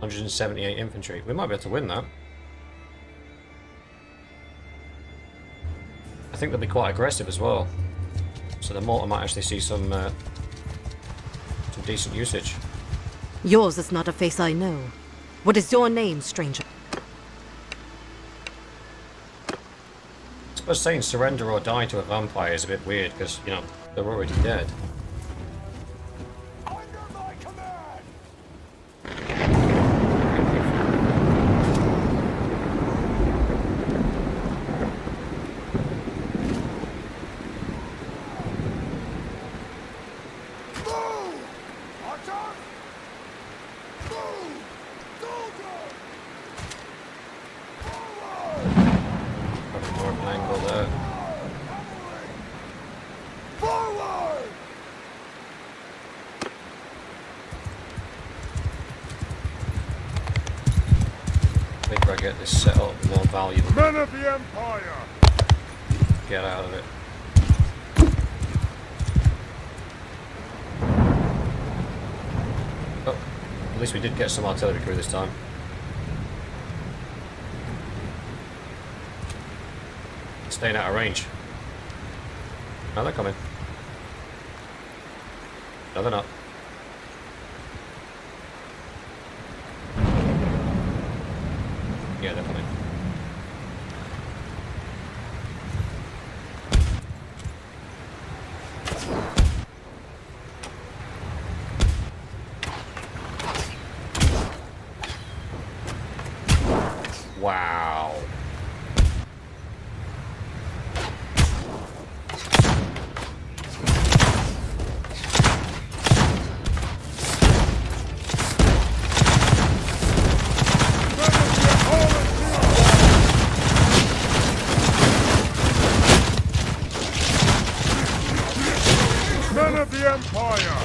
178 infantry. We might be able to win that. I think they'll be quite aggressive as well. So the mortar might actually see some decent usage. Yours is not a face I know. What is your name, stranger? I suppose saying surrender or die to a vampire is a bit weird because, you know, they're already dead. to get this set up more valuable. Men of the Empire! Get out of it. Oh, at least we did get some artillery crew this time. Staying out of range. No, they're coming. No, they're not. Yeah, they're coming. Wow. Men of the Empire!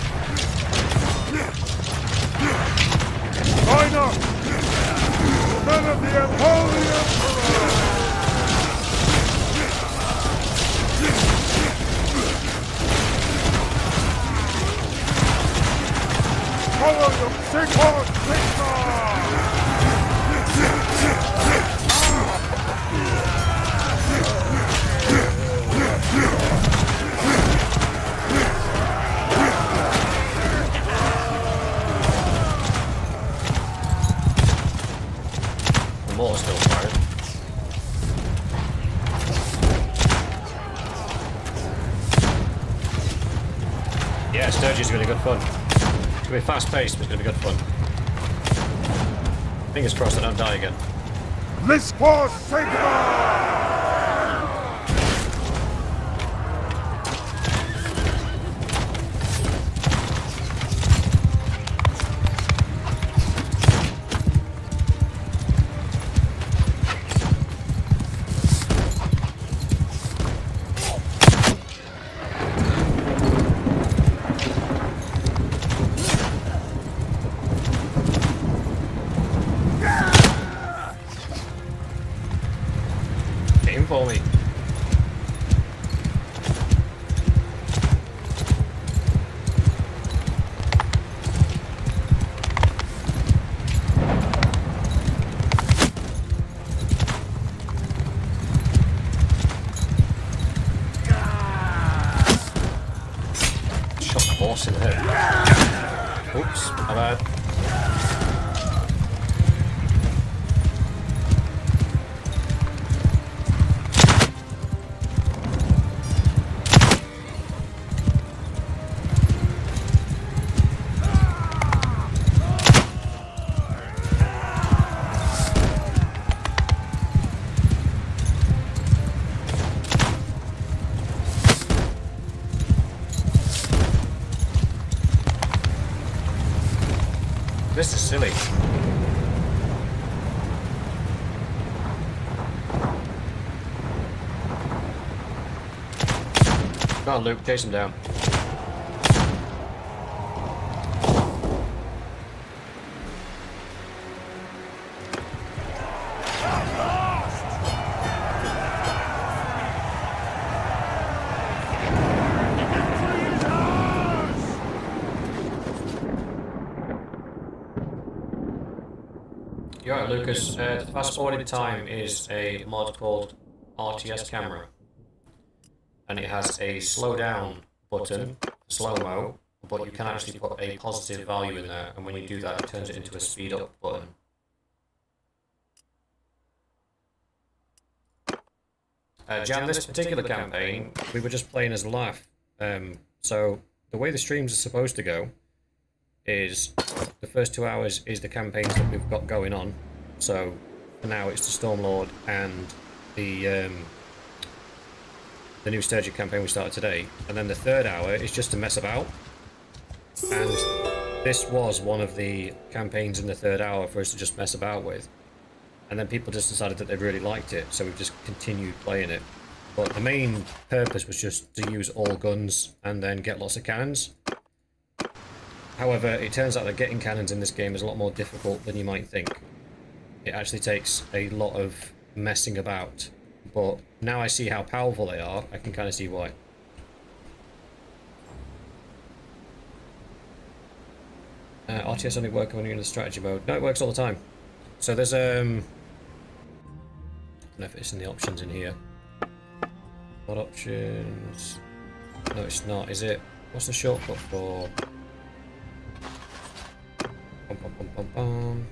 Line up! Men of the Holy Emperor! Follow them! Sigmund! The moor's still firing. Yeah, Sturgeia's going to be good fun. It's going to be fast paced, but it's going to be good fun. Fingers crossed I don't die again. List for Sigmund! Aim for me. Shot the boss in the head. Oops, my bad. This is silly. Go on, Luke, chase him down. You're right, Lucas. The fast forwarding time is a mod called RTS camera, and it has a slow down button, slow mo, but you can actually put a positive value in there, and when you do that, it turns it into a speed up button. Jan, this particular campaign, we were just playing as a laugh. So the way the streams are supposed to go is the first 2 hours is the campaigns that we've got going on. So for now it's the Stormlord and the new Sturgeia campaign we started today, and then the third hour is just to mess about. And this was one of the campaigns in the third hour for us to just mess about with, and then people just decided that they really liked it, so we've just continued playing it. But the main purpose was just to use all guns and then get lots of cannons. However, it turns out that getting cannons in this game is a lot more difficult than you might think. it actually takes a lot of messing about. But now I see how powerful they are, I can kind of see why. RTS only work when you're in the strategy mode. No, it works all the time. So there's I don't know if it's in the options in here. What options? No, it's not, is it? What's the shortcut for? Bum, bum, bum, bum, bum.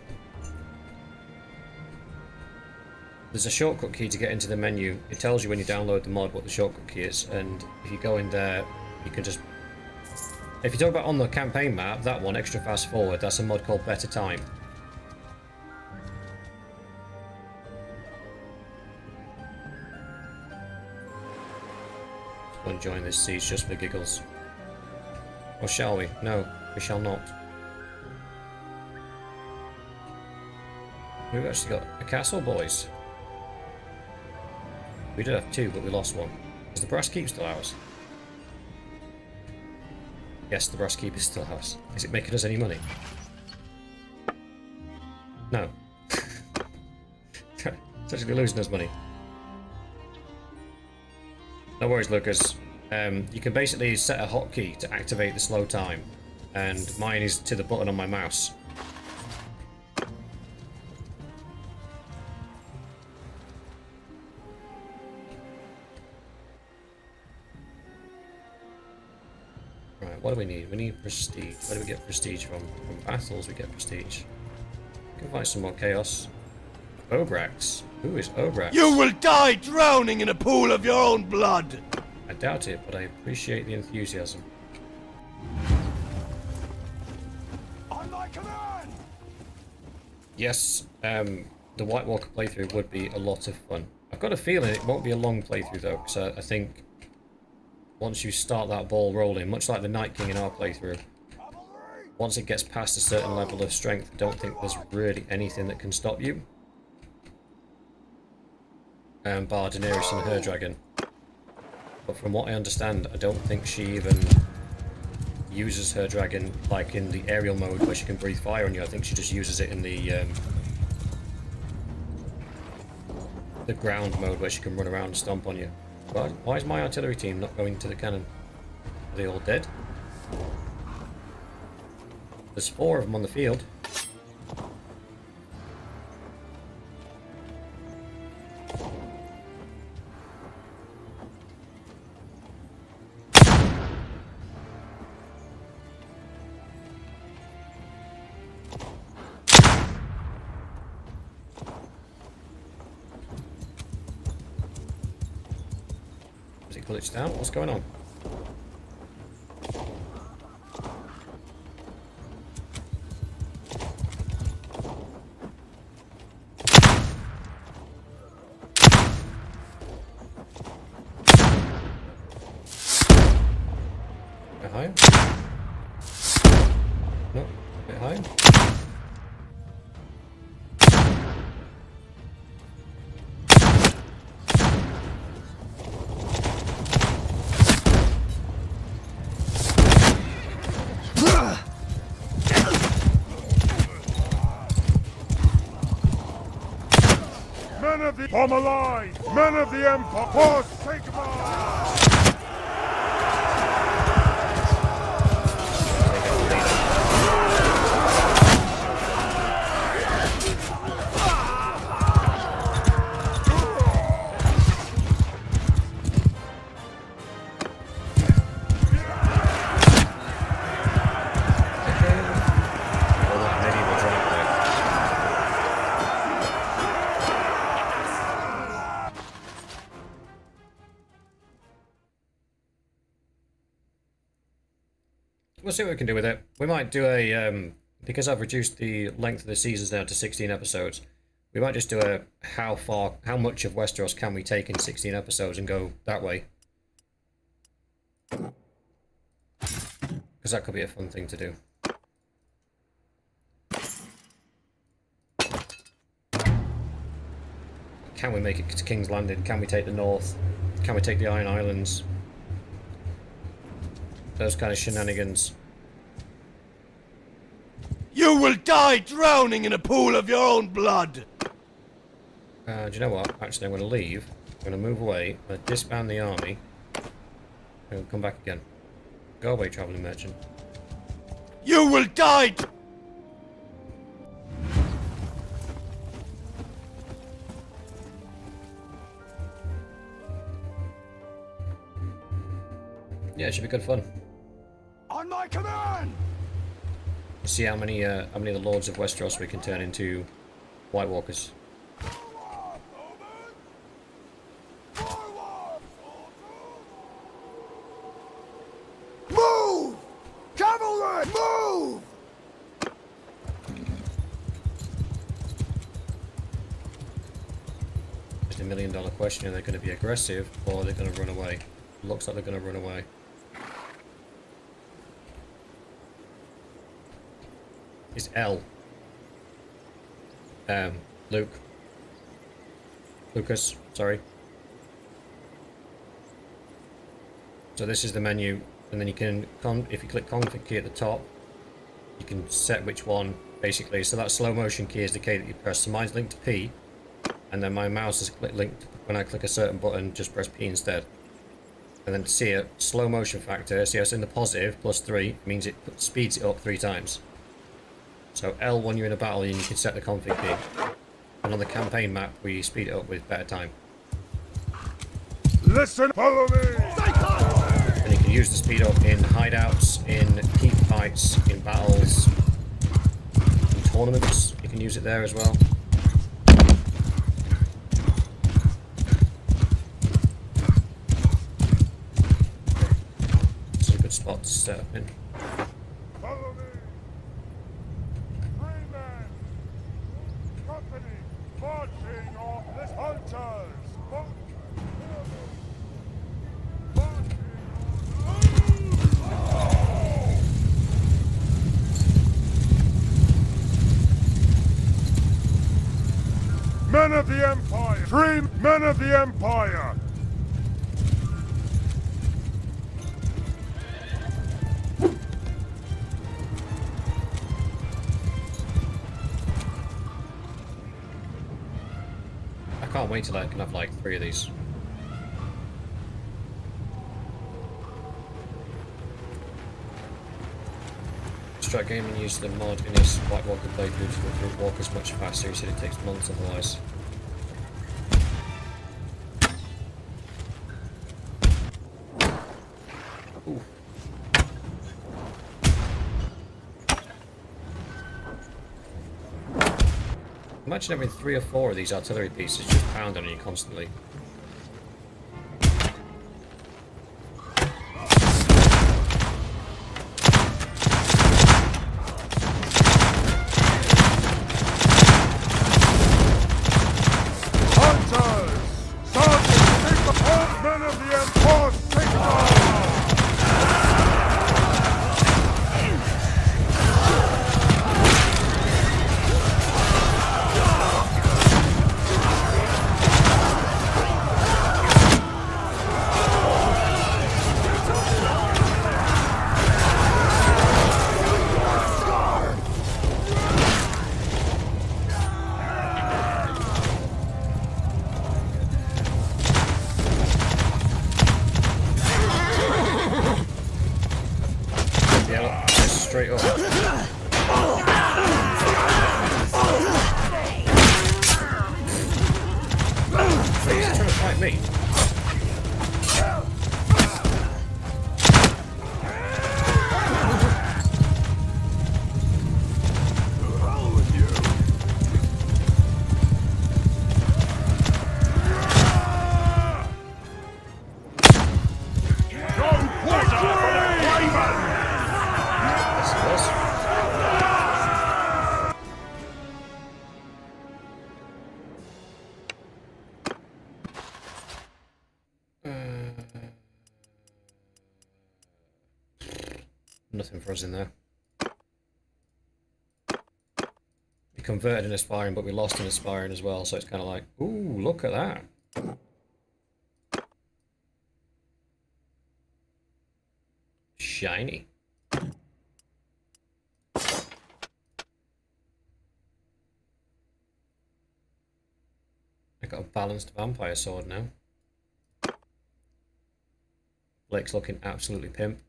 There's a shortcut key to get into the menu. It tells you when you download the mod what the shortcut key is, and if you go in there, you can just... If you talk about on the campaign map, that one, extra fast forward, that's a mod called Better Time. Let's go and join this siege just for giggles. Or shall we? No, we shall not. We've actually got a castle, boys. We did have 2, but we lost 1. Is the brass keep still ours? Yes, the brass keep is still ours. Is it making us any money? No. It's actually losing us money. No worries, Lucas. You can basically set a hotkey to activate the slow time, and mine is to the button on my mouse. What do we need? We need prestige. Where do we get prestige from? From battles we get prestige. We can find some more chaos. Obrax. Who is Obrax? You will die drowning in a pool of your own blood! I doubt it, but I appreciate the enthusiasm. On my command! Yes, the White Walker playthrough would be a lot of fun. I've got a feeling it won't be a long playthrough though, because I think once you start that ball rolling, much like the Night King in our playthrough, once it gets past a certain level of strength, I don't think there's really anything that can stop you. Bar Daenerys and her dragon. But from what I understand, I don't think she even uses her dragon like in the aerial mode where she can breathe fire on you. I think she just uses it in the ground mode where she can run around and stomp on you. Why is my artillery team not going to the cannon? Are they all dead? There's 4 of them on the field. Glitched out? What's going on? Bit high? No, bit high. Form a line! Men of the Empire! Horse, take command! We'll see what we can do with it. We might do a, because I've reduced the length of the seasons now to 16 episodes, we might just do a how much of Westeros can we take in 16 episodes and go that way. Because that could be a fun thing to do. Can we make it to King's Landing? Can we take the North? Can we take the Iron Islands? Those kind of shenanigans. You will die drowning in a pool of your own blood! Do you know what? Actually, I'm going to leave. I'm going to move away. I'm going to disband the army. And come back again. Go away, travelling merchant. You will die! Yeah, it should be good fun. On my command! See how many of the Lords of Westeros we can turn into White Walkers. Move! Cavalry, move! It's a $1 million question. Are they going to be aggressive or are they going to run away? Looks like they're going to run away. It's L. Lucas, sorry. So this is the menu, and then you can, if you click config key at the top, you can set which one, basically. So that slow motion key is the key that you press. So mine's linked to P, and then my mouse is linked, when I click a certain button, just press P instead. And then to see it, slow motion factor, see it's in the positive, +3, means it speeds it up 3 times. So L when you're in a battle, and you can set the config key. And on the campaign map, we speed it up with better time. Listen, follow me! And you can use the speed up in hideouts, in keep fights, in battles, in tournaments. You can use it there as well. It's a good spot to set up in. Follow me! 3 men! Company marching off this hunters! Men of the Empire! 3 men of the Empire! I can't wait till I can have like 3 of these. Strat Gaming used the mod in his White Walker playthrough to recruit walkers much faster. He said it takes months otherwise. Ooh. Imagine having 3 or 4 of these artillery pieces just pounding on you constantly. Straight up. He's trying to fight me. Nothing for us in there. We converted in Aspiring, but we lost in Aspiring as well, so it's kind of like, ooh, look at that. Shiny. got a balanced vampire sword now. Blake's looking absolutely pimp.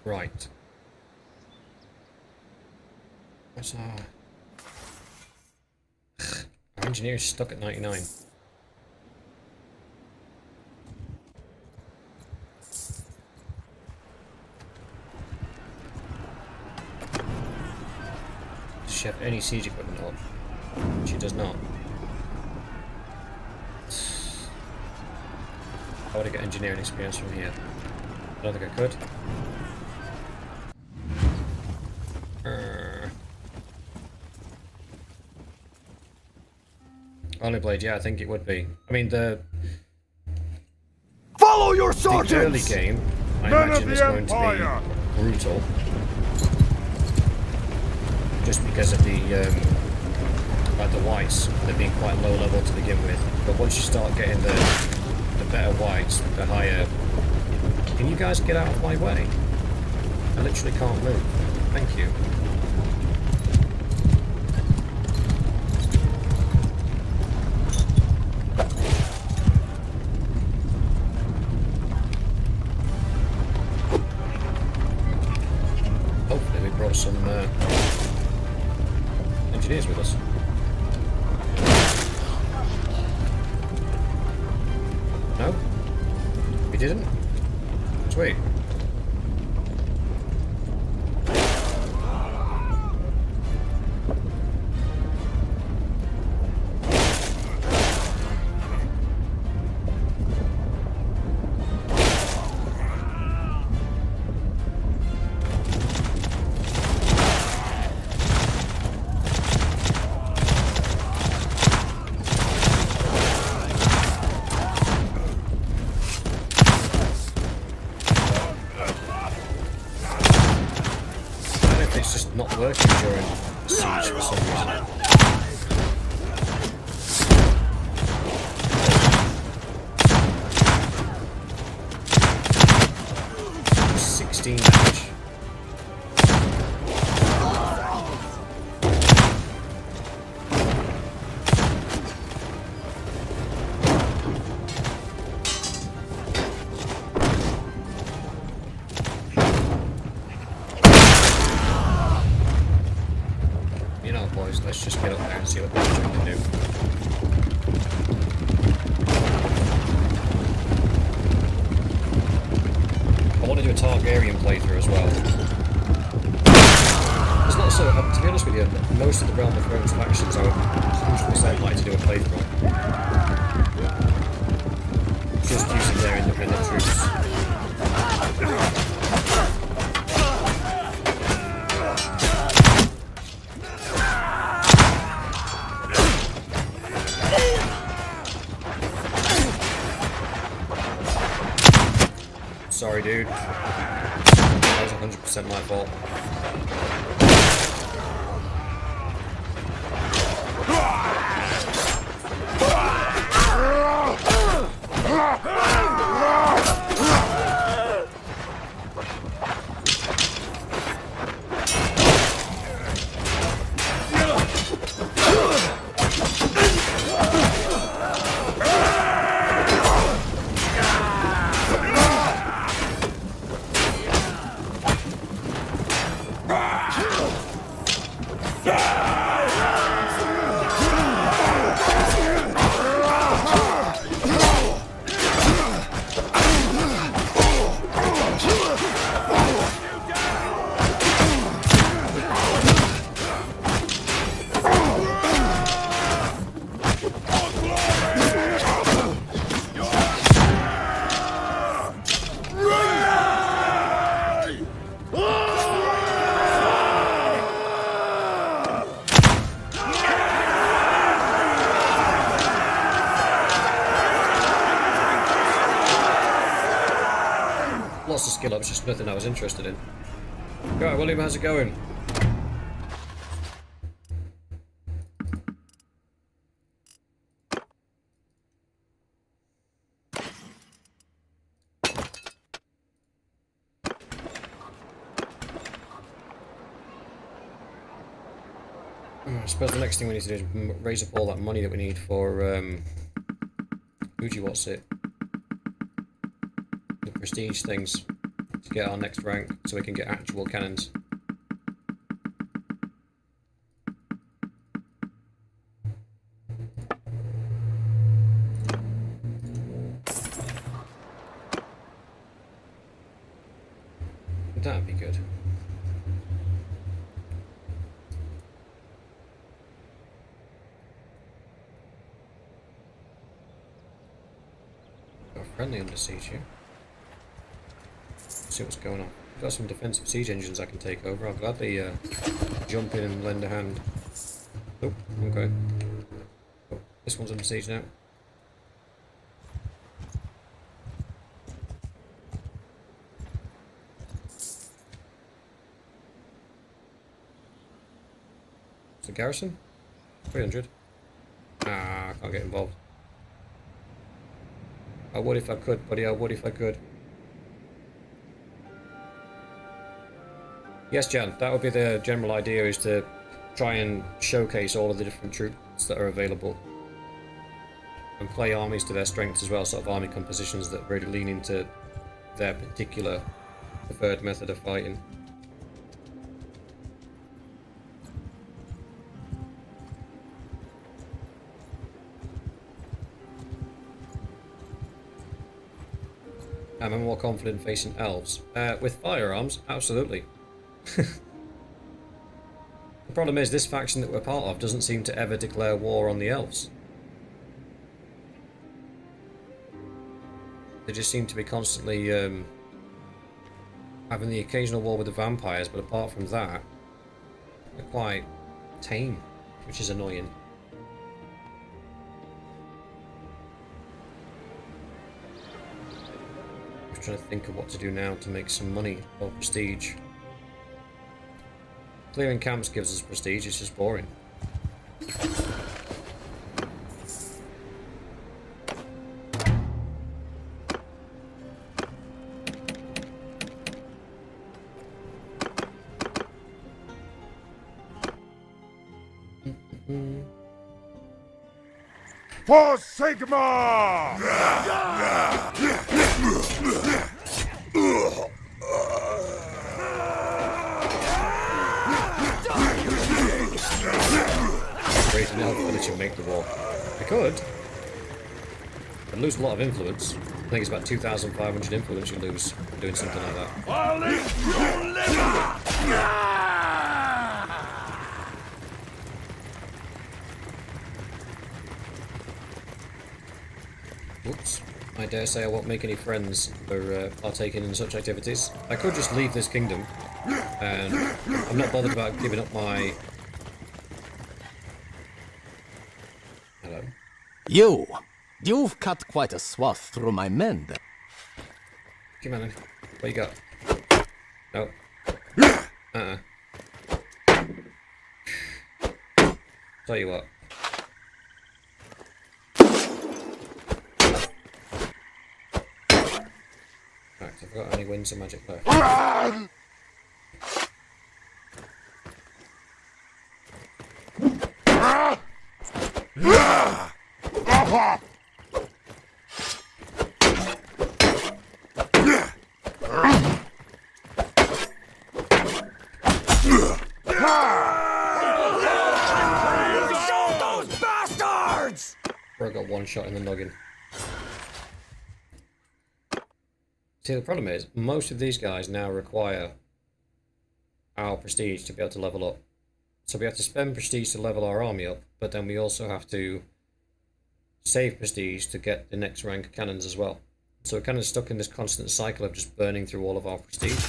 Right. What's our engineer is stuck at 99. Does she have any siege equipment up? She does not. How would I get engineering experience from here? I don't think I could. Only blade, yeah, I think it would be. I mean, Follow your the sergeants! early game, I Men of imagine, the is going to Empire! be brutal. Just because of the, like the whites, they're being quite low level to begin with. But once you start getting the better whites, the higher... Can you guys get out of my way? I literally can't move. Thank you. Hopefully we brought some engineers with us. No? We didn't? Sweet. It's just not working during siege for some reason. $16 damage. You know, boys, let's just get up there and see what they're trying to do. I want to do a Targaryen playthrough as well. There's lots of, to be honest with you, most of the Realm of Thrones factions I would 100% like to do a playthrough on. Just using their independent troops. Sorry, dude. That was 100% my fault. Lots of skill ups, just nothing I was interested in. Alright, William, how's it going? I suppose the next thing we need to do is raise up all that money that we need for Uji, what's it? The prestige things to get our next rank so we can get actual cannons. That'd be good. Got a friendly under siege here. Let's see what's going on. I've got some defensive siege engines I can take over. I'll gladly jump in and lend a hand. Oh, okay. Oh, this one's under siege now. It's a garrison? 300. Ah, I can't get involved. I would if I could, buddy. I would if I could. Yes, Jan, that would be the general idea, is to try and showcase all of the different troops that are available. And play armies to their strengths as well, sort of army compositions that really lean into their particular preferred method of fighting. Am I more confident facing elves? With firearms, absolutely. The problem is, this faction that we're part of doesn't seem to ever declare war on the elves. They just seem to be constantly having the occasional war with the vampires, but apart from that, they're quite tame, which is annoying. Trying to think of what to do now to make some money or prestige. Clearing camps gives us prestige, it's just boring. For Sigma! Raise an elf village and make the war. I could. I'd lose a lot of influence. I think it's about 2,500 influence you lose doing something like that. Whoops. I dare say I won't make any friends for partaking in such activities. I could just leave this kingdom, and I'm not bothered about giving up my... Hello. You've cut quite a swath through my men. Come on in. What you got? No. Tell you what. Right, I've got any winds of magic left. I got one shot in the noggin. See, the problem is, most of these guys now require our prestige to be able to level up. So we have to spend prestige to level our army up, but then we also have to save prestige to get the next rank of cannons as well. So we're kind of stuck in this constant cycle of just burning through all of our prestige.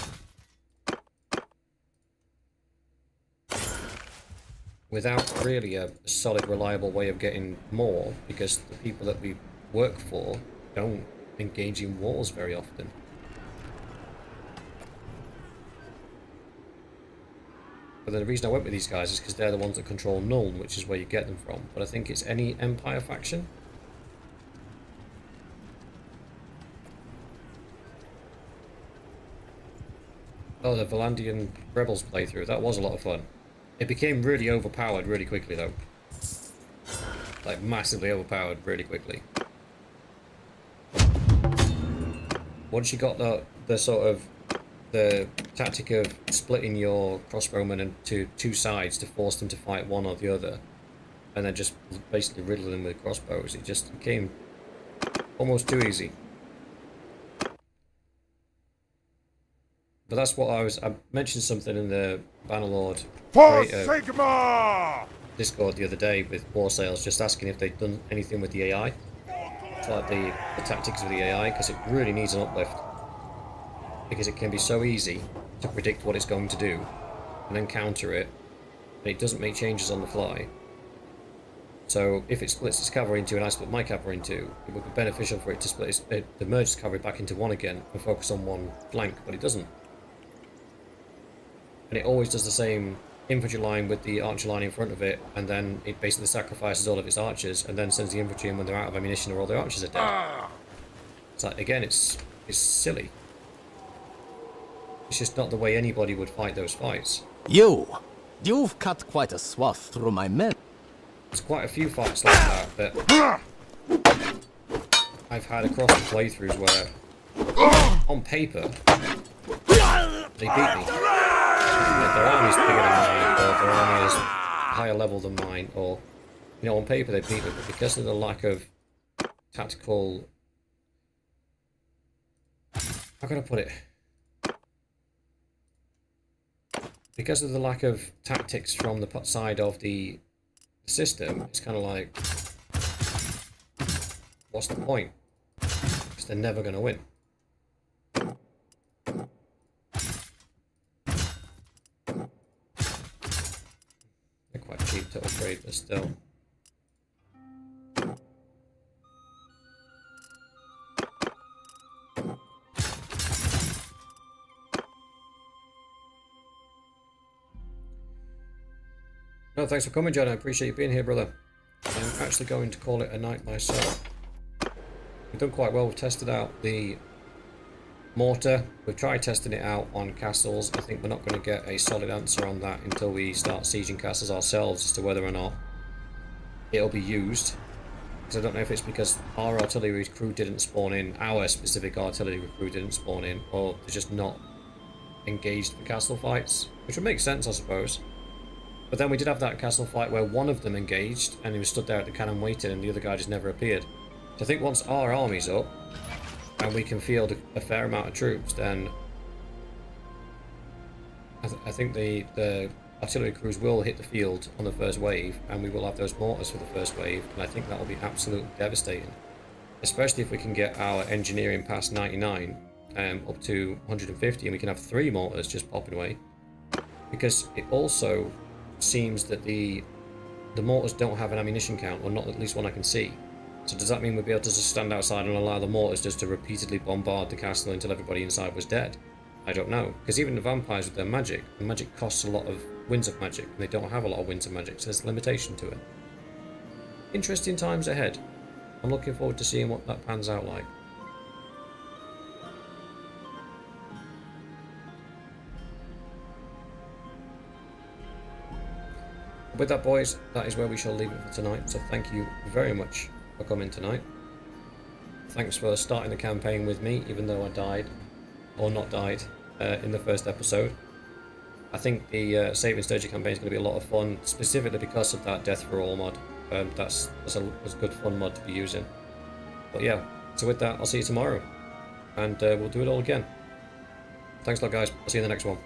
Without really a solid, reliable way of getting more, because the people that we work for don't engage in wars very often. But the reason I went with these guys is because they're the ones that control Nuln, which is where you get them from. But I think it's any Empire faction. Oh, the Valandian Rebels playthrough. That was a lot of fun. It became really overpowered really quickly though. Like massively overpowered really quickly. Once you got the sort of the tactic of splitting your crossbowmen into two sides to force them to fight one or the other, and then just basically riddle them with crossbows, it just became almost too easy. But that's what I mentioned something in the Bannerlord Discord the other day with War Sales, just asking if they'd done anything with the AI. It's like the tactics of the AI, because it really needs an uplift. Because it can be so easy to predict what it's going to do, and then counter it, and it doesn't make changes on the fly. So if it splits its cavalry in two and I split my cavalry in two, it would be beneficial for it to split to merge its cavalry back into one again and focus on one flank, but it doesn't. And it always does the same infantry line with the archer line in front of it, and then it basically sacrifices all of its archers and then sends the infantry in when they're out of ammunition or all their archers are dead. It's like, again, it's silly. It's just not the way anybody would fight those fights. You've cut quite a swath through my men. There's quite a few fights like that I've had across the playthroughs where, on paper, they beat me. Their army's bigger than mine, or their army is higher level than mine, or, you know, on paper they beat me, but because of the lack of tactical... How can I put it? Because of the lack of tactics from the side of the system, it's kind of like, what's the point? Because they're never going to win. They're quite cheap to upgrade, but still. No, thanks for coming, John. I appreciate you being here, brother. I'm actually going to call it a night myself. We've done quite well. We've tested out the mortar. We've tried testing it out on castles. I think we're not going to get a solid answer on that until we start sieging castles ourselves as to whether or not it'll be used. Because I don't know if it's because our artillery crew didn't spawn in, our specific artillery crew didn't spawn in, or they're just not engaged for castle fights. Which would make sense, I suppose. But then we did have that castle fight where one of them engaged and he was stood there at the cannon waiting and the other guy just never appeared. So I think once our army's up and we can field a fair amount of troops, then I think the artillery crews will hit the field on the first wave and we will have those mortars for the first wave, and I think that will be absolutely devastating. Especially if we can get our engineering past 99 up to 150 and we can have 3 mortars just popping away. Because it also seems that the mortars don't have an ammunition count, or not at least one I can see. So does that mean we'll be able to just stand outside and allow the mortars just to repeatedly bombard the castle until everybody inside was dead? I don't know, because even the vampires with their magic, the magic costs a lot of winds of magic, and they don't have a lot of winds of magic, so there's a limitation to it. Interesting times ahead. I'm looking forward to seeing what that pans out like. With that, boys, that is where we shall leave it for tonight. So thank you very much for coming tonight. Thanks for starting the campaign with me, even though I died, or not died, in the first episode. I think the Saving Sturgeia campaign is going to be a lot of fun, specifically because of that Death for All mod. That's a good fun mod to be using. But yeah, so with that, I'll see you tomorrow, and we'll do it all again. Thanks a lot, guys. I'll see you in the next one.